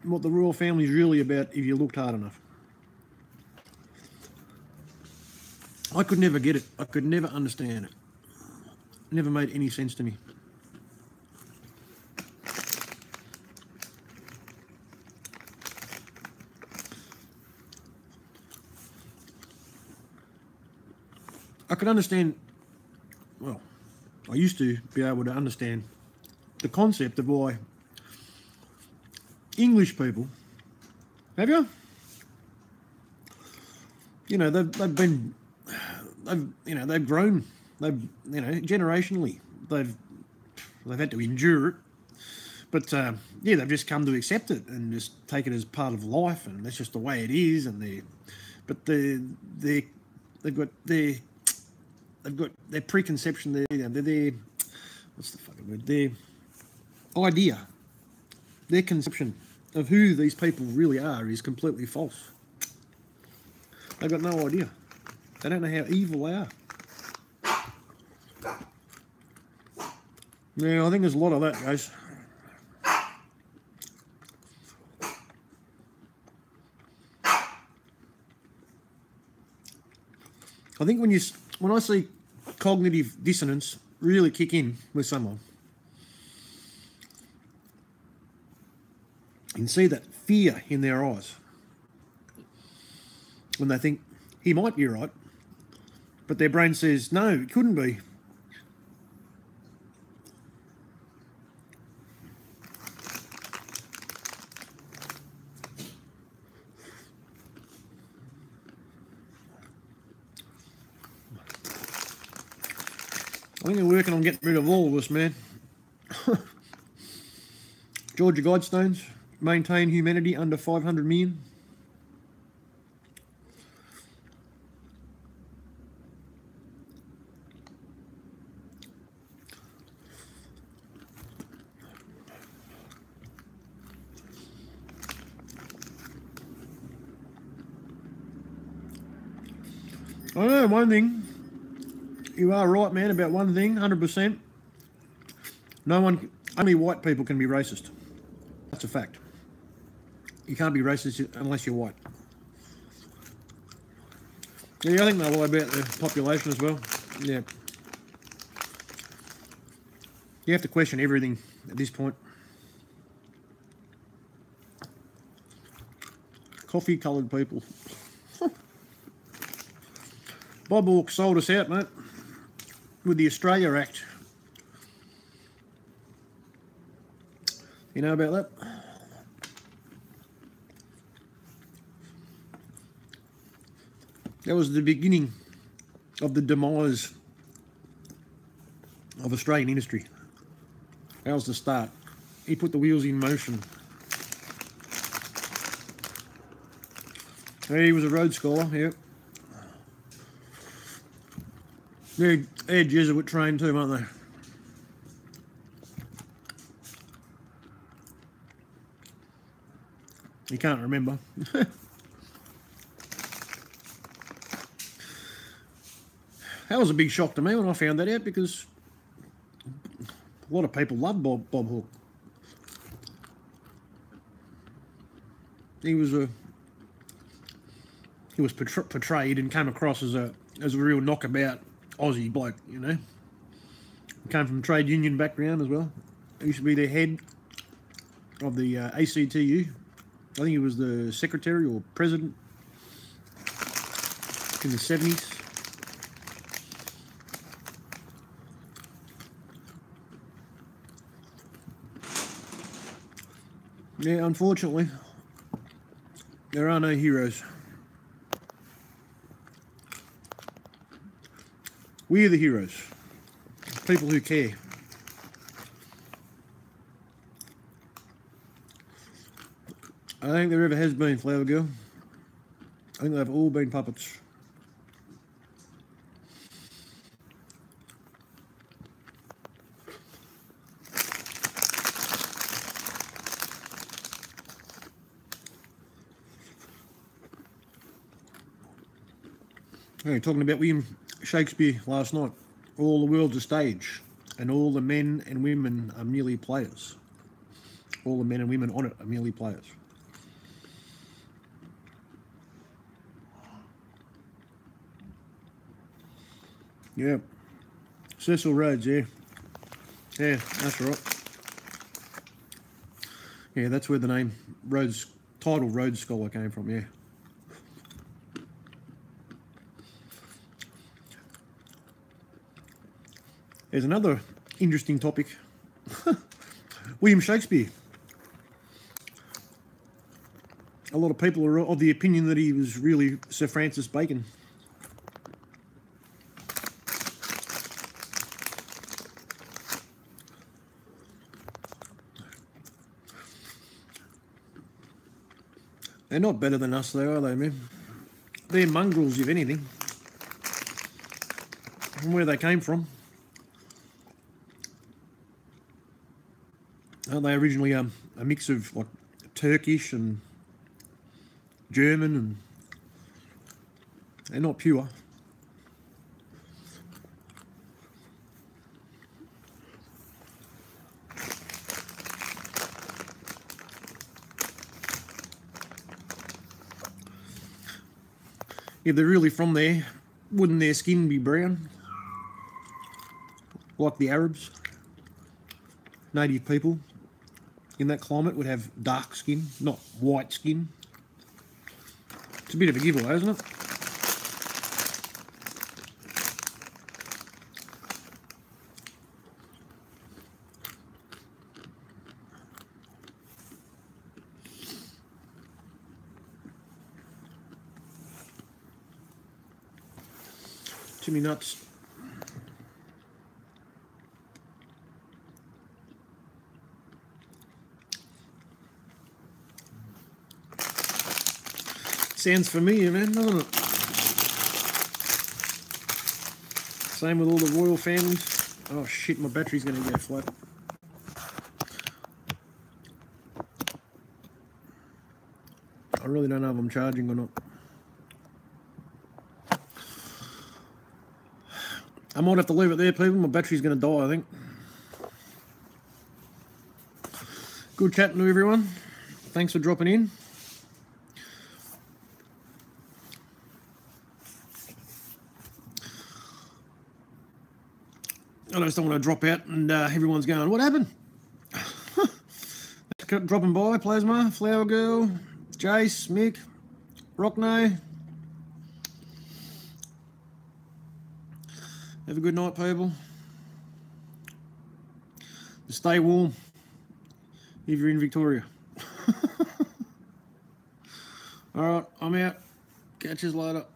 B: what the royal family is really about if you looked hard enough. I could never get it. I could never understand it. It never made any sense to me. I could understand, well, I used to be able to understand the concept of why English people, have you? You know, they've grown, generationally, they've had to endure it, but yeah, they've just come to accept it and just take it as part of life, and that's just the way it is, and they've got their preconception, their what's the fucking word? Their idea, their conception of who these people really are is completely false. They've got no idea. They don't know how evil they are. Yeah, I think there's a lot of that, guys. I think when I see cognitive dissonance really kick in with someone, you can see that fear in their eyes when they think he might be right, but their brain says, no, it couldn't be. I think they're working on getting rid of all of this, man. Georgia Guidestones, maintain humanity under 500 million. I know one thing. You are right, man, about one thing, 100%. Only white people can be racist. That's a fact. You can't be racist unless you're white. Yeah, I think they lie about the population as well. Yeah. You have to question everything at this point. Coffee-coloured people. Bob Hawke sold us out, mate, with the Australia Act. You know about that? That was the beginning of the demise of Australian industry. That was the start. He put the wheels in motion. He was a Rhodes Scholar, yeah. They're Jesuit trained too, aren't they? You can't remember. That was a big shock to me when I found that out, because a lot of people love Bob Hawke. He was portrayed and came across as a real knockabout Aussie bloke, you know. He came from a trade union background as well. He used to be the head of the ACTU. I think he was the secretary or president in the 70s. Yeah, unfortunately, there are no heroes. We're the heroes. People who care. I think there ever has been, Flower Girl. I think they've all been puppets. Hey, talking about William Shakespeare last night. All the world's a stage, and all the men and women are merely players. All the men and women on it are merely players. Yeah. Cecil Rhodes, yeah. Yeah, that's right. Yeah, that's where the name title Rhodes Scholar came from, yeah. There's another interesting topic. William Shakespeare. A lot of people are of the opinion that he was really Sir Francis Bacon. They're not better than us though, are they, man? They're mongrels, if anything. From where they came from. Aren't they originally a mix of like Turkish and German, and they're not pure. If they're really from there, wouldn't their skin be brown? Like the Arabs? Native people in that climate would have dark skin, not white skin. It's a bit of a giveaway, isn't it? Jimmy nuts. Sounds familiar, man, doesn't it? Same with all the royal families. Oh shit, my battery's going to go flat. I really don't know if I'm charging or not. I might have to leave it there, people. My battery's going to die, I think. Good chatting to everyone. Thanks for dropping in. I just don't want to drop out and everyone's going, what happened? Dropping by, Plasma, Flower Girl, Jace, Mick, Rockno. Have a good night, people. Stay warm if you're in Victoria. All right, I'm out. Catch you later.